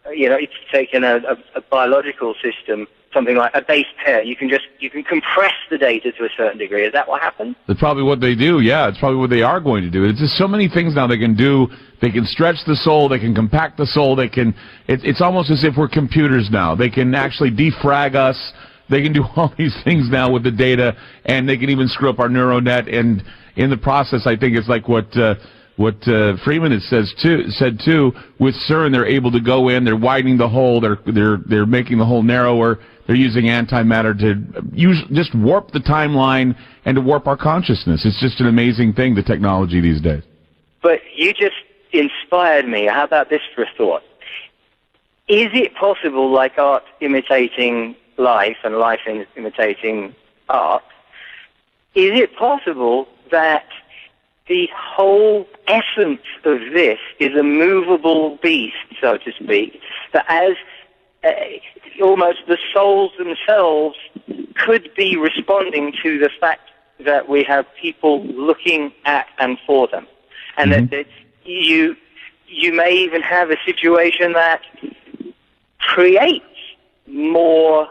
if you've taken a biological system, something like a base pair, you can compress the data to a certain degree. Is that what happens? That's probably what they do, yeah. It's probably what they are going to do. It's just so many things now they can do. They can stretch the soul, they can compact the soul, it's almost as if we're computers now. They can actually defrag us. They can do all these things now with the data, and they can even screw up our neural net, and in the process, I think it's like what Freeman said too. With CERN, they're able to go in. They're widening the hole. They're making the hole narrower. They're using antimatter to just warp the timeline and to warp our consciousness. It's just an amazing thing, the technology these days. But you just inspired me. How about this for a thought? Is it possible, like art imitating life and life imitating art, is it possible that the whole essence of this is a movable beast, so to speak, that as almost the souls themselves could be responding to the fact that we have people looking at and for them, and that you may even have a situation that creates more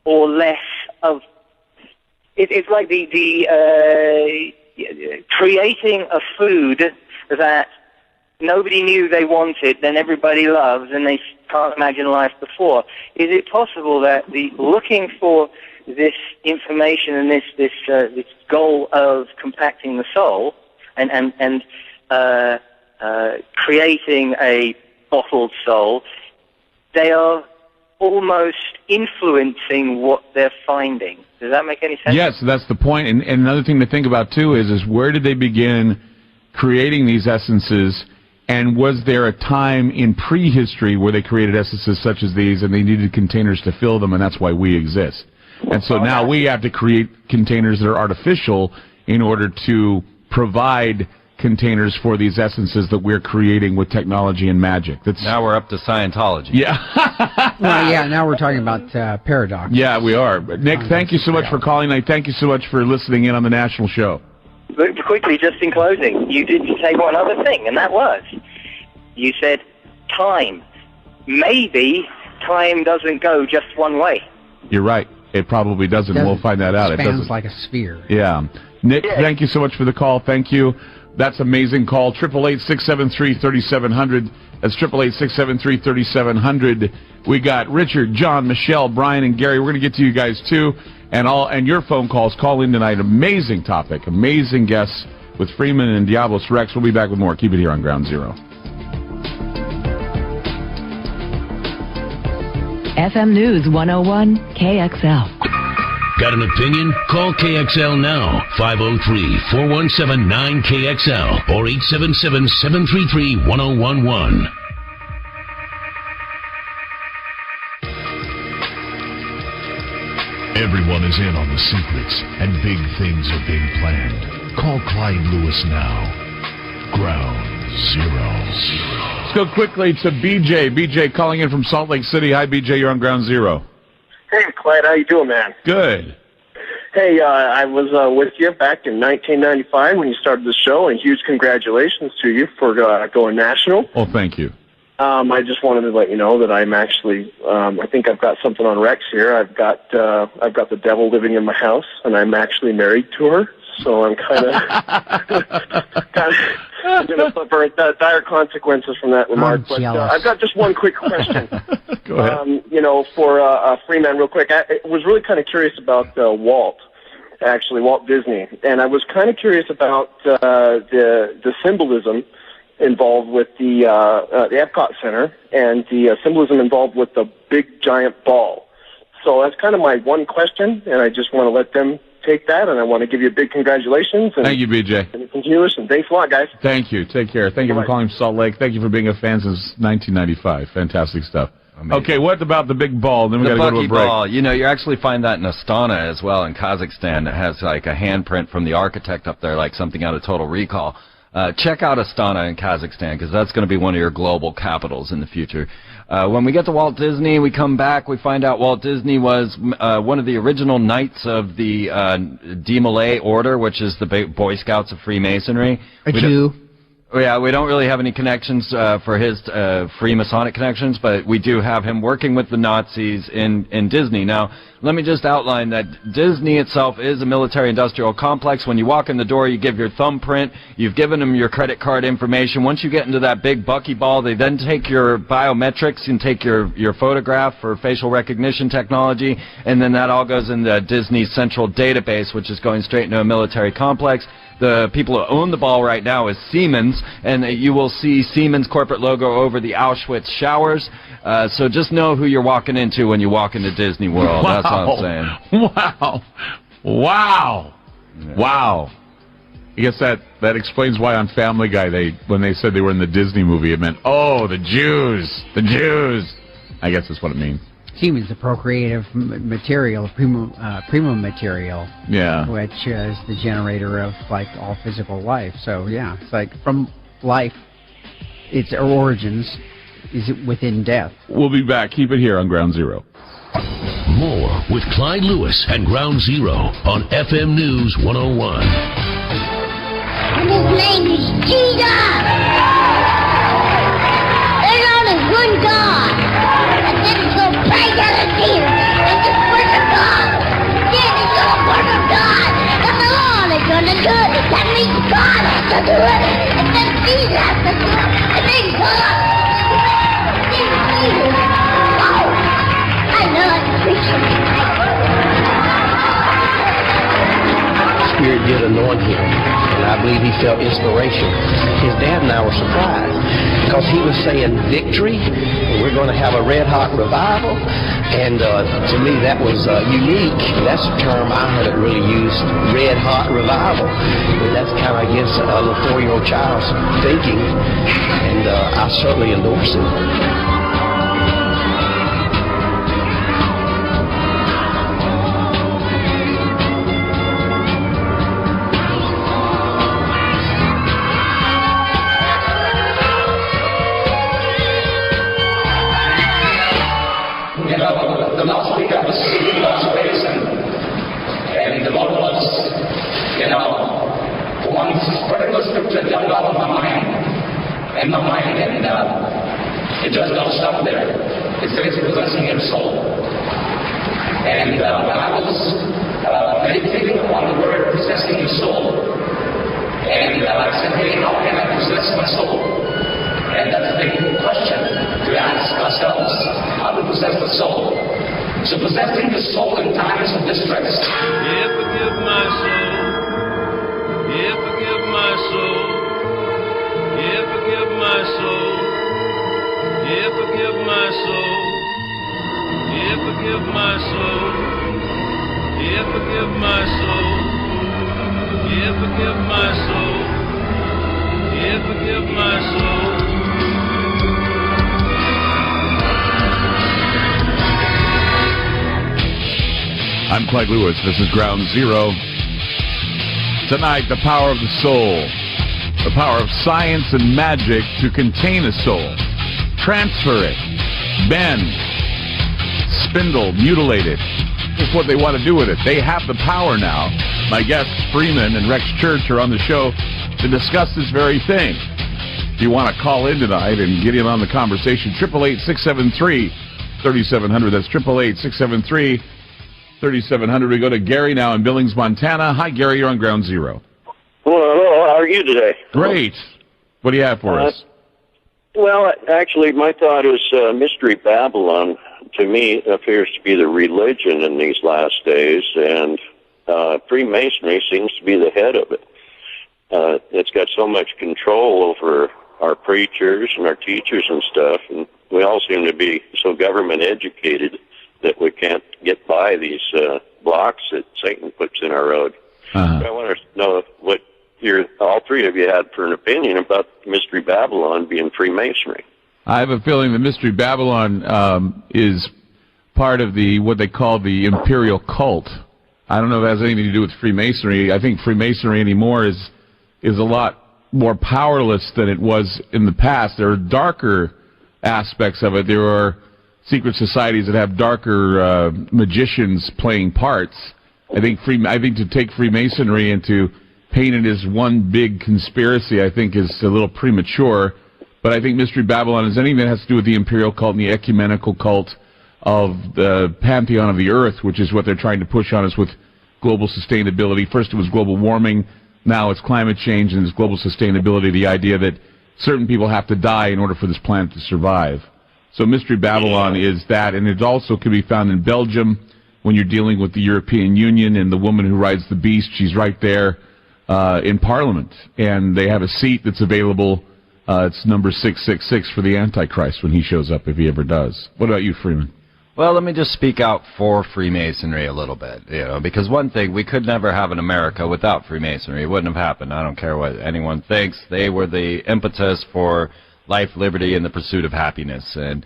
or less of it's like the creating a food that nobody knew they wanted, then everybody loves, and they can't imagine life before. Is it possible that the looking for this information and this goal of compacting the soul and creating a bottled soul, they are almost influencing what they're finding? Does that make any sense? Yes, that's the point. And another thing to think about, too, is where did they begin creating these essences, and was there a time in prehistory where they created essences such as these and they needed containers to fill them, and that's why we exist? And so now we have to create containers that are artificial in order to provide containers for these essences that we're creating with technology and magic. Now we're up to Scientology. Yeah. Well, yeah, now we're talking about paradox. Yeah, we are. But Nick, thank you so much for calling. Thank you so much for listening in on the national show. But quickly, just in closing, you did say one other thing, and that was, you said time. Maybe time doesn't go just one way. You're right. It probably doesn't. We'll find that out. It doesn't. like a sphere. Yeah. Nick, thank you so much for the call. Thank you. That's amazing call. 888-673-3700. That's 888-673-3700. We got Richard, John, Michelle, Brian, and Gary. We're going to get to you guys, too. And your phone calls. Call in tonight. Amazing topic. Amazing guests with Freeman and Diablos Rex. We'll be back with more. Keep it here on Ground Zero. FM News 101 KXL. Got an opinion? Call KXL now. 503-417-9KXL or 877-733-1011. Everyone is in on the secrets, and big things are being planned. Call Clyde Lewis now. Ground Zero. Let's go quickly to BJ. BJ calling in from Salt Lake City. Hi, BJ. You're on Ground Zero. Hey, Clyde. How you doing, man? Good. Hey, I was with you back in 1995 when you started the show, and huge congratulations to you for going national. Oh, thank you. I just wanted to let you know that I'm actually, I think I've got something on Rex here. I've got the devil living in my house, and I'm actually married to her. So I'm kind of going to suffer dire consequences from that remark. But I've got just one quick question. Go ahead. For Freeman, real quick. I was really kind of curious about Walt Disney, and I was kind of curious about the symbolism involved with the Epcot Center and the symbolism involved with the big giant ball. So that's kind of my one question, and I just want to let them take that, and I want to give you a big congratulations. And, thank you, BJ. And continuation. Thanks a lot, guys. Thank you. Take care. Thank you for calling from Salt Lake. Thank you for being a fan since 1995. Fantastic stuff. Amazing. Okay, what about the big ball? Then we got to go to a break. Ball. You know, you actually find that in Astana as well in Kazakhstan. It has like a handprint from the architect up there, like something out of Total Recall. Check out Astana in Kazakhstan, because that's going to be one of your global capitals in the future. When we get to Walt Disney, we come back, we find out Walt Disney was one of the original knights of the Demolay Order, which is the Boy Scouts of Freemasonry. A Jew. Yeah, we don't really have any connections for his Freemasonic connections, but we do have him working with the Nazis in Disney. Now, let me just outline that Disney itself is a military-industrial complex. When you walk in the door, you give your thumbprint. You've given them your credit card information. Once you get into that big buckyball, they then take your biometrics and take your photograph for facial recognition technology, and then that all goes in the Disney central database, which is going straight into a military complex. The people who own the ball right now is Siemens, and you will see Siemens corporate logo over the Auschwitz showers. So just know who you're walking into when you walk into Disney World. Wow. That's all I'm saying. Wow. Wow. Yeah. Wow. I guess that explains why on Family Guy, when they said they were in the Disney movie, it meant, oh, the Jews. The Jews. I guess that's what it means. Siemens, the procreative material, primo material, yeah, which is the generator of like all physical life. So yeah, it's like from life, its origins is within death. We'll be back. Keep it here on Ground Zero. More with Clyde Lewis and Ground Zero on FM News 101. And his name is Jesus. There's only one God. And then he's going to pray out a demon and just worship God. Then he's going to worship God. And the Lord is going to do it. That means God has to do it. And then Jesus has to do it. And then God. Then Jesus. Wow. I love preaching. Spirit did anoint him, and I believe he felt inspiration. His dad and I were surprised because he was saying victory, and we're going to have a red-hot revival, and to me that was unique. That's a term I haven't really used, red-hot revival. But that's kind of against a little 4-year-old child's thinking, and I certainly endorse it. The last week I was sitting last place and the Lord was, one particular scripture jumped out of my mind, and it just don't stop there. It says possessing your soul. And when I was meditating on the word possessing your soul, and I said, hey, how can I possess my soul? And that's the big question to ask ourselves. How to possess the soul? So possessing the soul in times of distress. Yeah, forgive my soul. Yeah, forgive my soul. Yeah, forgive my soul. Yeah, forgive my soul. Yeah, forgive my soul. Yeah, forgive my soul. Yeah, forgive my soul. I'm Clyde Lewis. This is Ground Zero. Tonight, the power of the soul. The power of science and magic to contain a soul. Transfer it. Bend. Spindle. Mutilate it. Just what they want to do with it. They have the power now. My guests, Freeman and Rex Church, are on the show to discuss this very thing. If you want to call in tonight and get in on the conversation, 888-673-3700. That's 888-673-3700. We go to Gary now in Billings, Montana. Hi, Gary. You're on Ground Zero. Well, hello. How are you today? Great. What do you have for us? Well, actually, my thought is Mystery Babylon, to me, appears to be the religion in these last days, and Freemasonry seems to be the head of it. It's got so much control over our preachers and our teachers and stuff, and we all seem to be so government educated that we can't get by these blocks that Satan puts in our road. Uh-huh. I want to know what all three of you had for an opinion about Mystery Babylon being Freemasonry. I have a feeling that Mystery Babylon is part of what they call the imperial cult. I don't know if it has anything to do with Freemasonry. I think Freemasonry anymore is a lot more powerless than it was in the past. There are darker aspects of it. There are secret societies that have darker magicians playing parts. I think to take Freemasonry and to paint it as one big conspiracy, I think is a little premature. But I think Mystery Babylon is anything that has to do with the imperial cult and the ecumenical cult of the pantheon of the earth, which is what they're trying to push on us with global sustainability. First it was global warming, now it's climate change, and it's global sustainability, the idea that certain people have to die in order for this planet to survive. So Mystery Babylon is that, and it also can be found in Belgium when you're dealing with the European Union and the woman who rides the beast. She's right there in Parliament, and they have a seat that's available. It's number 666 for the Antichrist when he shows up, if he ever does. What about you, Freeman? Well, let me just speak out for Freemasonry a little bit, because one thing, we could never have an America without Freemasonry. It wouldn't have happened. I don't care what anyone thinks. They were the impetus for life, liberty, and the pursuit of happiness. And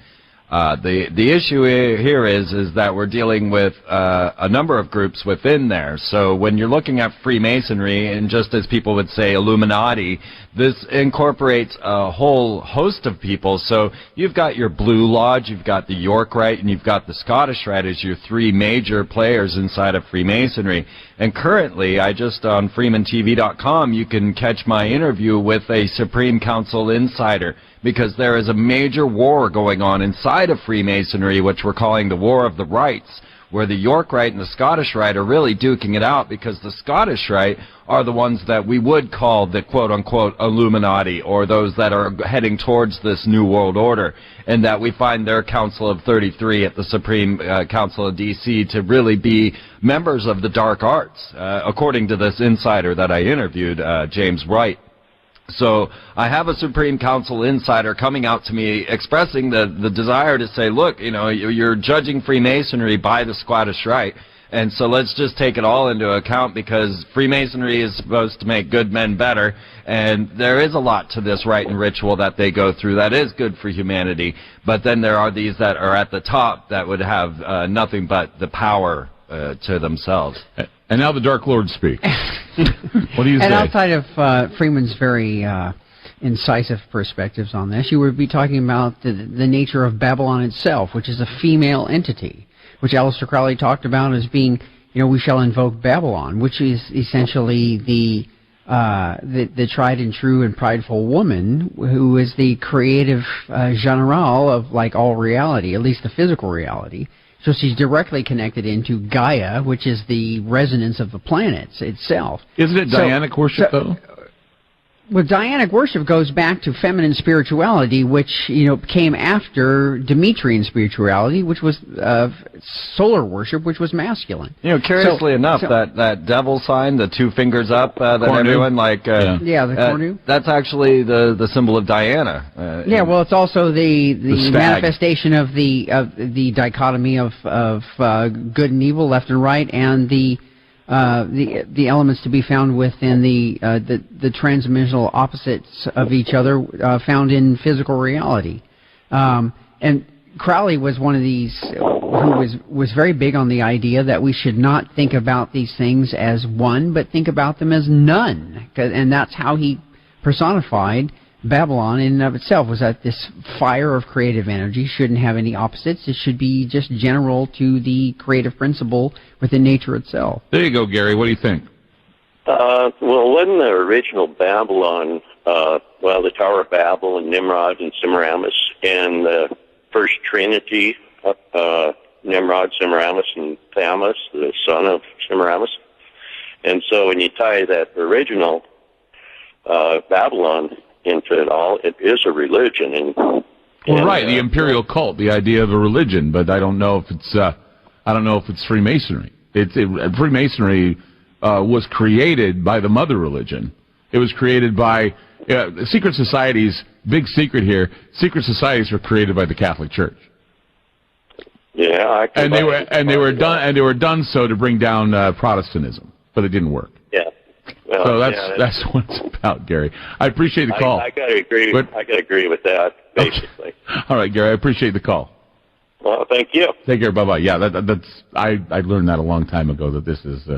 the issue here is that we're dealing with a number of groups within there. So when you're looking at Freemasonry, and just as people would say Illuminati, this incorporates a whole host of people. So you've got your Blue Lodge, you've got the York Rite, and you've got the Scottish Rite as your three major players inside of Freemasonry. And currently, on FreemanTV.com, you can catch my interview with a Supreme Council insider, because there is a major war going on inside of Freemasonry, which we're calling the War of the Rites, where the York Rite and the Scottish Rite are really duking it out, because the Scottish Rite are the ones that we would call the quote-unquote Illuminati, or those that are heading towards this New World Order, and that we find their Council of 33 at the Supreme Council of D.C. to really be members of the dark arts, according to this insider that I interviewed, James Wright. So I have a Supreme Council insider coming out to me expressing the desire to say, look, you're judging Freemasonry by the Scottish Rite, and so let's just take it all into account, because Freemasonry is supposed to make good men better, and there is a lot to this rite and ritual that they go through that is good for humanity. But then there are these that are at the top that would have nothing but the power to themselves. And now the Dark Lord speak. What do you say? And outside of Freeman's very incisive perspectives on this, you would be talking about the nature of Babylon itself, which is a female entity, which Aleister Crowley talked about as being, we shall invoke Babylon, which is essentially the tried and true and prideful woman who is the creative general of all reality, at least the physical reality. So she's directly connected into Gaia, which is the resonance of the planets itself. Isn't it Dianic worship, though? Well, Dianic worship goes back to feminine spirituality, which came after Demetrian spirituality, which was solar worship, which was masculine. Curiously enough, that devil sign, the two fingers up, that everyone the Cornu. That's actually the symbol of Diana. Well, it's also the manifestation of the dichotomy of good and evil, left and right, and the the elements to be found within the transdimensional opposites of each other found in physical reality. And Crowley was one of these who was very big on the idea that we should not think about these things as one, but think about them as none. And that's how he personified Babylon in and of itself, was that this fire of creative energy shouldn't have any opposites. It should be just general to the creative principle within nature itself. There you go, Gary. What do you think? Well, wasn't the original Babylon, the Tower of Babel and Nimrod and Semiramis and the first Trinity, Nimrod, Semiramis, and Thamus, the son of Semiramis? And so when you tie that original Babylon into it all, it is a religion. Right, the imperial cult, the idea of a religion, but I don't know if it's Freemasonry. Freemasonry was created by the mother religion. It was created by secret societies. Big secret here: secret societies were created by the Catholic Church. Yeah, and they were done so to bring down Protestantism, but it didn't work. Yeah. Well, so that's what it's about, Gary. I appreciate the call. I gotta agree. I gotta agree with that, basically. Okay. All right, Gary. I appreciate the call. Well, thank you. Take care. Bye bye. Yeah, I learned that a long time ago that this is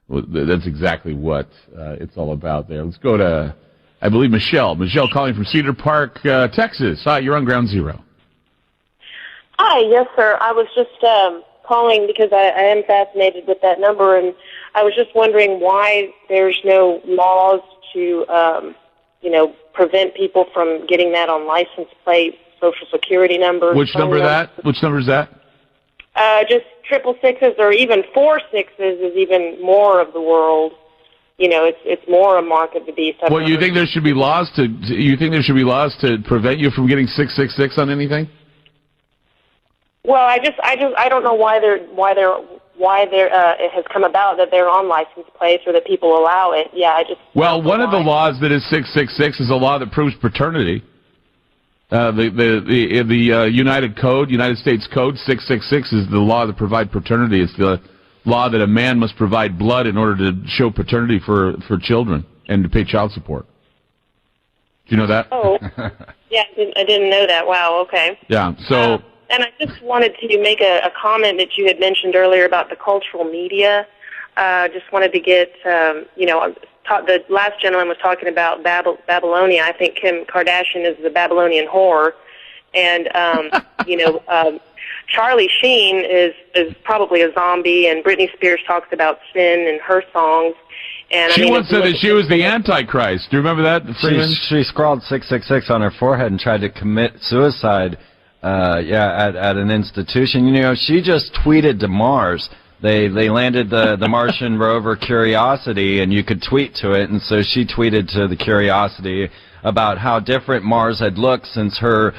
that's exactly what it's all about. There. Let's go to, I believe, Michelle. Michelle calling from Cedar Park, Texas. Hi, you're on Ground Zero. Hi, yes, sir. I was just calling because I am fascinated with that number, and I was just wondering why there's no laws to, prevent people from getting that on license plate, Social Security numbers. Which number is that? Just 666s or even 46s is even more of the world. It's more a mark of the beast. Well, you think there should be laws to prevent you from getting 666 on anything? Well, I don't know why it has come about that they're on license plates or that people allow it. Yeah, Well, one of the laws that is 666 is a law that proves paternity. The United States Code 666 is the law that provides paternity. It's the law that a man must provide blood in order to show paternity for children and to pay child support. Do you know that? Oh, yeah, I didn't know that. Wow, okay. Yeah, so... and I just wanted to make a comment that you had mentioned earlier about the cultural media. Just wanted to get, the last gentleman was talking about Babylonia. I think Kim Kardashian is the Babylonian whore. And, Charlie Sheen is probably a zombie, and Britney Spears talks about sin in her songs. And she once said that she was the Antichrist. Do you remember that, Freeman? She scrawled 666 on her forehead and tried to commit suicide. At an institution. She just tweeted to Mars. They landed the Martian rover Curiosity, and you could tweet to it. And so she tweeted to the Curiosity about how different Mars had looked since her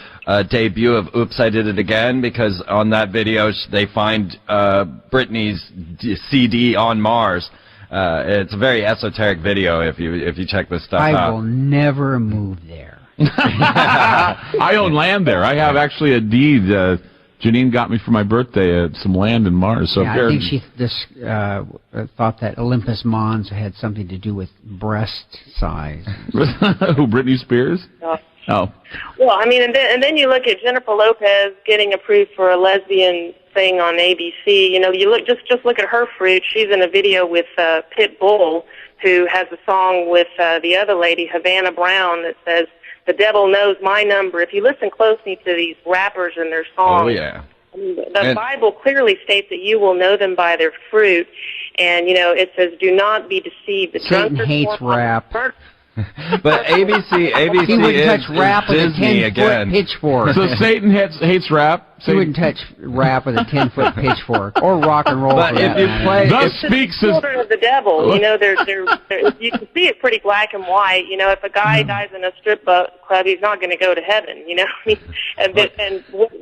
debut of "Oops, I Did It Again," because on that video they find Britney's CD on Mars. It's a very esoteric video if you check this stuff out. I will never move there. I own land there. I have actually a deed. Janine got me for my birthday some land in Mars. So yeah, I think she thought that Olympus Mons had something to do with breast size. Who, Britney Spears? Oh. Well, I mean, and then you look at Jennifer Lopez getting approved for a lesbian thing on ABC. You just look at her fruit. She's in a video with Pitbull, who has a song with the other lady, Havana Brown, that says, "The devil knows my number." If you listen closely to these rappers and their songs, oh yeah, I mean, the Bible clearly states that you will know them by their fruit, and it says, "Do not be deceived." The Satan hates rap. But ABC he wouldn't touch rap with Disney a 10-foot pitchfork. So Satan hates rap. He wouldn't touch rap with a 10-foot pitchfork or rock and roll. But if you play, thus speaks the children of the devil. They're you can see it pretty black and white. If a guy dies in a strip club, he's not going to go to heaven. And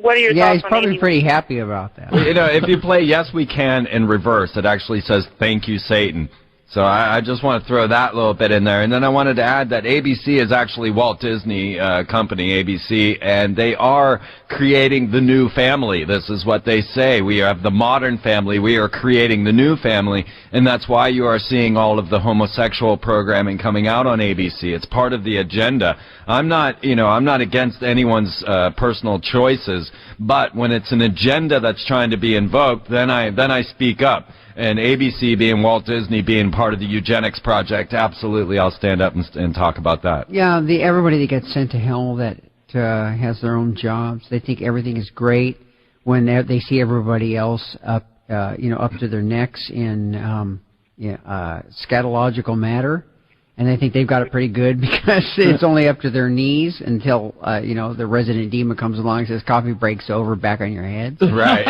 what are your thoughts on he's probably pretty happy about that. If you play "Yes We Can" in reverse, it actually says "Thank you, Satan." So I just want to throw that little bit in there. And then I wanted to add that ABC is actually Walt Disney company, ABC, and they are creating the new family. This is what they say. We have the modern family. We are creating the new family, and that's why you are seeing all of the homosexual programming coming out on ABC. It's part of the agenda. I'm not against anyone's personal choices, but when it's an agenda that's trying to be invoked, then I speak up. And ABC being Walt Disney being part of the eugenics project, absolutely, I'll stand up and talk about that. Yeah, everybody that gets sent to hell that has their own jobs, they think everything is great when they see everybody else up to their necks in scatological matter, and they think they've got it pretty good because it's only up to their knees until the resident demon comes along and says coffee breaks over, back on your head. Right.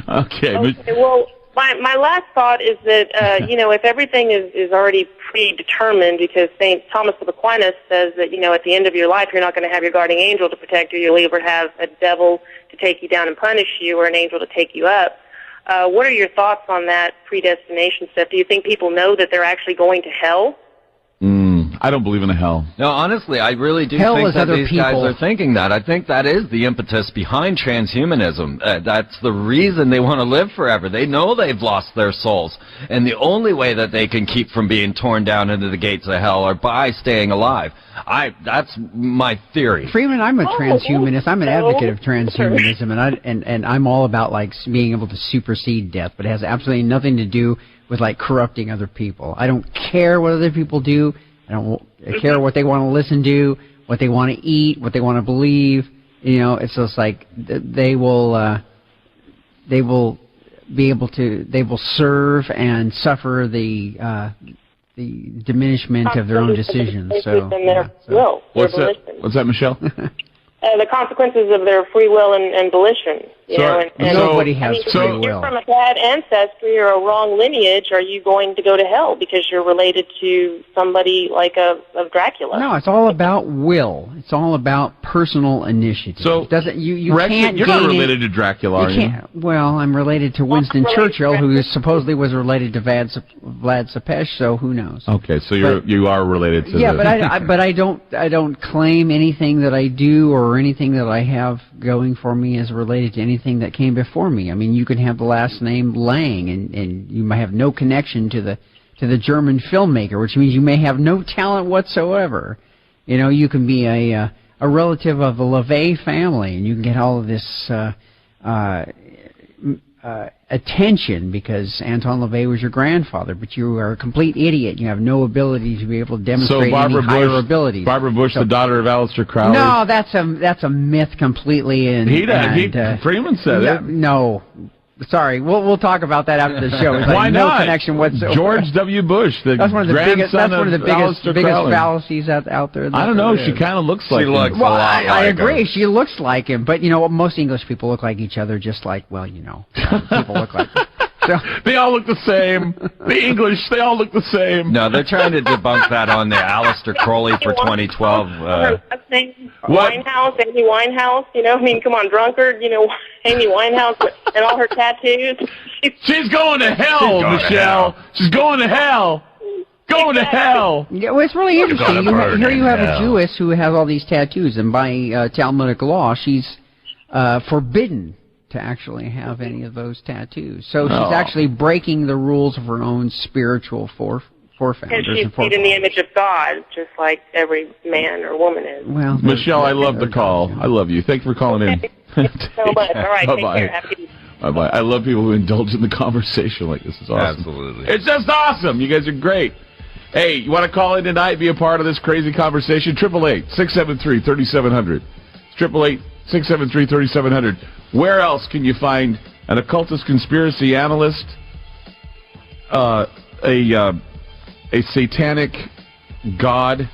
Okay, well, my last thought is that, if everything is already predetermined, because St. Thomas of Aquinas says that, at the end of your life, you're not going to have your guardian angel to protect you. You'll either have a devil to take you down and punish you or an angel to take you up. What are your thoughts on that predestination stuff? Do you think people know that they're actually going to hell? I don't believe in a hell. No, honestly, I really do hell think is that other these people. guys are thinking that. I think that is the impetus behind transhumanism. That's the reason they want to live forever. They know they've lost their souls. And the only way that they can keep from being torn down into the gates of hell are by staying alive. That's my theory. Freeman, I'm a transhumanist. I'm an advocate of transhumanism, and I'm all about being able to supersede death, but it has absolutely nothing to do with corrupting other people. I don't care what other people do. I don't care what they want to listen to, what they want to eat, what they want to believe. It's just they will be able to. They will serve and suffer the diminishment of their own decisions. So, What's that, Michelle? The consequences of their free will and volition. Nobody has free will. If you're from a bad ancestry or a wrong lineage, are you going to go to hell because you're related to somebody like of Dracula? No, it's all about will. It's all about personal initiative. So, you Rex, can't you're not related to Dracula, are you? Well, I'm related to Winston Churchill, who supposedly was related to Vlad Tepes. So who knows? Okay, so you are related to. Yeah, but I don't claim anything that I do or anything that I have going for me is related to anything that came before me. I mean, you can have the last name Lang, and you might have no connection to the German filmmaker, which means you may have no talent whatsoever. You can be a relative of the LaVey family, and you can get all of this attention because Anton LaVey was your grandfather, but you are a complete idiot. You have no ability to be able to demonstrate any higher abilities. Barbara Bush, the daughter of Aleister Crowley. No, that's a myth completely. Freeman said it. No. Sorry, we'll talk about that after the show. Why no not? Connection whatsoever. George W. Bush, that's one of the biggest fallacies out there. I don't know. She kind of looks like him. Well, I agree. She looks like him, but most English people look like each other, just like people look like. So. They all look the same. The English, they all look the same. No, they're trying to debunk that on the Aleister Crowley for 2012. Winehouse, Amy Winehouse, come on, drunkard, Amy Winehouse and all her tattoos. She's going to hell, Michelle. She's going to hell. Going to hell. Yeah, well, it's really interesting. Here you have a Jewess who has all these tattoos, and by Talmudic law, she's forbidden to actually have any of those tattoos. So she's actually breaking the rules of her own spiritual forefathers. Because she's made in the image of God, just like every man or woman is. Well, Michelle, I love the call. I love you. Thanks for calling in. Thanks so much. All right, Bye-bye. take care. Happy Bye-bye. I love people who indulge in the conversation like this. Is awesome. Absolutely. It's just awesome. You guys are great. Hey, you want to call in tonight, be a part of this crazy conversation? 888-673-3700. 888-673-3700. Where else can you find an occultist conspiracy analyst, a satanic god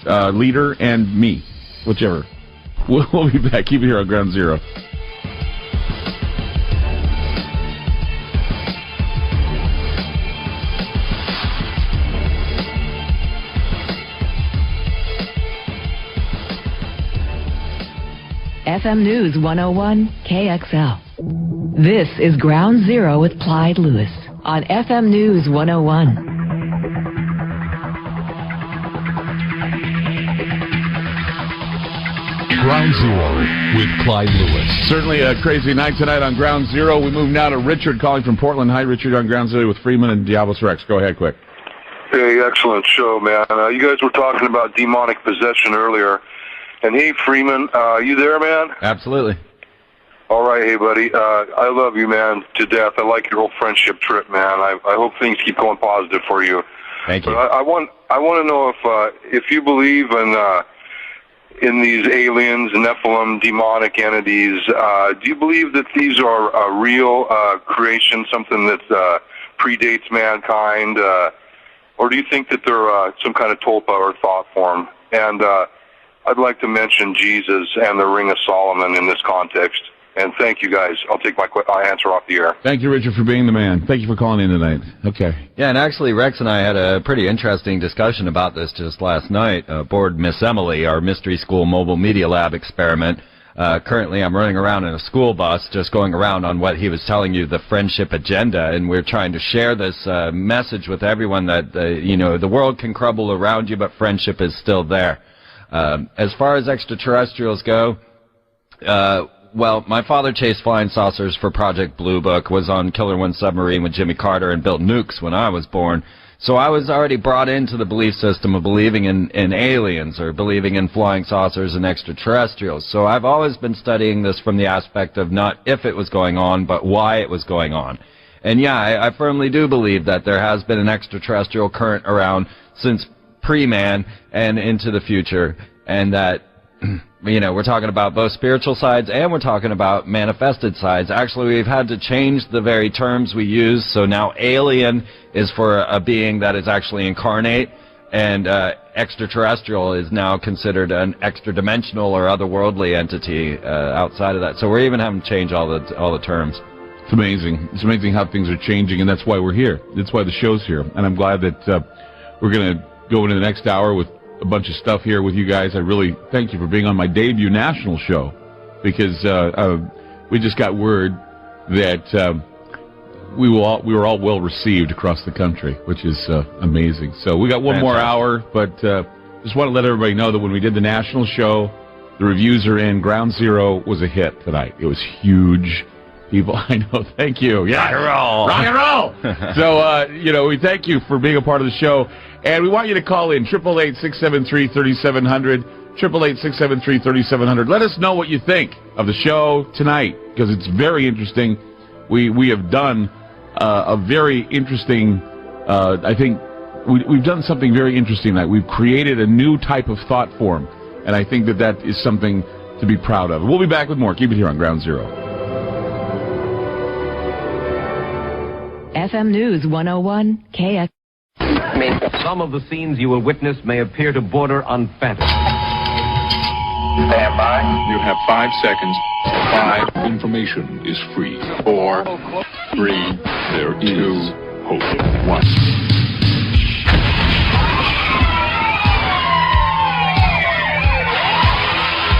leader, and me? Whichever. We'll be back. Keep it here on Ground Zero. FM News 101 KXL. This is Ground Zero with Clyde Lewis on FM News 101. Ground Zero with Clyde Lewis. Certainly a crazy night tonight on Ground Zero. We move now to Richard calling from Portland. Hi, Richard, on Ground Zero with Freeman and Diablos Rex. Go ahead, quick. Hey, excellent show, man. You guys were talking about demonic possession earlier. And hey, Freeman, you there, man? Absolutely. All right, hey, buddy. I love you, man, to death. I like your whole friendship trip, man. I hope things keep going positive for you. Thank you. But I want to know if you believe in these aliens, Nephilim, demonic entities. Do you believe that these are a real creation, something that predates mankind, or do you think that they're some kind of tulpa or thought form? And I'd like to mention Jesus and the Ring of Solomon in this context. And thank you, guys. I'll take my answer off the air. Thank you, Richard, for being the man. Thank you for calling in tonight. Okay. Yeah, and actually, Rex and I had a pretty interesting discussion about this just last night aboard Miss Emily, our Mystery School Mobile Media Lab experiment. Currently, I'm running around in a school bus, just going around on what he was telling you, the friendship agenda, and we're trying to share this message with everyone that, the world can crumble around you, but friendship is still there. As far as extraterrestrials go, well, my father chased flying saucers for Project Blue Book, was on Killer One submarine with Jimmy Carter, and built nukes when I was born. So I was already brought into the belief system of believing in aliens or believing in flying saucers and extraterrestrials. So I've always been studying this from the aspect of not if it was going on, but why it was going on. And yeah, I firmly do believe that there has been an extraterrestrial current around since pre-man and into the future, and that we're talking about both spiritual sides and we're talking about manifested sides. Actually, we've had to change the very terms we use, so now alien is for a being that is actually incarnate, and extraterrestrial is now considered an extra-dimensional or otherworldly entity outside of that. So we're even having to change all the terms. It's amazing. It's amazing how things are changing, and that's why we're here. That's why the show's here. And I'm glad that we're going to go into the next hour with a bunch of stuff here with you guys. I really thank you for being on my debut national show, because we just got word that we were all well received across the country, which is amazing. So we got one more hour, but just want to let everybody know that when we did the national show, the reviews are in. Ground Zero was a hit tonight. It was huge. People, I know, thank you. Yeah, rock and roll. So, we thank you for being a part of the show. And we want you to call in, 888-673-3700, 888-673-3700. Let us know what you think of the show tonight, because it's very interesting. We have done a very interesting, I think, we've done something very interesting tonight. We've created a new type of thought form, and I think that is something to be proud of. We'll be back with more. Keep it here on Ground Zero. FM News 101, KX. Some of the scenes you will witness may appear to border on fantasy. Stand by. You have 5 seconds. 5. Information is free. 4, 3, there is hope. 1.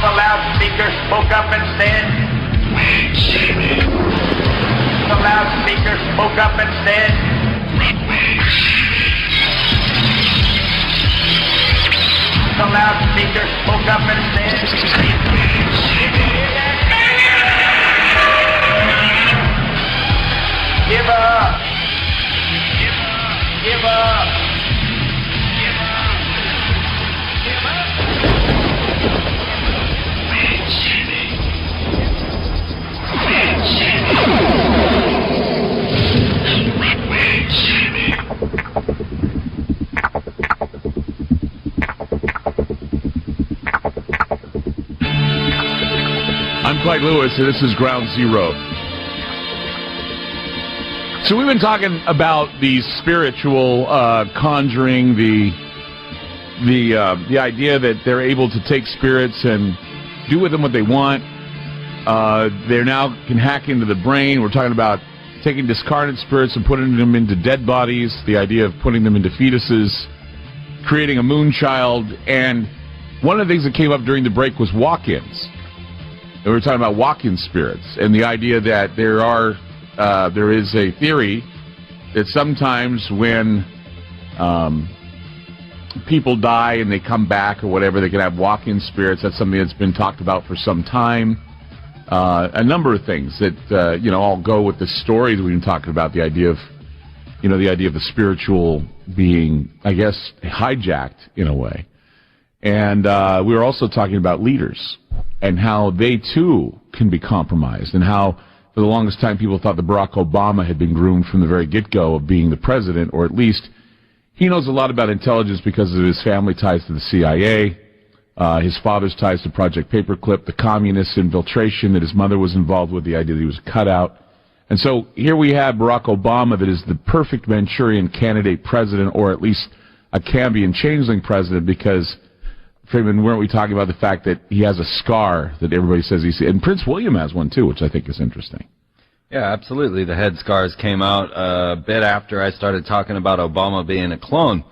The loudspeaker spoke up and said, the loudspeaker spoke up and said, the loudspeaker spoke up and said, give up, give up, give I'm Clyde Lewis, and this is Ground Zero. So we've been talking about the spiritual conjuring, the idea that they're able to take spirits and do with them what they want. They now can hack into the brain. We're talking about taking discarnate spirits and putting them into dead bodies, the idea of putting them into fetuses, creating a moon child. And one of the things that came up during the break was walk-ins. And we were talking about walk-in spirits and the idea that there is a theory that sometimes when people die and they come back or whatever, they can have walk-in spirits. That's something that's been talked about for some time. A number of things that all go with the stories we've been talking about. The idea of the spiritual being, I guess, hijacked in a way. And we were also talking about leaders and how they too can be compromised, and how for the longest time people thought that Barack Obama had been groomed from the very get-go of being the president, or at least he knows a lot about intelligence because of his family ties to the CIA, his father's ties to Project Paperclip, the communist infiltration that his mother was involved with, the idea that he was cut out. And so here we have Barack Obama that is the perfect Manchurian candidate president, or at least a Cambian changeling president, because, Freeman, weren't we talking about the fact that he has a scar that everybody says he's... And Prince William has one too, which I think is interesting. Yeah, absolutely. The head scars came out a bit after I started talking about Obama being a clone.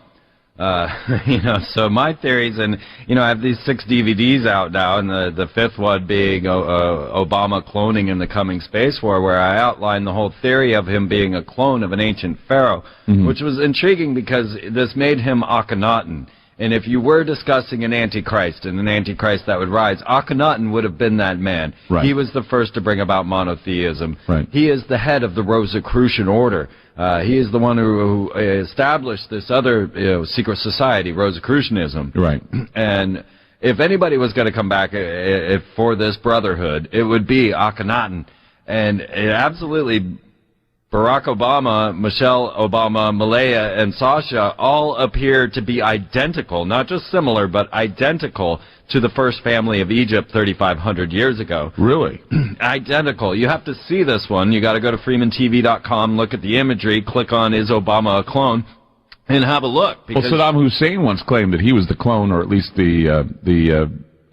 So my theories, and, I have these 6 DVDs out now, and the 5th one being Obama cloning in the coming space war, where I outline the whole theory of him being a clone of an ancient pharaoh, which was intriguing because this made him Akhenaten. And if you were discussing an Antichrist and an Antichrist that would rise, Akhenaten would have been that man. Right. He was the first to bring about monotheism. Right. He is the head of the Rosicrucian order. He is the one who established this other secret society, Rosicrucianism. Right. And if anybody was going to come back for this brotherhood, it would be Akhenaten. And it absolutely... Barack Obama, Michelle Obama, Malaya, and Sasha all appear to be identical, not just similar, but identical to the first family of Egypt 3,500 years ago. Really? Identical. You have to see this one. You got to go to FreemanTV.com, look at the imagery, click on "Is Obama a Clone?" and have a look. Well, Saddam Hussein once claimed that he was the clone, or at least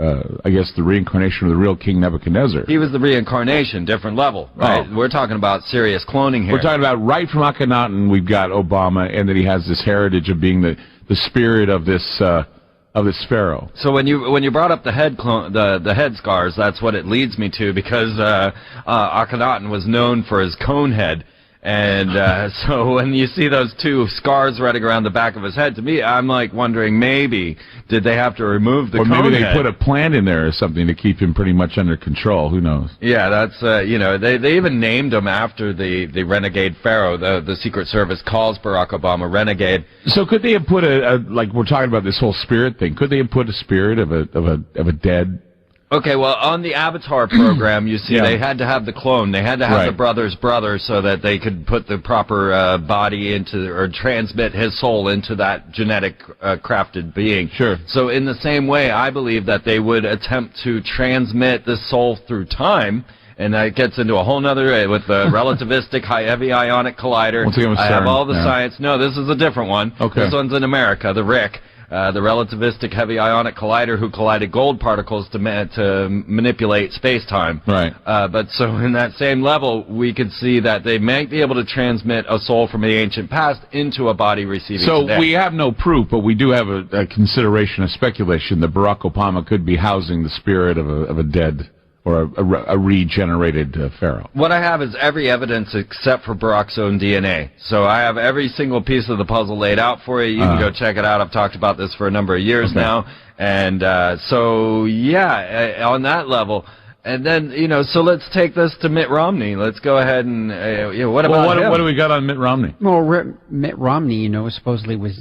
I guess the reincarnation of the real King Nebuchadnezzar. He was the reincarnation, different level, right? Oh. We're talking about serious cloning here. We're talking about right from Akhenaten, we've got Obama, and that he has this heritage of being the spirit of this pharaoh. So when you brought up the head scars, that's what it leads me to, because Akhenaten was known for his cone head. And so when you see those 2 scars running around the back of his head, to me, I'm like wondering, maybe did they have to remove the cone head? Or maybe they put a plant in there or something to keep him pretty much under control. Who knows? Yeah, that's they even named him after the renegade pharaoh. The Secret Service calls Barack Obama renegade. So could they have put like we're talking about this whole spirit thing? Could they have put a spirit of a dead? Okay, well, on the Avatar program, you see, they had to have the clone. They had to have the brother's brother so that they could put the proper body into, or transmit his soul into that genetic crafted being. Sure. So in the same way, I believe that they would attempt to transmit the soul through time. And that gets into a whole nother with the relativistic heavy ionic collider. I have all the science. No, this is a different one. Okay. This one's in America, the RIC. The relativistic heavy ionic collider, who collided gold particles to manipulate space-time. Right. But so in that same level, we could see that they might be able to transmit a soul from the ancient past into a body receiving today. So we have no proof, but we do have a consideration, a speculation that Barack Obama could be housing the spirit of a dead or a regenerated pharaoh. What I have is every evidence except for Barack's own DNA. So I have every single piece of the puzzle laid out for you. You can go check it out. I've talked about this for a number of years now. And so, yeah, on that level. And then, so let's take this to Mitt Romney. Let's go ahead and, what about him? What do we got on Mitt Romney? Well, Mitt Romney, supposedly was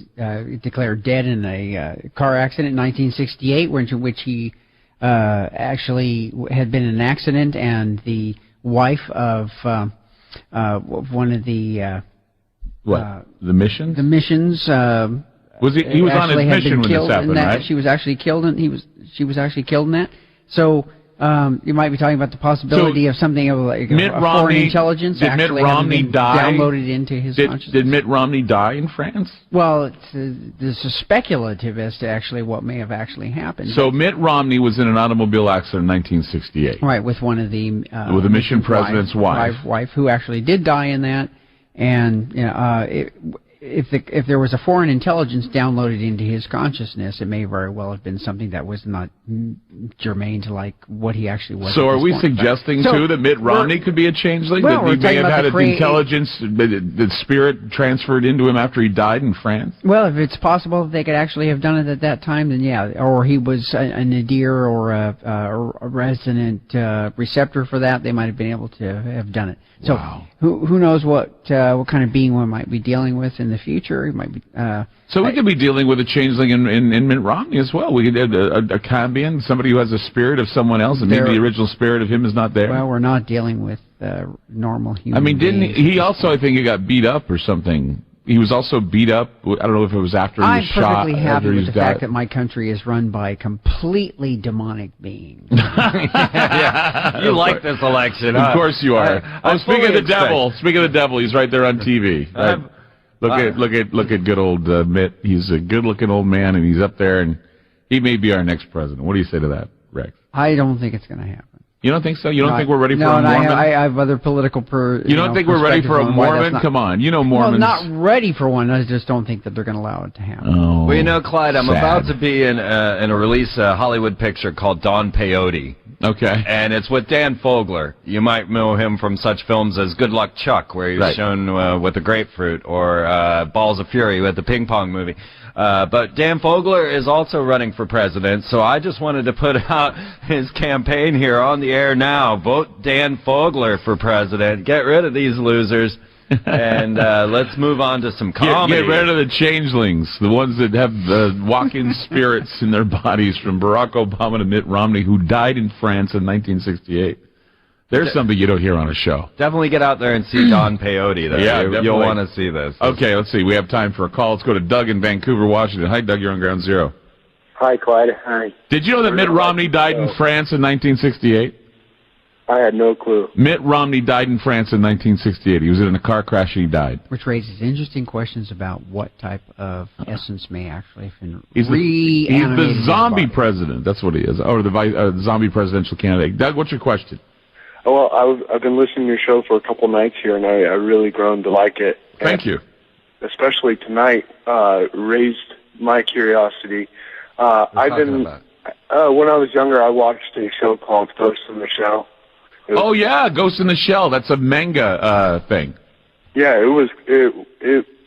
declared dead in a car accident in 1968, which he actually had been in an accident, and the wife of one of the the missions? The missions. He was on his mission when this happened, right? She was actually killed, and she was actually killed in that. So you might be talking about the possibility of something of like foreign intelligence actually having been downloaded into his consciousness. Did Mitt Romney die in France? Well, this is speculative as to actually what may have actually happened. So Mitt Romney was in an automobile accident in 1968. Right, with one of the with the mission president's wife, who actually did die in that, and if there was a foreign intelligence downloaded into his consciousness, it may very well have been something that was not germane to like what he actually was. So are we suggesting too that Mitt Romney could be a changeling? Well, that he may have had an the intelligence, the spirit transferred into him after he died in France? Well, if it's possible that they could actually have done it at that time, then yeah. Or he was a nadir or a resonant receptor for that. They might have been able to have done it. So who knows what kind of being one might be dealing with in the future? He might be. So we could be dealing with a changeling in Mitt Romney as well. We could have a Cambion, somebody who has a spirit of someone else, and maybe the original spirit of him is not there. Well, we're not dealing with normal human. I mean, didn't beings. he also? I think he got beat up or something. He was also beat up. I don't know if it was after he was shot. I'm perfectly happy with the fact that my country is run by completely demonic beings. Yeah, you like this election, huh? Of course you are. Speaking of the devil, he's right there on TV. Right? Look at good old Mitt. He's a good-looking old man, and he's up there, and he may be our next president. What do you say to that, Rex? I don't think it's going to happen. You don't think so? You don't think we're ready for a Mormon? No, I have other political You don't think we're ready for a Mormon? Come on, you know Mormons. Well, not ready for one. I just don't think that they're going to allow it to happen. Oh, well, you know, Clyde, I'm sad. about to be in a release a Hollywood picture called Don Peyote. Okay. And it's with Dan Fogler. You might know him from such films as Good Luck Chuck, where he was shown with the grapefruit, or Balls of Fury with the ping pong movie. But Dan Fogler is also running for president, so I just wanted to put out his campaign here on the air now. Vote Dan Fogler for president. Get rid of these losers, and let's move on to some comedy. Get rid of the changelings, the ones that have the walk-in spirits in their bodies, from Barack Obama to Mitt Romney, who died in France in 1968. There's something you don't hear on a show. Definitely get out there and see Don Peyote, though. Yeah, you'll want to see this. Okay, let's see. We have time for a call. Let's go to Doug in Vancouver, Washington. Hi, Doug. You're on Ground Zero. Hi, Clyde. Hi. Did you know that Mitt Romney died in France in 1968? I had no clue. Mitt Romney died in France in 1968. He was in a car crash and he died. Which raises interesting questions about what type of essence may actually have been He's the zombie president. That's what he is. Or the zombie presidential candidate. Doug, what's your question? Well, I've been listening to your show for a couple nights here, and I really grown to like it. Thank you. Especially tonight, raised my curiosity. I've been when I was younger, I watched a show called Ghost in the Shell. Oh yeah, Ghost in the Shell. That's a manga thing. Yeah, it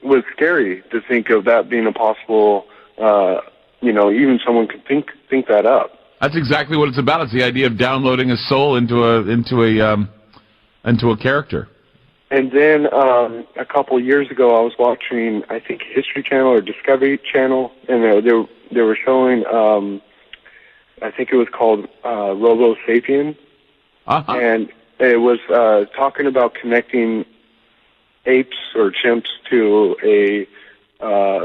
was scary to think of that being a possible. Even someone could think that up. That's exactly what it's about. It's the idea of downloading a soul into a character. And then a couple of years ago, I was watching, I think, History Channel or Discovery Channel, and they were showing, I think it was called Robo Sapien, and it was talking about connecting apes or chimps to a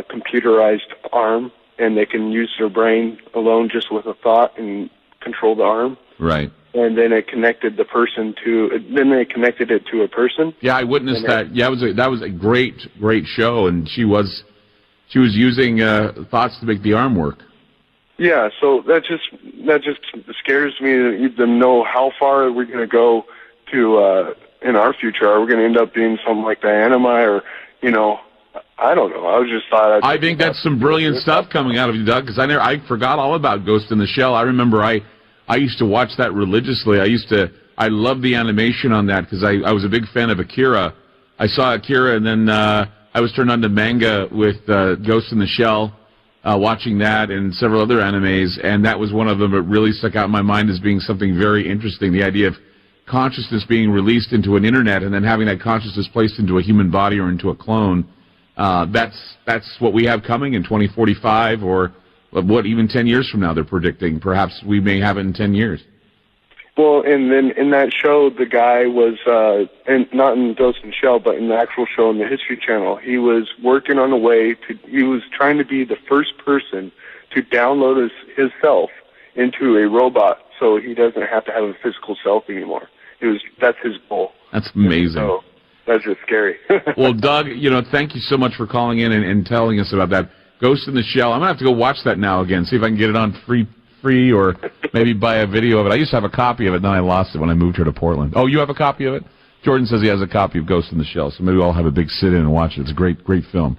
computerized arm. And they can use their brain alone just with a thought and control the arm. Right. And then it connected the person then they connected it to a person. Yeah, I witnessed that. Yeah, that was a great show, and she was using thoughts to make the arm work. Yeah, so that just scares me to know how far we're going to go to in our future. Are we going to end up being something like the anime, or I don't know. I was just thought. I think that's some brilliant stuff coming out of you, Doug. Because I forgot all about Ghost in the Shell. I remember I used to watch that religiously. I loved the animation on that because I was a big fan of Akira. I saw Akira, and then I was turned on to manga with Ghost in the Shell, watching that and several other animes, and that was one of them that really stuck out in my mind as being something very interesting. The idea of consciousness being released into an internet and then having that consciousness placed into a human body or into a clone. That's what we have coming in 2045, or what, even 10 years from now they're predicting. Perhaps we may have it in 10 years. Well, and then in that show, the guy was, and not in Ghost in the Shell, but in the actual show on the History Channel, he was working on a way he was trying to be the first person to download his self into a robot so he doesn't have to have a physical self anymore. That's his goal. That's amazing. So, that's just scary. Well, Doug, thank you so much for calling in and telling us about that. Ghost in the Shell. I'm going to have to go watch that now again, see if I can get it on free or maybe buy a video of it. I used to have a copy of it, and then I lost it when I moved here to Portland. Oh, you have a copy of it? Jordan says he has a copy of Ghost in the Shell, so maybe we'll all have a big sit-in and watch it. It's a great film.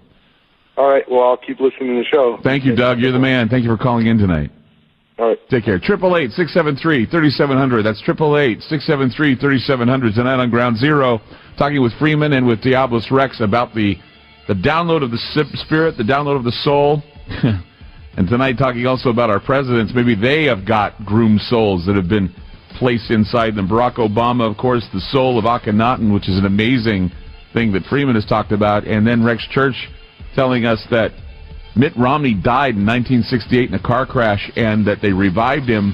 All right. Well, I'll keep listening to the show. Thank you, Doug. You're the man. Thank you for calling in tonight. All right. Take care. 888-673-3700. That's 888-673-3700. Tonight on Ground Zero, talking with Freeman and with Diablos Rex about the download of the spirit, the download of the soul. And tonight talking also about our presidents. Maybe they have got groomed souls that have been placed inside them. Barack Obama, of course, the soul of Akhenaten, which is an amazing thing that Freeman has talked about. And then Rex Church telling us that Mitt Romney died in 1968 in a car crash and that they revived him,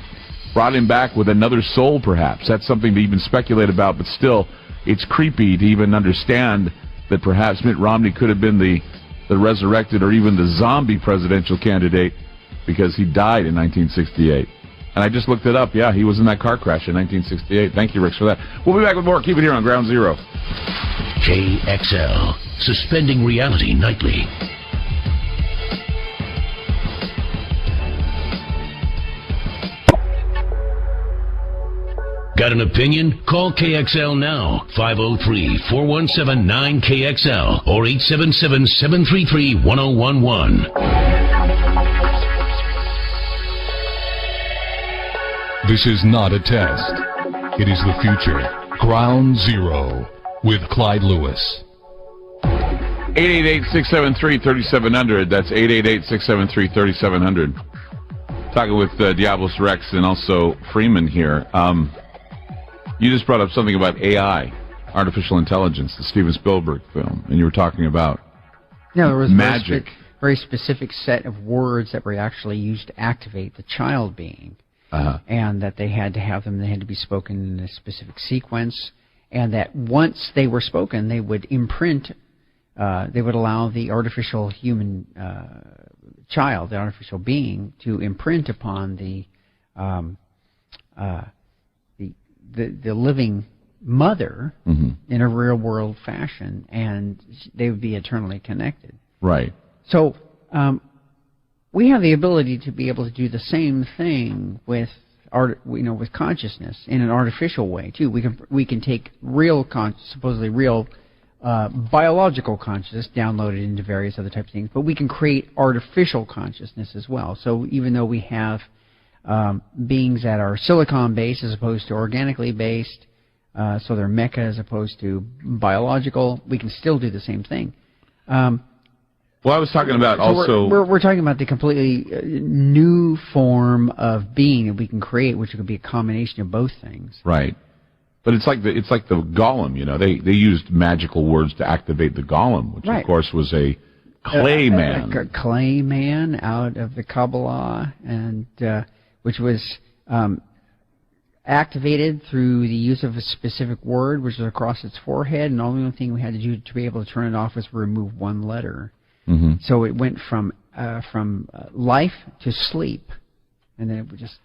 brought him back with another soul, perhaps. That's something to even speculate about, but still, it's creepy to even understand that perhaps Mitt Romney could have been the resurrected or even the zombie presidential candidate because he died in 1968. And I just looked it up. Yeah, he was in that car crash in 1968. Thank you, Rick, for that. We'll be back with more. Keep it here on Ground Zero. KXL, suspending reality nightly. Got an opinion? Call KXL now. 503-417-9KXL or 877-733-1011. This is not a test. It is the future. Ground Zero with Clyde Lewis. 888-673-3700. That's 888-673-3700. Talking with Diablos Rex and also Freeman here. You just brought up something about AI, artificial intelligence, the Steven Spielberg film, and you were talking about there was magic. Very specific set of words that were actually used to activate the child being, and that they had to be spoken in a specific sequence, and that once they were spoken, they would imprint, they would allow the artificial human child, the artificial being, to imprint upon the living mother in a real world fashion, and they would be eternally connected. Right. So we have the ability to be able to do the same thing with with consciousness in an artificial way too. We can take supposedly real biological consciousness, download it into various other types of things, but we can create artificial consciousness as well. So even though we have beings that are silicon-based as opposed to organically based, so they're mecha as opposed to biological, we can still do the same thing. Well, I was talking about also... We're talking about the completely new form of being that we can create, which could be a combination of both things. Right. But it's like the golem, They used magical words to activate the golem, which, of course, was a clay man. A clay man out of the Kabbalah, and which was activated through the use of a specific word, which was across its forehead, and the only thing we had to do to be able to turn it off was remove one letter. Mm-hmm. So it went from life to sleep, and then it would just...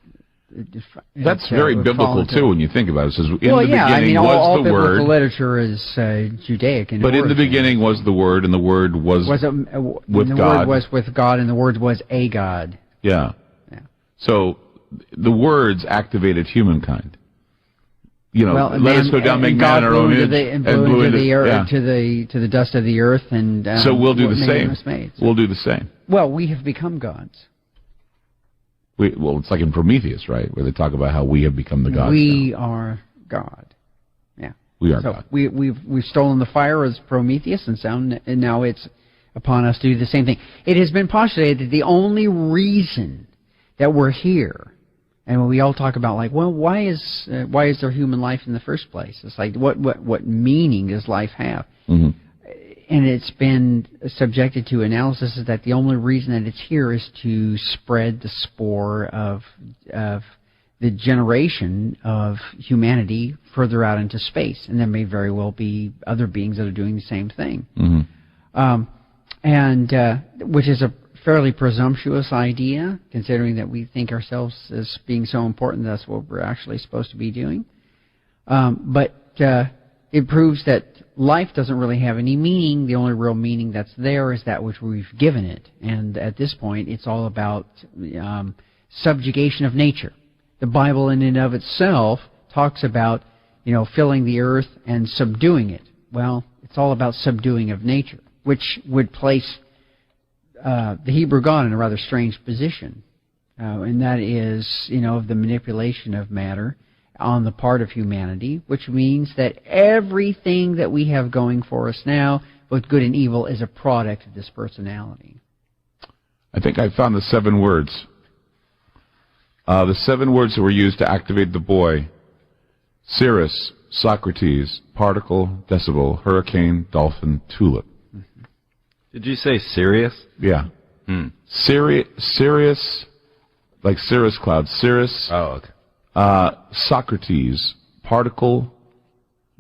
That's very biblical, too, when you think about it. It says, in the beginning all was the word. Biblical literature is Judaic. But in the beginning was the word, and the word was with God. The word was with God, and the word was a God. Yeah. So the words activated humankind. Let us go down, make man our own image, and blew into the earth, to the dust of the earth, and so we'll do the same. We'll do the same. Well, we have become gods. It's like in Prometheus, right, where they talk about how we have become the gods. We are God. Yeah, we are God. We've stolen the fire as Prometheus, and now it's upon us to do the same thing. It has been postulated that the only reason that we're here, and when we all talk about why is there human life in the first place? It's like what meaning does life have? Mm-hmm. And it's been subjected to analysis is that the only reason that it's here is to spread the spore of the generation of humanity further out into space, and there may very well be other beings that are doing the same thing. Mm-hmm. And which is a fairly presumptuous idea, considering that we think ourselves as being so important that's what we're actually supposed to be doing. But it proves that life doesn't really have any meaning. The only real meaning that's there is that which we've given it. And at this point, it's all about subjugation of nature. The Bible in and of itself talks about, filling the earth and subduing it. Well, it's all about subduing of nature, which would place the Hebrew God in a rather strange position, and that is, the manipulation of matter on the part of humanity, which means that everything that we have going for us now, both good and evil, is a product of this personality. I think I found the 7 words. The 7 words that were used to activate the boy: cirrus, Socrates, particle, decibel, hurricane, dolphin, tulip. Did you say Sirius? Yeah. Sirius, like cirrus cloud. Cirrus. Oh, okay. Socrates, particle,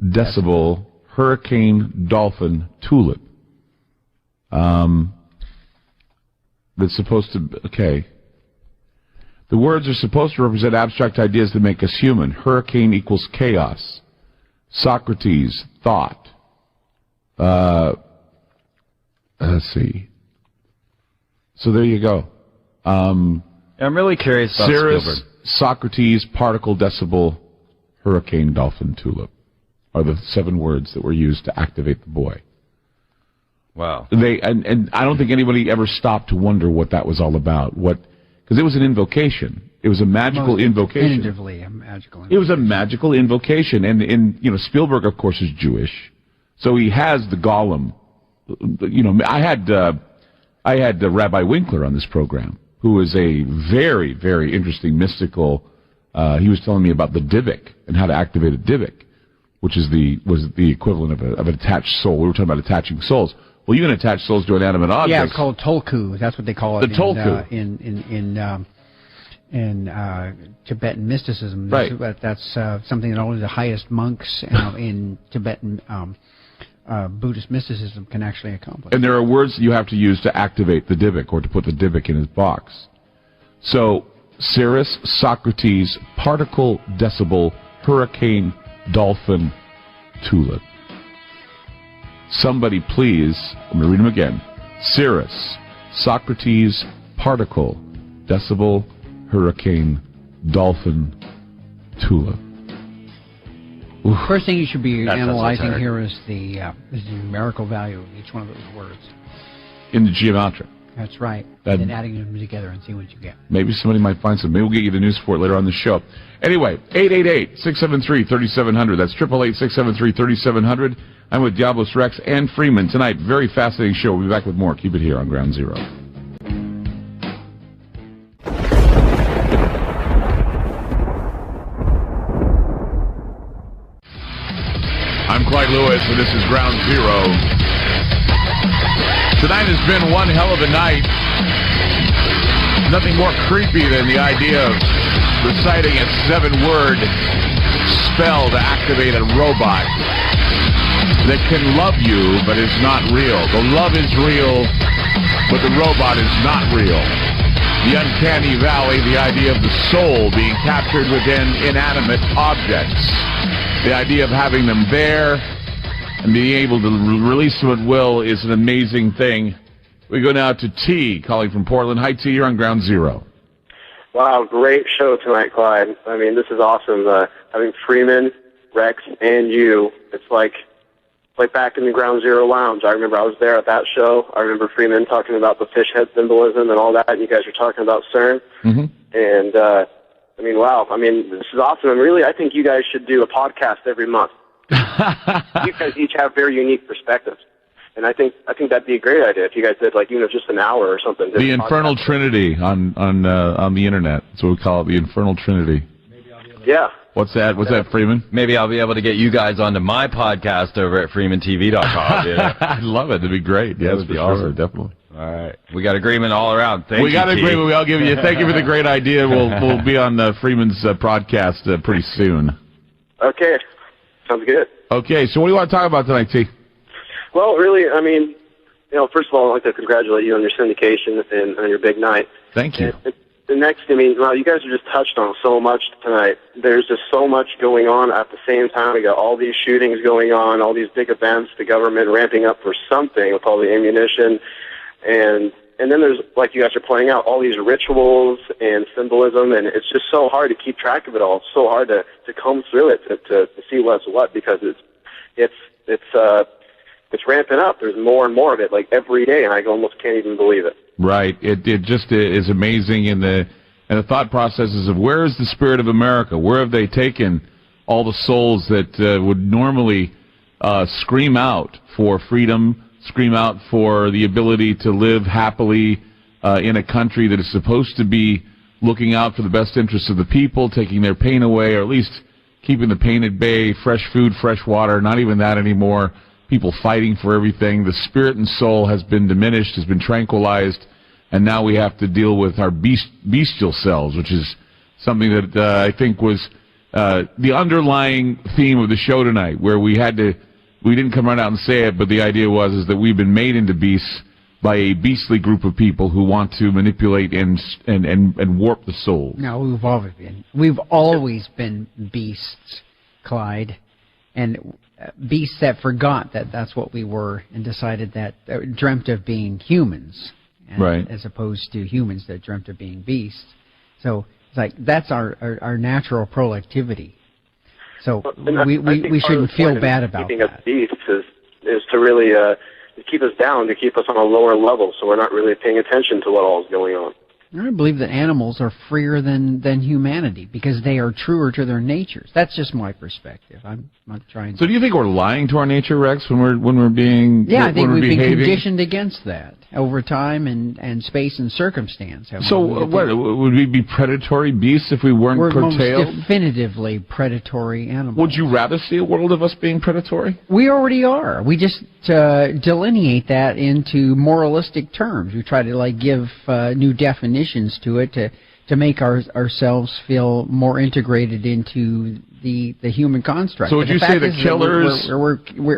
decibel, hurricane, dolphin, tulip. That's supposed to, okay. The words are supposed to represent abstract ideas that make us human. Hurricane equals chaos. Socrates, thought. Let's see. So there you go. I'm really curious about Cirrus, Spielberg. Socrates, particle, decibel, hurricane, dolphin, tulip are the 7 words that were used to activate the boy. Wow. And I don't think anybody ever stopped to wonder what that was all about. Because it was an invocation. It was a magical invocation. Definitively a magical invocation. It was a magical invocation. And Spielberg, of course, is Jewish. So he has the golem. I had Rabbi Winkler on this program, who is a very, very interesting mystical. He was telling me about the Dybbuk and how to activate a Dybbuk, which was the equivalent of an attached soul. We were talking about attaching souls. Well, you can attach souls to inanimate objects. Yeah, it's called tolku. That's what they call it. The tolku. In Tibetan mysticism. Right. That's something that only the highest monks in Tibetan Buddhist mysticism can actually accomplish. And there are words that you have to use to activate the Dybbuk or to put the Dybbuk in his box. So, cirrus, Socrates, particle, decibel, hurricane, dolphin, tulip. Somebody please, I'm going to read them again. Cirrus, Socrates, particle, decibel, hurricane, dolphin, tulip. Oof. First thing you should be That's analyzing esoteric. here is the numerical value of each one of those words. In the geometric. That's right. That- And then adding them together and see what you get. Maybe somebody might find some. Maybe we'll get you the news for it later on the show. Anyway, 888-673-3700. That's 888-673-3700. I'm with Diablos Rex and Freeman tonight. Very fascinating show. We'll be back with more. Keep it here on Ground Zero. I'm Clyde Lewis, and this is Ground Zero. Tonight has been one hell of a night. Nothing more creepy than the idea of reciting a 7-word spell to activate a robot that can love you, but is not real. The love is real, but the robot is not real. The uncanny valley, the idea of the soul being captured within inanimate objects. The idea of having them there and being able to release them at will is an amazing thing. We go now to T, calling from Portland. Hi, T, you're on Ground Zero. Wow, great show tonight, Clyde. I mean, this is awesome. Having Freeman, Rex, and you, it's like back in the Ground Zero Lounge. I remember I was there at that show. I remember Freeman talking about the fish head symbolism and all that, and you guys were talking about CERN. Mm-hmm. And, I mean, wow. I mean, this is awesome. And really, I think you guys should do a podcast every month. You guys each have very unique perspectives. And I think that'd be a great idea if you guys did, just an hour or something. The Infernal Trinity on the internet. That's what we call it, the Infernal Trinity. Yeah. What's that? What's that, Freeman? Maybe I'll be able to get you guys onto my podcast over at freemantv.com. I'd love it. It'd be great. Yes, That would for be sure. awesome. Definitely. All right. We got agreement all around. Thank We you, got T. agreement. We'll give you. Thank you for the great idea. We'll be on Freeman's broadcast pretty soon. Okay. Sounds good. Okay. So what do you want to talk about tonight, T? Well, really, I mean, first of all, I'd like to congratulate you on your syndication and on your big night. Thank you. And the next, you guys are just touched on so much tonight. There's just so much going on at the same time. We got all these shootings going on, all these big events, the government ramping up for something with all the ammunition. And then there's, like you guys are pointing out, all these rituals and symbolism, and it's just so hard to keep track of it all. It's so hard to comb through it to see what's what, because it's ramping up. There's more and more of it, like every day, and I almost can't even believe it. Right. It just is amazing in the thought processes of where is the spirit of America? Where have they taken all the souls that would normally scream out for freedom, scream out for the ability to live happily in a country that is supposed to be looking out for the best interests of the people, taking their pain away, or at least keeping the pain at bay, fresh food, fresh water, not even that anymore, people fighting for everything. The spirit and soul has been diminished, has been tranquilized, and now we have to deal with our bestial selves, which is something that I think was the underlying theme of the show tonight, where we didn't come right out and say it, but the idea was that we've been made into beasts by a beastly group of people who want to manipulate and warp the soul. No, we've always been beasts, Clyde, and beasts that forgot that that's what we were and decided that dreamt of being humans, right, as opposed to humans that dreamt of being beasts. So it's like that's our natural productivity. So we shouldn't feel bad about keeping that. us beasts is to really keep us down, to keep us on a lower level, so we're not really paying attention to what all is going on. I believe that animals are freer than humanity because they are truer to their natures. That's just my perspective. I'm not trying to... So do you think we're lying to our nature, Rex, when we're being... Yeah, I think we've been behaving? conditioned against that over time and space and circumstance. So what, would we be predatory beasts if we weren't curtailed? We're most definitively predatory animals. Would you rather see a world of us being predatory? We already are. We just delineate that into moralistic terms. We try to give new definitions to it to make ourselves feel more integrated into the human construct. So would you say the killers? We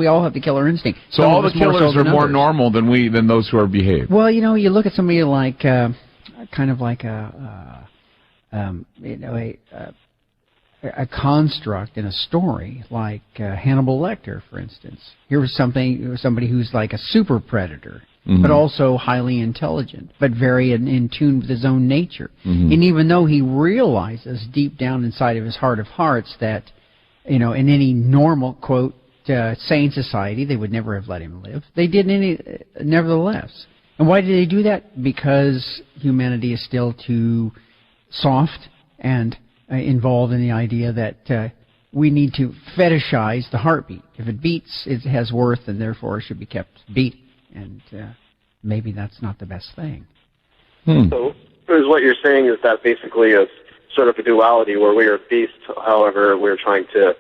all have the killer instinct. So all the killers are more normal than those who are behaved. Well, you look at somebody like kind of like a construct in a story, like Hannibal Lecter, for instance. Here was somebody who's like a super predator, but also highly intelligent, but very in tune with his own nature. And even though he realizes deep down inside of his heart of hearts that, in any normal, quote, sane society, they would never have let him live, they did nevertheless. And why did they do that? Because humanity is still too soft and involved in the idea that we need to fetishize the heartbeat. If it beats, it has worth, and therefore it should be kept beating. And maybe that's not the best thing. So what you're saying is that basically is sort of a duality where we are beasts, however, we're trying to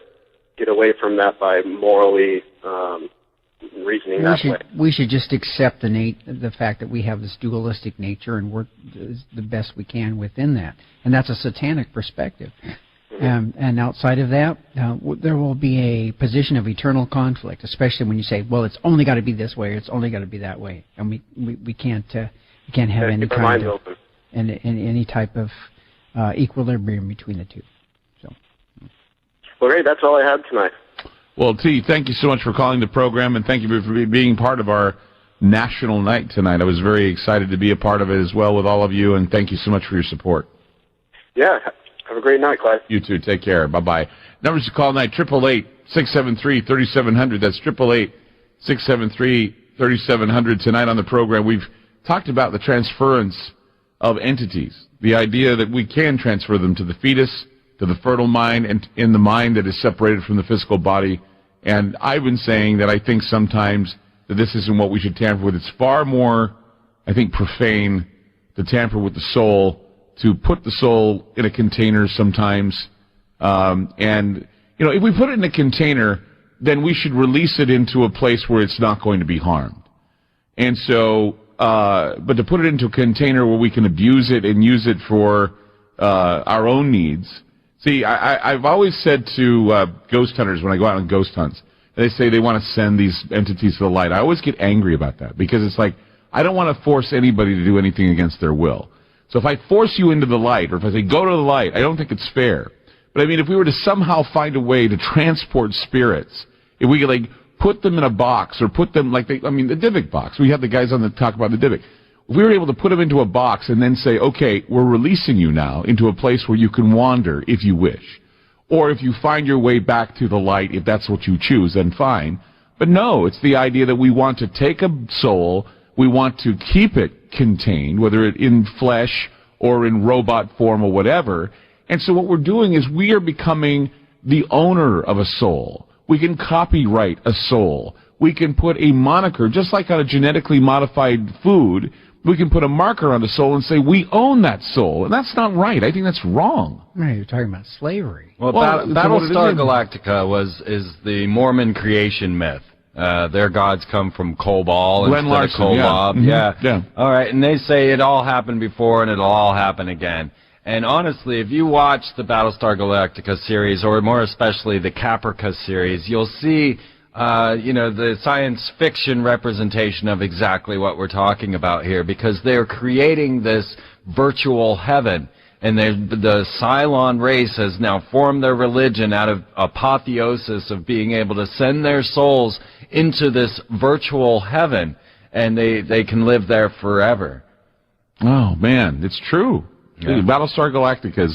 get away from that by morally reasoning that way. We should just accept the fact that we have this dualistic nature and work the best we can within that. And that's a satanic perspective. And outside of that, there will be a position of eternal conflict, especially when you say, well, it's only got to be this way or it's only got to be that way. And we can't have any kind of any type of equilibrium between the two. So. Well, great. That's all I had tonight. Well, T, thank you so much for calling the program, and thank you for being part of our national night tonight. I was very excited to be a part of it as well with all of you, and thank you so much for your support. Yeah. Have a great night, Clyde. You too. Take care. Bye-bye. Numbers to call tonight, 888-673-3700. That's 888-673-3700. Tonight on the program, we've talked about the transference of entities, the idea that we can transfer them to the fetus, to the fertile mind, and in the mind that is separated from the physical body. And I've been saying that I think sometimes that this isn't what we should tamper with. It's far more, I think, profane to tamper with the soul, to put the soul in a container sometimes. And, if we put it in a container, then we should release it into a place where it's not going to be harmed. And so, but to put it into a container where we can abuse it and use it for our own needs. See, I've always said to ghost hunters when I go out on ghost hunts, they say they want to send these entities to the light. I always get angry about that because it's like, I don't want to force anybody to do anything against their will. So if I force you into the light, or if I say, go to the light, I don't think it's fair. But I mean, if we were to somehow find a way to transport spirits, if we could, put them in a box, or put them, the Dybbuk box. We have the guys on the talk about the Dybbuk. If we were able to put them into a box and then say, okay, we're releasing you now into a place where you can wander if you wish. Or if you find your way back to the light, if that's what you choose, then fine. But no, it's the idea that we want to take a soul, we want to keep it contained, whether it in flesh or in robot form or whatever. And so what we're doing is we are becoming the owner of a soul. We can copyright a soul. We can put a moniker, just like on a genetically modified food, we can put a marker on the soul and say, we own that soul. And that's not right. I think that's wrong. Right, you're talking about slavery. Well, Battlestar Galactica is the Mormon creation myth. Their gods come from Kobol Glenn instead Larson, of Kobol. Mm-hmm. Yeah. All right, and they say it all happened before and it'll all happen again. And honestly, if you watch the Battlestar Galactica series, or more especially the Caprica series, you'll see, the science fiction representation of exactly what we're talking about here, because they're creating this virtual heaven. And the Cylon race has now formed their religion out of apotheosis of being able to send their souls into this virtual heaven, and they can live there forever. Oh, man, it's true. Yeah. Battlestar Galactica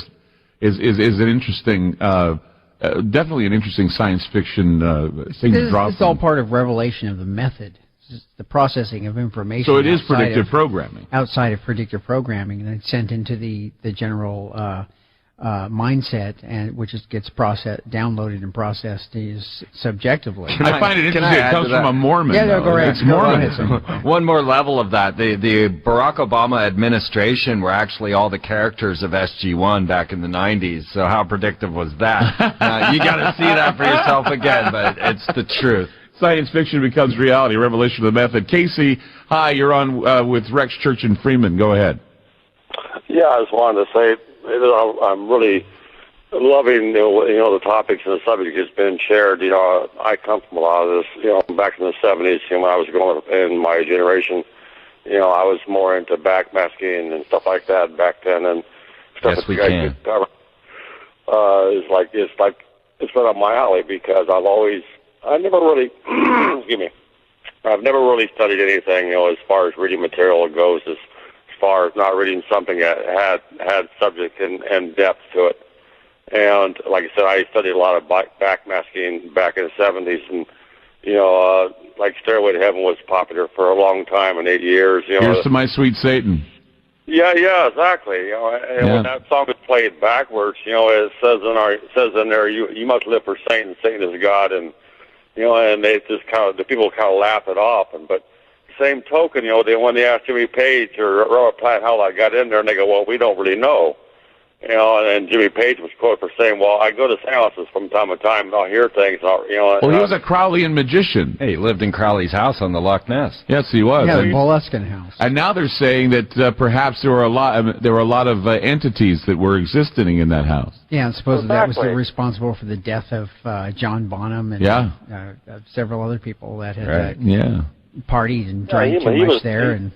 is an interesting, definitely an interesting science fiction thing to draw from. It's all part of revelation of the method. It's just the processing of information. So it is predictive programming. Outside of predictive programming, and then sent into the general mindset, and which gets downloaded and processed subjectively. I find it interesting. It comes from a Mormon. Yeah, go ahead. It's Mormon. One more level of that. The Barack Obama administration were actually all the characters of SG-1 back in the 90s. So how predictive was that? You got to see that for yourself again, but it's the truth. Science fiction becomes reality. Revelation of the method. Casey, hi. You're on with Rex Church and Freeman. Go ahead. Yeah, I just wanted to say I'm really loving the topics and the subject that's been shared. I come from a lot of this. Back in the 70s, when I was growing up in my generation, I was more into backmasking and stuff like that back then, and stuff yes, we can. It's been up my alley because I've never really studied anything, as far as reading material goes, as far as not reading something that had subject and depth to it. And like I said, I studied a lot of backmasking back in the 70s, and like Stairway to Heaven was popular for a long time, in 80 years. Here's to My Sweet Satan. Yeah, exactly. And when that song is played backwards, it says in there, you must live for Satan. Satan is God, and they just the people kind of laugh it off. But same token, when they ask Jimmy Page or Robert Plant how I got in there, and they go, well, we don't really know. And Jimmy Page was quoted for saying, well, I go to seances from time to time, and I'll hear things. Well, he was a Crowleyan magician. Hey, he lived in Crowley's house on the Loch Ness. Yes, he was. Yeah, the Boleskine house. And now they're saying that perhaps there were a lot of entities that were existing in that house. Yeah, and supposedly that was responsible for the death of John Bonham and several other people that had partied and drank too much there. And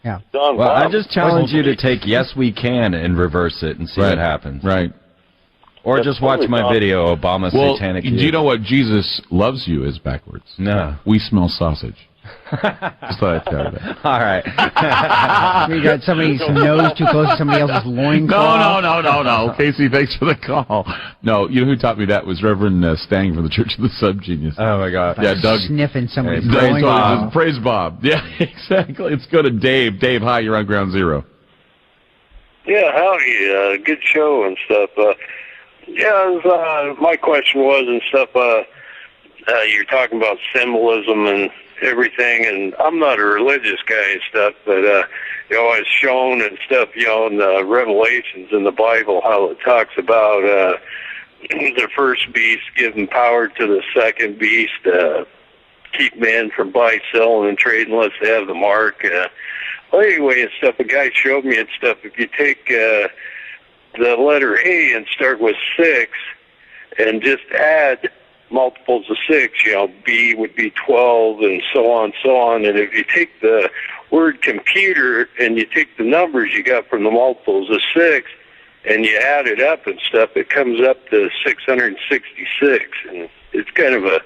yeah. Well, I just challenge you to take Yes We Can and reverse it and see what happens. Right. Or just watch my video, Obama Satanic Youth. Do you know what Jesus loves you is backwards? No. We smell sausage. Just thought I'd tell you that. All right. You got somebody's nose too close to somebody else's loincloth? No. Casey, thanks for the call. No, you know who taught me that was Reverend Stang from the Church of the Subgenius. Oh, my God. Yeah, Doug. Sniffing somebody's loincloth. Praise Bob. Yeah, exactly. Let's go to Dave. Dave, hi, you're on Ground Zero. Yeah, howdy. Good show and stuff. My question was and stuff, you're talking about symbolism and everything, and I'm not a religious guy and stuff, but it's shown and stuff, in the Revelations in the Bible, how it talks about the first beast giving power to the second beast, keep men from buying, selling, and trading unless they have the mark. Anyway, and stuff, a guy showed me and stuff. If you take the letter A and start with 6 and just add multiples of 6, B would be 12 and so on. And if you take the word computer and you take the numbers you got from the multiples of 6 and you add it up and stuff, it comes up to 666. And it's kind of a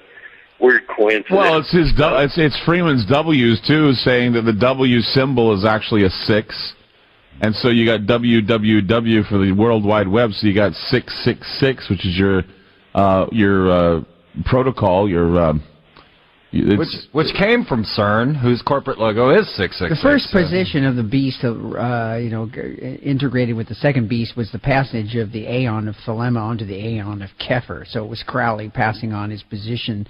weird coincidence. Well, it's Freeman's W's too, saying that the W symbol is actually a 6. And so you got www for the World Wide Web, so you got 666, which is your protocol, your Which came from CERN, whose corporate logo is 666. The first position of the beast, integrated with the second beast, was the passage of the Aeon of Thelema onto the Aeon of Kepher. So it was Crowley passing on his position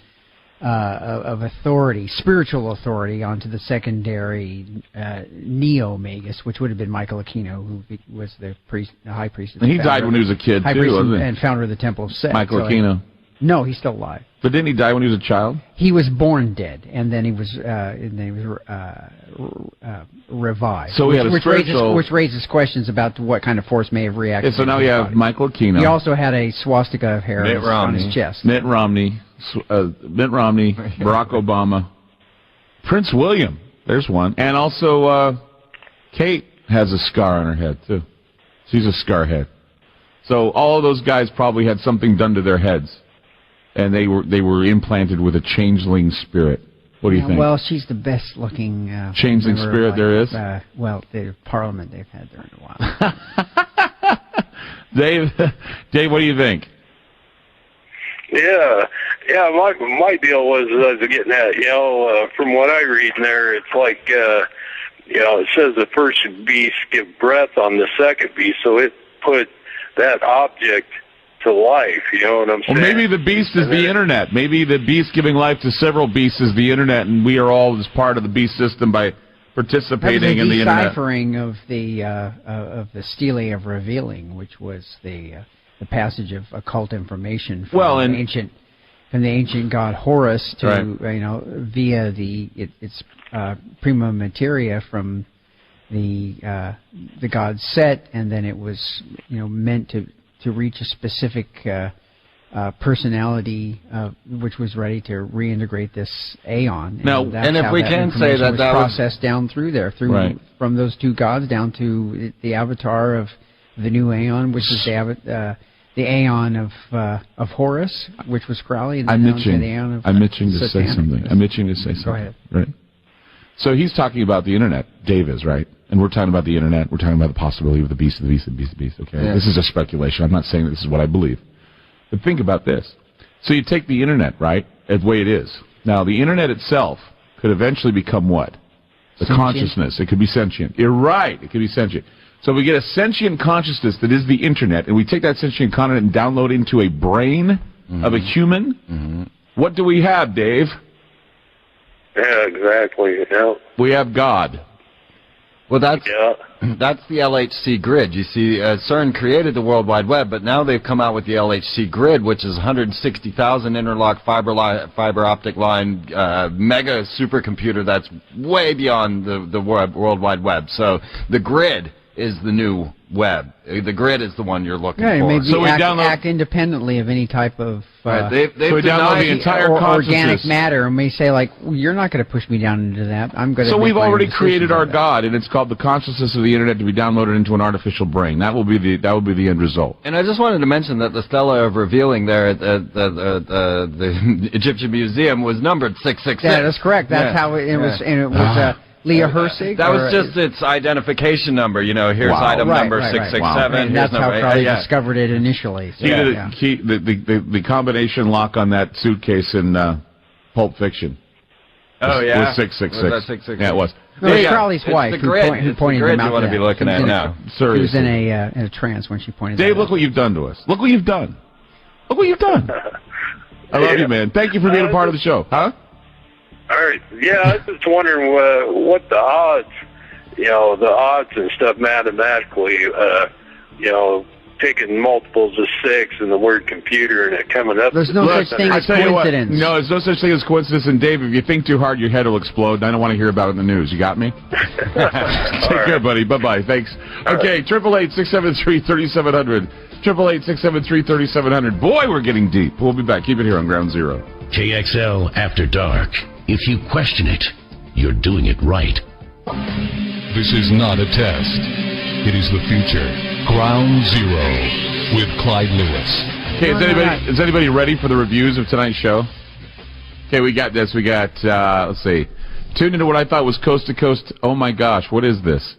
of authority, spiritual authority, onto the secondary Neo-Magus, which would have been Michael Aquino, who was the high priest. And he died when he was a kid, too, wasn't he? And founder of the Temple of Set. Michael Aquino. No, he's still alive. But didn't he die when he was a child? He was born dead, and then he was revived. So we had a spiritual... Which raises questions about what kind of force may have reacted. Yeah, so now we have Michael Aquino. He also had a swastika of hair on his chest. Mitt Romney, Barack Obama, Prince William, there's one. And also Kate has a scar on her head, too. She's a scarhead. So all of those guys probably had something done to their heads. And they were implanted with a changeling spirit. What do you think? Well, she's the best looking changeling spirit there is. Well, the Parliament they've had there in a while. Dave, what do you think? Yeah. My deal was getting at, from what I read in there, it's like, it says the first beast give breath on the second beast, so it put that object to life, you know what I'm saying? Well, maybe the beast is the internet. Maybe the beast giving life to several beasts is the internet, and we are all just part of the beast system by participating in the internet. Deciphering of the stele of revealing, which was the passage of occult information from the ancient god Horus to via its prima materia from the god Set, and then it was meant to reach a specific personality which was ready to reintegrate this Aeon. And if we can say that was processed down through there, from those two gods down to the avatar of the new Aeon, which is the Aeon of Horus, which was Crowley. And I'm itching to say something. Go ahead. Right. So he's talking about the internet. Dave is, right? And we're talking about the internet. We're talking about the possibility of the beast, okay? Yeah. This is just speculation. I'm not saying that this is what I believe. But think about this. So you take the internet, right, as the way it is. Now, the internet itself could eventually become what? The consciousness. It could be sentient. You're right. It could be sentient. So we get a sentient consciousness that is the internet, and we take that sentient content and download it into a brain of a human. Mm-hmm. What do we have, Dave? Yeah, exactly. We have God. Well, that's the LHC grid. You see, CERN created the World Wide Web, but now they've come out with the LHC grid, which is 160,000 interlocked fiber optic line mega supercomputer that's way beyond the World Wide Web. So the grid is the new web. The grid is the one you're looking for. Maybe so act independently of any type of they've downloaded the entire organic matter, and may say, like, you're not going to push me down into that. I'm going to. So we've already created our God, and it's called the consciousness of the internet to be downloaded into an artificial brain. That will be the end result. And I just wanted to mention that the Stela of Revealing there at the Egyptian Museum was numbered 666. Yeah, that's correct. That's how it was, and it was. Leah Hersig? That was just its identification number. Here's item number 667. Wow. And that's how Crowley discovered it initially. So, the combination lock on that suitcase in Pulp Fiction. Oh, yeah? Was 666. Was that 666? Yeah, it was. No, it's Crowley's wife who pointed him out. You want to be looking at now. She was in a trance when she pointed Dave, that out. look what you've done to us. Look what you've done. Look what you've done. I love you, man. Thank you for being a part of the show. Huh? All right. Yeah, I was just wondering what the odds, the odds and stuff mathematically, taking multiples of 6 and the word computer and it coming up. There's no such thing as coincidence. No, there's no such thing as coincidence. And Dave, if you think too hard, your head will explode. I don't want to hear about it in the news. You got me? Take care, buddy. Bye-bye. Thanks. Okay, 888-673-3700. 888-673-3700. Boy, we're getting deep. We'll be back. Keep it here on Ground Zero. KXL After Dark. If you question it, you're doing it right. This is not a test. It is the future. Ground Zero with Clyde Lewis. Okay, is anybody ready for the reviews of tonight's show? Okay, we got this. We got, let's see. Tuned into what I thought was Coast to Coast. Oh my gosh, what is this?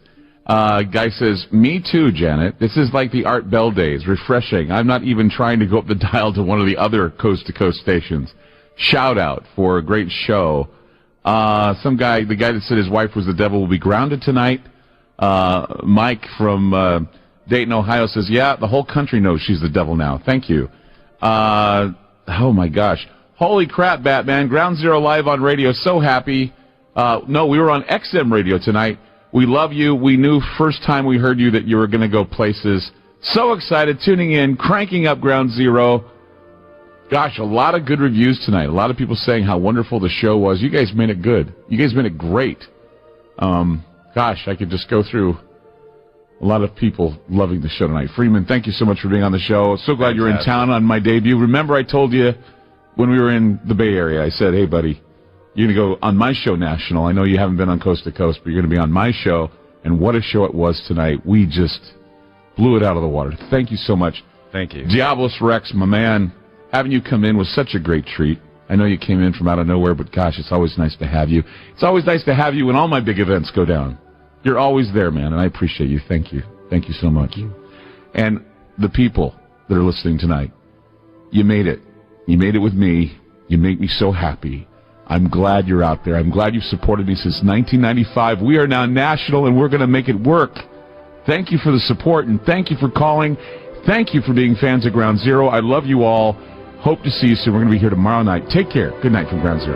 Guy says, me too, Janet. This is like the Art Bell days. Refreshing. I'm not even trying to go up the dial to one of the other Coast to Coast stations. shout out for a great show. The guy that said his wife was the devil will be grounded tonight. Mike from Dayton, Ohio says, yeah, the whole country knows she's the devil now. Thank you. Oh my gosh. Holy crap, Batman. Ground Zero live on radio. So happy. No, we were on XM radio tonight. We love you. We knew first time we heard you that you were going to go places. So excited, tuning in, cranking up Ground Zero. Gosh, a lot of good reviews tonight. A lot of people saying how wonderful the show was. You guys made it good. You guys made it great. Gosh, I could just go through a lot of people loving the show tonight. Freeman, thank you so much for being on the show. So glad you're in town on my debut. Remember I told you when we were in the Bay Area, I said, hey, buddy, you're going to go on my show national. I know you haven't been on Coast to Coast, but you're going to be on my show. And what a show it was tonight. We just blew it out of the water. Thank you so much. Thank you. Diablos Rex, my man, having you come in was such a great treat. I know you came in from out of nowhere, but gosh, it's always nice to have you. It's always nice to have you when all my big events go down. You're always there, man, and I appreciate you. Thank you. Thank you so much. And the people that are listening tonight, you made it. You made it with me. You make me so happy. I'm glad you're out there. I'm glad you've supported me since 1995. We are now national, and we're going to make it work. Thank you for the support, and thank you for calling. Thank you for being fans of Ground Zero. I love you all. Hope to see you soon. We're going to be here tomorrow night. Take care. Good night from Ground Zero.